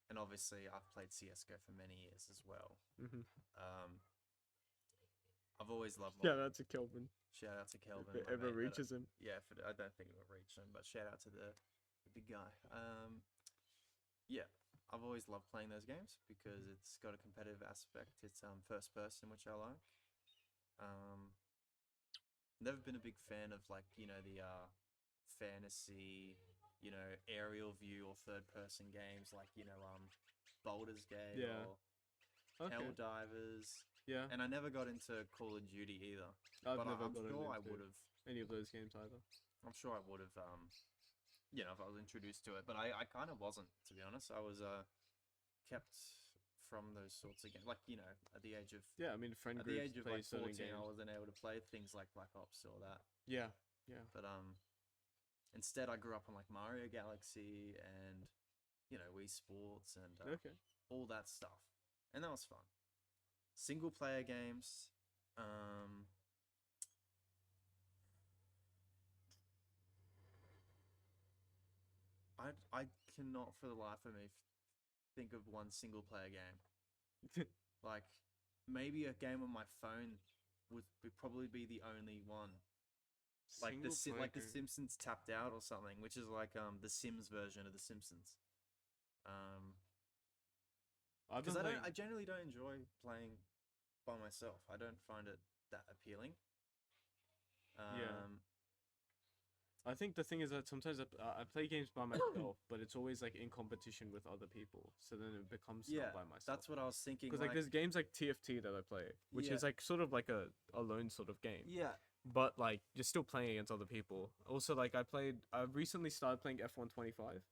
And obviously I've played CS:GO for many years as well. Mhm. I've always loved. Yeah, that's a Kelvin. Shout out to Calum. If it ever reaches him. Yeah, I don't think it will reach him, but shout out to the big guy. Yeah, I've always loved playing those games because it's got a competitive aspect. It's first person, which I like. Never been a big fan of like the fantasy, aerial view or third person games like Baldur's Gate Yeah. or Okay. Helldivers. Yeah. And I never got into Call of Duty either. I've But never I'm gotten sure I into would have. any of those games either. I'm sure I would have. If I was introduced to it, but I kind of wasn't, to be honest. I was kept from those sorts of games. Like at the age of Yeah, I mean, friend at the groups age of play like certain 14, I games. wasn't able to play things like Black Ops or that. Yeah. Yeah. But instead I grew up on like Mario Galaxy and Wii Sports and Okay. all that stuff, and that was fun. Single player games. I cannot for the life of me think of one single player game. Like maybe a game on my phone would probably be the only one like the Single like the player. Simpsons Tapped Out or something, which is like the Sims version of the Simpsons. I've been Because playing. I generally don't enjoy playing by myself. I don't find it that appealing. Yeah. Um, I think the thing is that sometimes I play games by myself, but it's always like in competition with other people. So then it becomes yeah, not by myself. that's what I was thinking. Because like there's games like TFT that I play, which Yeah. is like sort of like a lone sort of game. yeah, But like you're still playing against other people. Also like I recently started playing F125.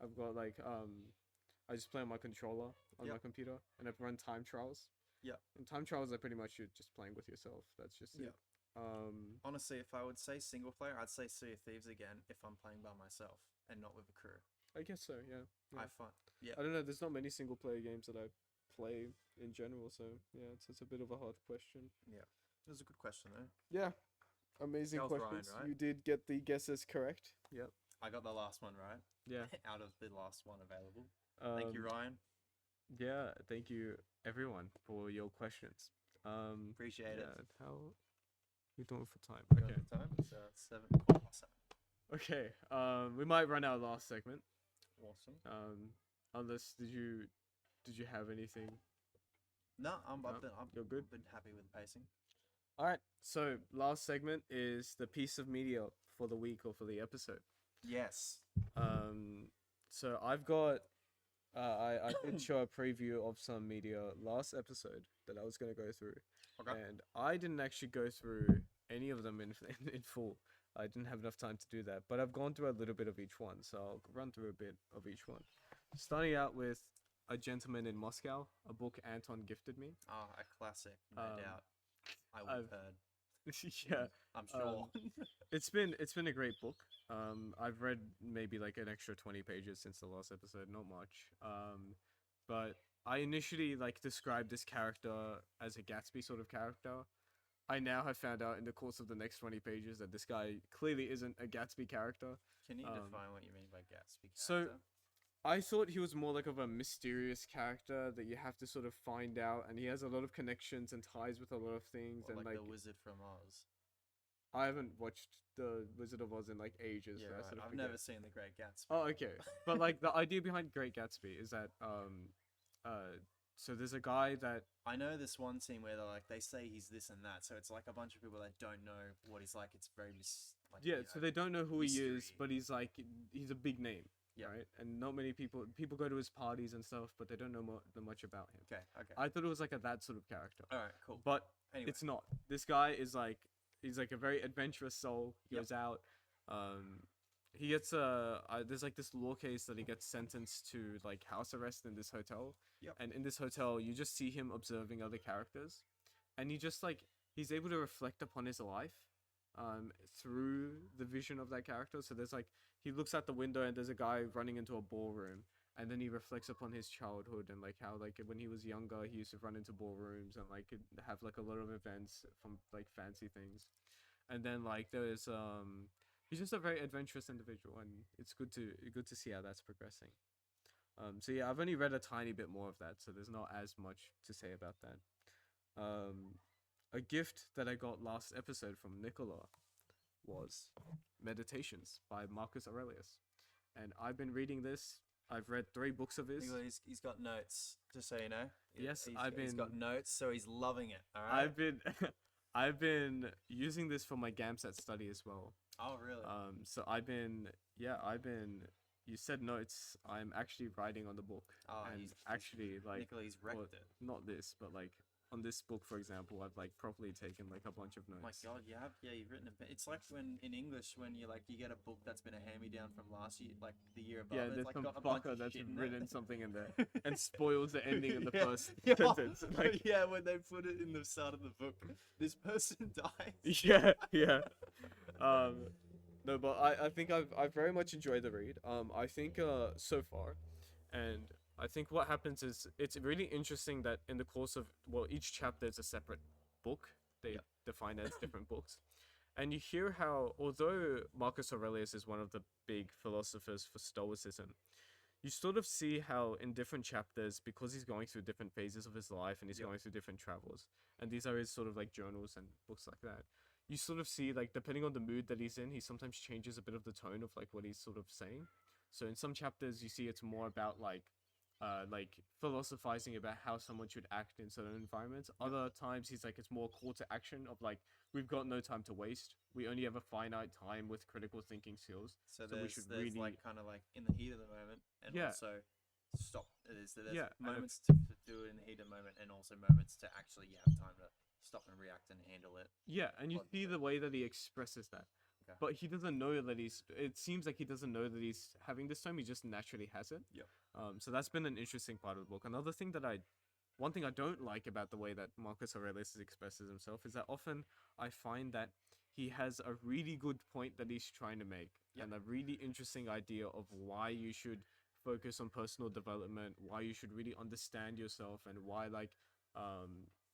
I've got like I just play on my controller on my Yep. computer and I've run time trials. Yep. And time trials are pretty much you're just playing with yourself. That's just Yep. it. Honestly, if I would say single player, I'd say Sea of Thieves again if I'm playing by myself and not with a crew. I guess so, yeah. I find, yeah, I don't know, there's not many single player games that I play in general, so yeah, it's a bit of a hard question. yeah. It was a good question though. Yeah. Amazing That was Ryan, questions. right? You did get the guesses correct. Yep. I got the last one right. Yeah. Out of the last one available. Thank you, Ryan. Yeah, thank you everyone for your questions. Appreciate yeah, it. how we doing for time? We got Okay. the time. It's 7:07. Okay. We might run our last segment. Awesome. Unless did you have anything? No, No, I've you're good? been happy with the pacing. All right. So last segment is the piece of media for the week or for the episode. Yes. So I've got I did show a preview of some media last episode that I was gonna go through, Okay. and I didn't actually go through any of them in full. I didn't have enough time to do that, but I've gone through a little bit of each one, so I'll run through a bit of each one. Starting out with A Gentleman in Moscow, a book Anton gifted me. Oh, a classic, no doubt. I would I've- have heard. Yeah, I'm sure. it's been a great book. I've read maybe like an extra 20 pages since the last episode, not much. But I initially like described this character as a Gatsby sort of character. I now have found out in the course of the next 20 pages that this guy clearly isn't a Gatsby character. Can you define what you mean by Gatsby so, character? I thought he was more like of a mysterious character that you have to sort of find out, and he has a lot of connections and ties with a lot of things. Or And like the Wizard from Oz. I haven't watched the Wizard of Oz in like ages. Yeah, so I right. sort of I've forget. never seen The Great Gatsby. Oh, okay. But like the idea behind Great Gatsby is that so there's a guy that I know this one scene where they say he's this and that, so it's like a bunch of people that don't know what he's like. It's very like, yeah, you so know, they don't know who he is, mystery. but he's a big name, Yeah. right? And not many people go to his parties and stuff, but they don't know much about him. Okay, okay. I thought it was like that sort of character, All right, cool. but Anyway, it's not. This guy is like he's like a very adventurous soul. He Yep. goes out. He gets there's like this law case that he gets sentenced to like house arrest in this hotel. Yep. And in this hotel, you just see him observing other characters, and he just like he's able to reflect upon his life, through the vision of that character. So there's like he looks out the window and there's a guy running into a ballroom, and then he reflects upon his childhood and like how like when he was younger he used to run into ballrooms and like have like a lot of events from like fancy things, and then like there's he's just a very adventurous individual, and it's good to see how that's progressing. So yeah, I've only read a tiny bit more of that, so there's not as much to say about that. A gift that I got last episode from Nicola was Meditations by Marcus Aurelius, and I've been reading this. I've read 3 books of his. he's got notes, just so you know. Yes, He's got notes, so he's loving it. All right. I've been I've been using this for my GAMSAT study as well. Oh, really? So you said notes. I'm actually writing on the book. Oh, and he's actually like Nicolas wrecked well, it. not this, but like on this book, for example, I've like properly taken like a bunch of notes. Oh my God, you've written a bit. It's like when in English when you get a book that's been a hand-me-down from last year, like the year above. Yeah, it's there's like some got a bunch fucker of that's shit in written it. something in there and spoils the ending in the Yeah, first yeah, sentence. Like, yeah, when they put it in the start of the book, this person dies. yeah. No, but I think I've very much enjoyed the read. I think so far, and I think what happens is it's really interesting that in the course of each chapter is a separate book. They define as different books, and you hear how although Marcus Aurelius is one of the big philosophers for Stoicism, you sort of see how in different chapters, because he's going through different phases of his life and he's going through different travels, and these are his sort of like journals and books like that, you sort of see like depending on the mood that he's in, he sometimes changes a bit of the tone of like what he's sort of saying. So in some chapters you see it's more about like philosophizing about how someone should act in certain environments. Other times he's like it's more call to action of like we've got no time to waste. We only have a finite time with critical thinking skills. So we there's should there's really like kind of like in the heat of the moment, and Yeah. also stop. There's Yeah, and moments to do it in the heat of the moment, and also moments to actually have time to stop and react and handle it. Yeah, and you see logically. the way that he expresses that. Okay. But he doesn't know that he's. It seems like he doesn't know that he's having this time. He just naturally has it. Yep. So that's been an interesting part of the book. Another thing that one thing I don't like about the way that Marcus Aurelius expresses himself is that often I find that he has a really good point that he's trying to make, Yep. and a really interesting idea of why you should focus on personal development, why you should really understand yourself, and why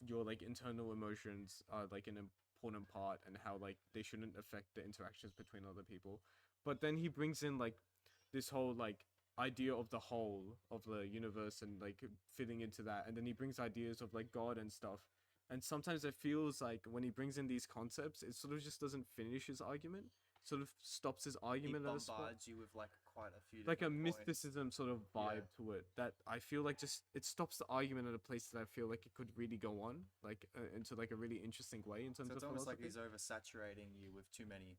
your like internal emotions are like an important part, and how like they shouldn't affect the interactions between other people. But then he brings in like this whole like idea of the whole of the universe and like fitting into that, and then he brings ideas of like God and stuff. And sometimes it feels like when he brings in these concepts, it sort of just doesn't finish his argument, sort of stops his He argument at a spot, bombards you with like quite a few like a different points. mysticism sort of vibe to it that I feel like just it stops the argument at a place that I feel like it could really go on like into like a really interesting way in terms So it's of almost like philosophy. he's oversaturating you with too many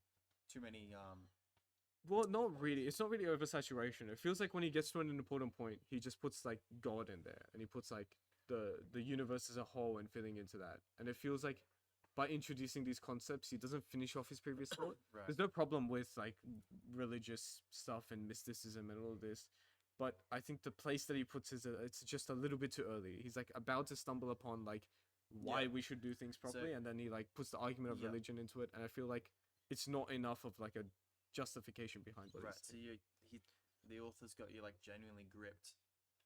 Well, not really. It's not really oversaturation. It feels like when he gets to an important point, he just puts like God in there, and he puts like the universe as a whole and fitting into that. And it feels like by introducing these concepts, he doesn't finish off his previous thought. right. There's no problem with like religious stuff and mysticism and all of this, but I think the place that he puts it's just a little bit too early. He's like about to stumble upon like why Yeah. we should do things properly, and then he like puts the argument of Yeah. religion into it, and I feel like it's not enough of like a justification behind what Right. he's So saying. the author's got you like genuinely gripped,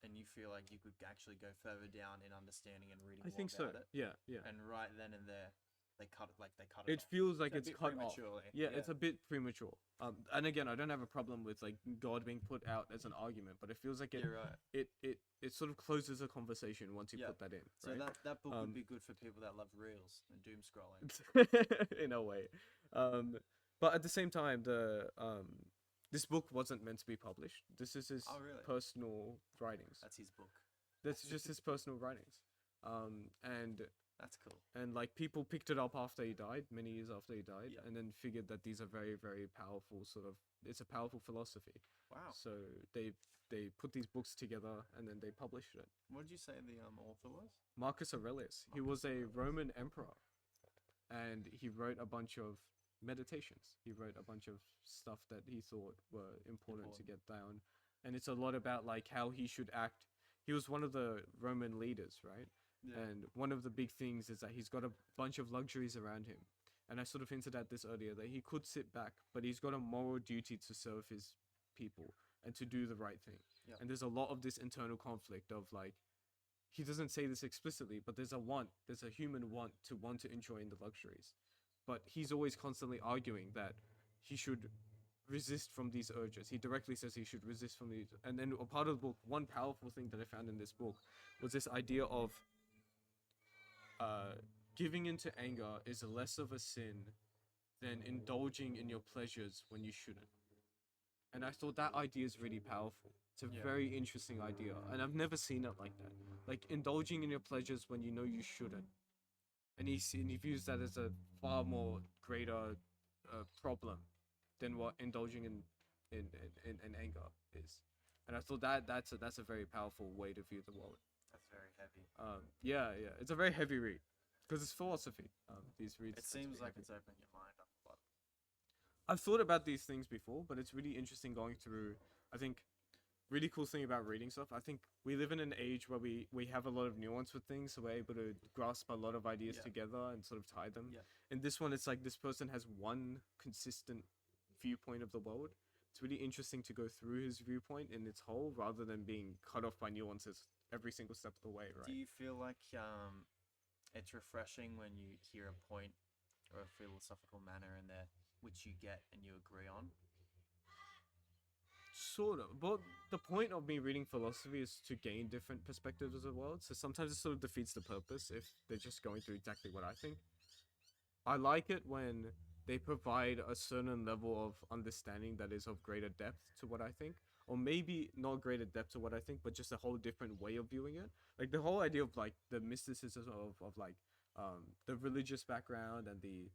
and you feel like you could actually go further down in understanding and reading I more think so. about it. Yeah, yeah. And right then and there, they cut it. It off. feels like So a it's bit cut off. prematurely. Yeah, it's a bit premature. And again, I don't have a problem with like God being put out as an argument, but it feels like You're right. it sort of closes a conversation once you Yeah. put that in, So right? that book Um, would be good for people that love reels and doom scrolling. In a way. But at the same time, this book wasn't meant to be published. This is his Oh, really? personal writings. That's his book. That's just his personal writings. And That's cool. like people picked it up after he died, many years after he died, Yeah. and then figured that these are very, very powerful sort of. It's a powerful philosophy. Wow. So they put these books together and then they published it. What did you say the author was? Marcus Aurelius. He was a Roman emperor, and he wrote a bunch of meditations. He wrote a bunch of stuff that he thought were important to get down, and it's a lot about like how he should act. He was one of the Roman leaders, right? Yeah. And one of the big things is that he's got a bunch of luxuries around him. And I sort of hinted at this earlier that he could sit back, but he's got a moral duty to serve his people and to do the right thing. Yep. And there's a lot of this internal conflict of like, he doesn't say this explicitly, but there's a human want to enjoy in the luxuries. But he's always constantly arguing that he should resist from these urges. He directly says he should resist from these. And then a part of the book, one powerful thing that I found in this book was this idea of giving into anger is less of a sin than indulging in your pleasures when you shouldn't. And I thought that idea is really powerful. It's a very interesting idea, and I've never seen it like that. Like indulging in your pleasures when you know you shouldn't. And he views that as a far more greater problem than what indulging in anger is. And I thought that's a very powerful way to view the world. That's very heavy. Yeah, it's a very heavy read because it's philosophy. These reads. It seems like it's opened your mind up a lot. I've thought about these things before, but it's really interesting going through. I think really cool thing about reading stuff. I think we live in an age where we have a lot of nuance with things, so we're able to grasp a lot of ideas together and sort of tie them. Yeah. In this one, it's like this person has one consistent viewpoint of the world. It's really interesting to go through his viewpoint in its whole rather than being cut off by nuances every single step of the way, right? Do you feel like it's refreshing when you hear a point or a philosophical manner in there which you get and you agree on? Sort of. But the point of me reading philosophy is to gain different perspectives of the world. So sometimes it sort of defeats the purpose if they're just going through exactly what I think. I like it when they provide a certain level of understanding that is of greater depth to what I think, or maybe not greater depth to what I think, but just a whole different way of viewing it. Like the whole idea of like the mysticism of like the religious background and the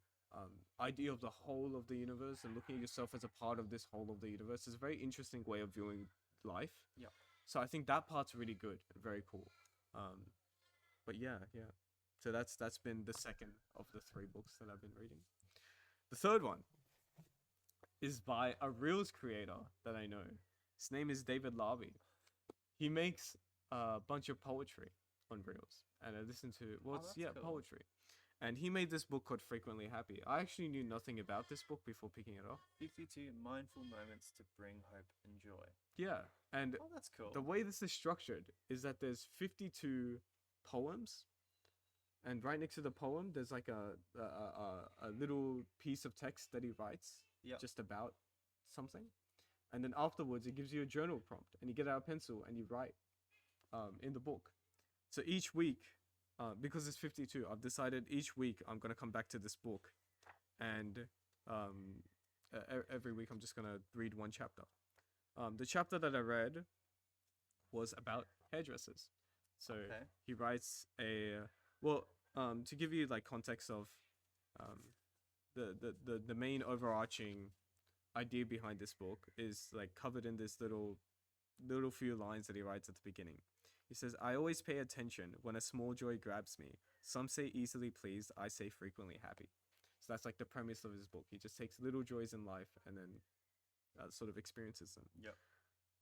idea of the whole of the universe and looking at yourself as a part of this whole of the universe is a very interesting way of viewing life. Yep. So I think that part's really good and very cool. But yeah. So that's been the second of the three books that I've been reading. The third one is by a Reels creator that I know. His name is David Larby. He makes a bunch of poetry on Reels, and I listen to that's cool. poetry. And he made this book called Frequently Happy. I actually knew nothing about this book before picking it up. 52 mindful moments to bring hope and joy. Yeah, and Oh, that's cool. the way this is structured is that there's 52 poems, and right next to the poem there's like a little piece of text that he writes Yep. just about something, and then afterwards it gives you a journal prompt and you get out a pencil and you write in the book. So each week, because it's 52, I've decided each week I'm gonna come back to this book, and every week I'm just gonna read one chapter. The chapter that I read was about hairdressers. So Okay. he writes to give you like context of the main overarching idea behind this book is like covered in this little few lines that he writes at the beginning. He says, "I always pay attention when a small joy grabs me. Some say easily pleased, I say frequently happy." So that's like the premise of his book. He just takes little joys in life and then sort of experiences them. Yep.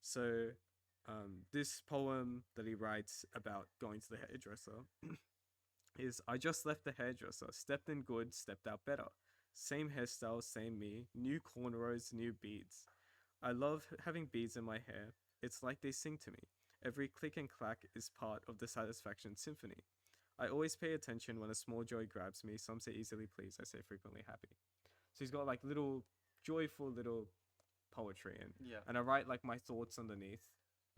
So this poem that he writes about going to the hairdresser is, "I just left the hairdresser, stepped in good, stepped out better. Same hairstyle, same me, new cornrows, new beads. I love having beads in my hair. It's like they sing to me. Every click and clack is part of the satisfaction symphony. I always pay attention when a small joy grabs me. Some say easily pleased, I say frequently happy." So he's got like little joyful little poetry in. Yeah. And I write like my thoughts underneath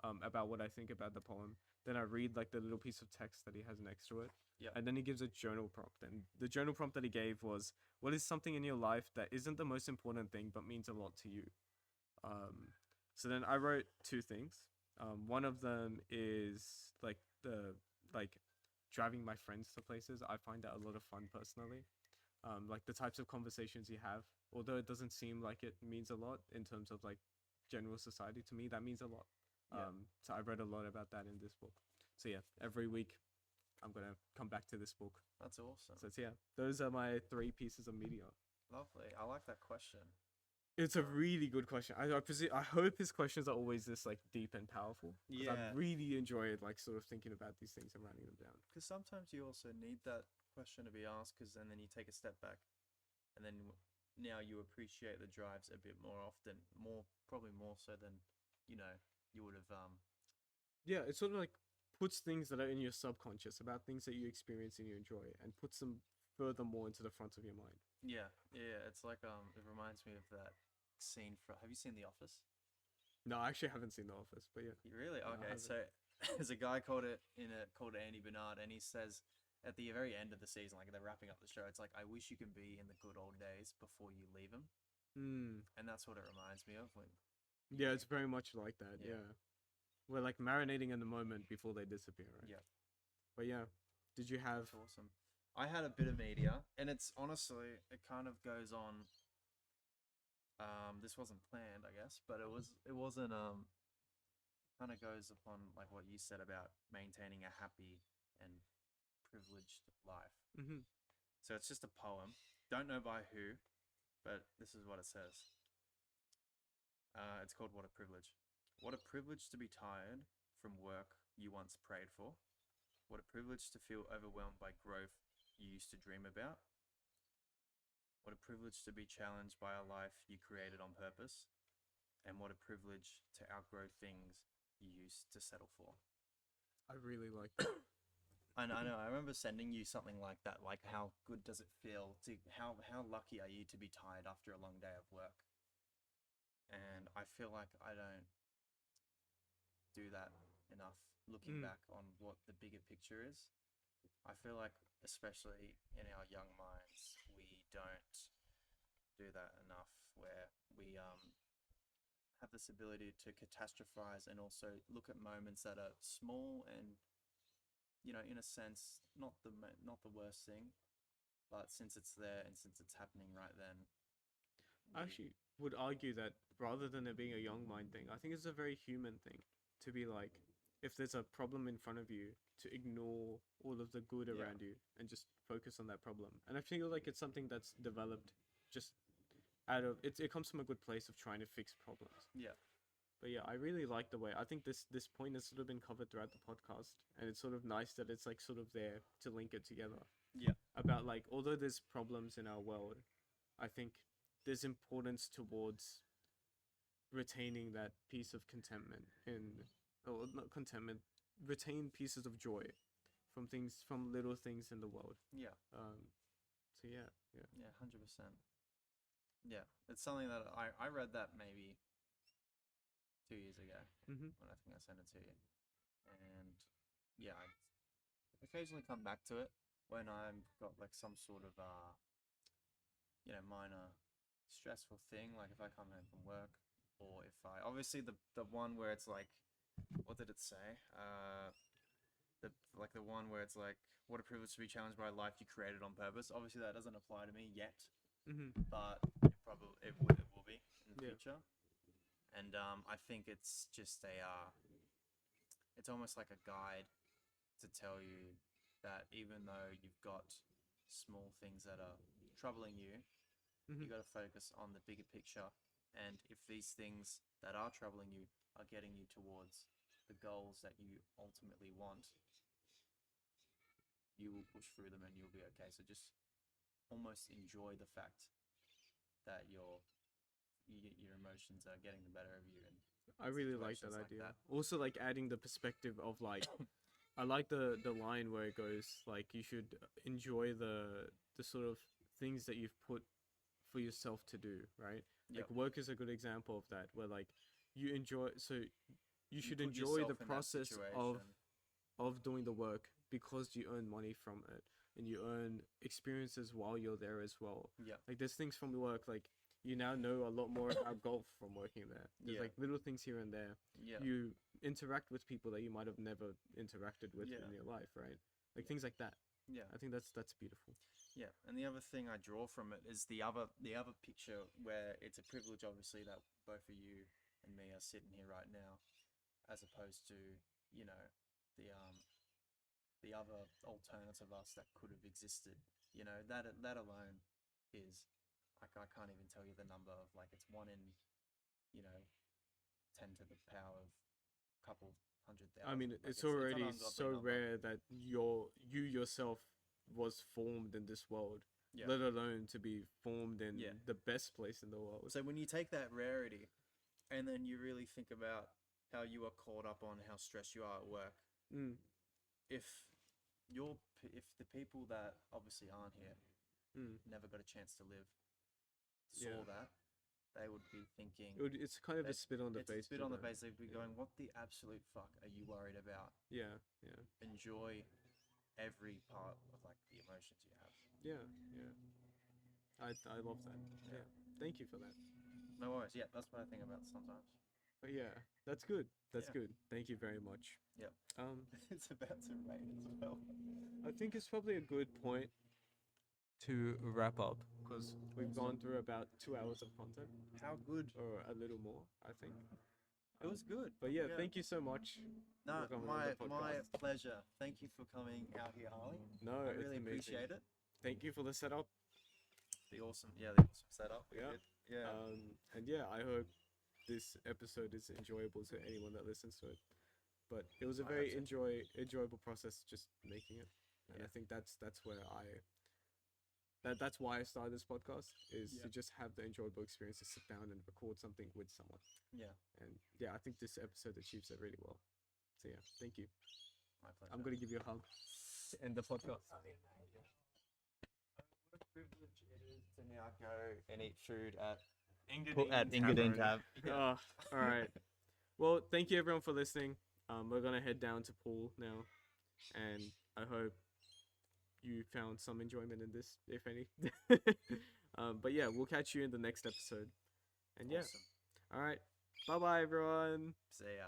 about what I think about the poem. Then I read like the little piece of text that he has next to it. Yep. And then he gives a journal prompt. And the journal prompt that he gave was, "What is something in your life that isn't the most important thing but means a lot to you?" So then I wrote two things. One of them is like driving my friends to places. I find that a lot of fun personally. Like the types of conversations you have, although it doesn't seem like it means a lot in terms of like general society, to me that means a lot. Yeah. So I read a lot about that in this book. So yeah, every week I'm gonna come back to this book. That's awesome. So yeah, those are my three pieces of media. Lovely. I like that question. It's a really good question. I hope his questions are always this like deep and powerful. 'Cause I Yeah. really enjoyed like sort of thinking about these things and writing them down. Because sometimes you also need that question to be asked, because then you take a step back, and then now you appreciate the drives a bit more often, probably more so than you would have. Yeah, it sort of like puts things that are in your subconscious about things that you experience and you enjoy, and puts them furthermore into the front of your mind. Yeah. It's like it reminds me of that scene from. Have you seen The Office? No, I actually haven't seen The Office, but yeah. You really? No, I Okay. haven't. So there's a guy called Andy Bernard, and he says at the very end of the season, like they're wrapping up the show, it's like, "I wish you could be in the good old days before you leave them," and that's what it reminds me of when. Yeah, it's very much like that. Yeah. Yeah. We're like marinating in the moment before they disappear, right? Yeah. But yeah, did you have? That's awesome. I had a bit of media, and it's honestly, it kind of goes on. This wasn't planned, I guess, but it wasn't. Kind of goes upon like what you said about maintaining a happy and privileged life. Mm-hmm. So it's just a poem. Don't know by who, but this is what it says. It's called "What a Privilege." What a privilege to be tired from work you once prayed for. What a privilege to feel overwhelmed by growth you used to dream about. What a privilege to be challenged by a life you created on purpose. And what a privilege to outgrow things you used to settle for. I really like that. I know. I remember sending you something like that. Like, how good does it feel to how lucky are you to be tired after a long day of work? And I feel like I don't do that enough. Looking back on what the bigger picture is, I feel like, especially in our young minds, we do that enough, where we have this ability to catastrophize and also look at moments that are small and, in a sense, not the worst thing, but since it's there and since it's happening right then, I actually would argue that rather than it being a young mind thing, I think it's a very human thing to be like, if there's a problem in front of you, to ignore all of the good Yeah. around you and just focus on that problem. And I feel like it's something that's developed just out of it comes from a good place of trying to fix problems. yeah, But yeah, I really like the way I think this point has sort of been covered throughout the podcast, and it's sort of nice that it's like sort of there to link it together. Yeah. About like although there's problems in our world, I think there's importance towards retaining that piece of contentment or not contentment, retain pieces of joy from little things in the world. yeah, So yeah. 100%. Yeah, it's something that I read that maybe 2 years ago Mm-hmm. when I think I sent it to you, and yeah, I occasionally come back to it when I've got like some sort of minor stressful thing, like if I come home from work, or if I obviously the one where it's like, what did it say? The one where it's like, what a privilege to be challenged by a life you created on purpose. Obviously that doesn't apply to me yet, Mm-hmm. but it will be in the Yeah. future. And I think it's just it's almost like a guide to tell you that even though you've got small things that are troubling you, Mm-hmm. you got to focus on the bigger picture. And if these things that are troubling you are getting you towards the goals that you ultimately want, you will push through them and you'll be okay. So just almost enjoy the fact that your emotions are getting the better of you. And I really like that situations like idea. that. Also, like adding the perspective of like, I like the line where it goes like you should enjoy the sort of things that you've put for yourself to do, right? Yep. Like work is a good example of that, where like you enjoy, so you should put enjoy the yourself in that process situation. of doing the work because you earn money from it and you earn experiences while you're there as well. Yeah. Like there's things from the work, like you now know a lot more about golf from working there. There's Yeah. like little things here and there. Yeah. You interact with people that you might have never interacted with Yeah. in your life, right? Like things like that. Yeah. I think that's beautiful. Yeah, and the other thing I draw from it is the other picture where it's a privilege, obviously, that both of you and me are sitting here right now, as opposed to the other alternative us that could have existed. That alone is like, I can't even tell you the number of, like, it's 1 in 10 to the power of a couple 100,000. I mean, Like, it's an already ungodly so number. rare that you yourself was formed in this world, Yeah. let alone to be formed in Yeah. the best place in the world. So when you take that rarity, and then you really think about how you are caught up on how stressed you are at work, Mm, if the people that obviously aren't here never got a chance to live saw Yeah. that, they would be thinking, it's kind of a It's- spit on the it's a face. spit to on the them. face. They'd be Yeah. going, "What the absolute fuck are you worried about? Yeah, yeah, Enjoy every part of like the emotions you have." yeah, yeah. I love that. Yeah. Thank you for that. No worries. Yeah, that's what I think about sometimes. But yeah, that's good. That's Yeah. good. Thank you very much. Yep. It's about to rain as well. I think it's probably a good point to wrap up because we've gone through about 2 hours of content How good. or a little more, I think. It was good. But yeah, thank you so much. No, for coming on the my podcast. pleasure. Thank you for coming out here, Harley. No, I it's really amazing. appreciate it. Thank you for the setup. The awesome setup. We Yeah. did. Yeah. And yeah, I hope this episode is enjoyable to anyone that listens to it. But it was a I very hope so. enjoyable process just making it, and I Yeah. think that's where that's why I started this podcast, is Yeah. to just have the enjoyable experience to sit down and record something with someone. Yeah. And yeah, I think this episode achieves it really well. So yeah, thank you. My pleasure. I'm gonna give you a hug. End the podcast. What a privilege it is to now go and eat food at Engadine Tab. Oh, all right. Well, thank you everyone for listening. We're gonna head down to pool now, and I hope you found some enjoyment in this, if any. But But yeah, we'll catch you in the next episode. And yeah, Awesome. all right, bye bye everyone. See ya.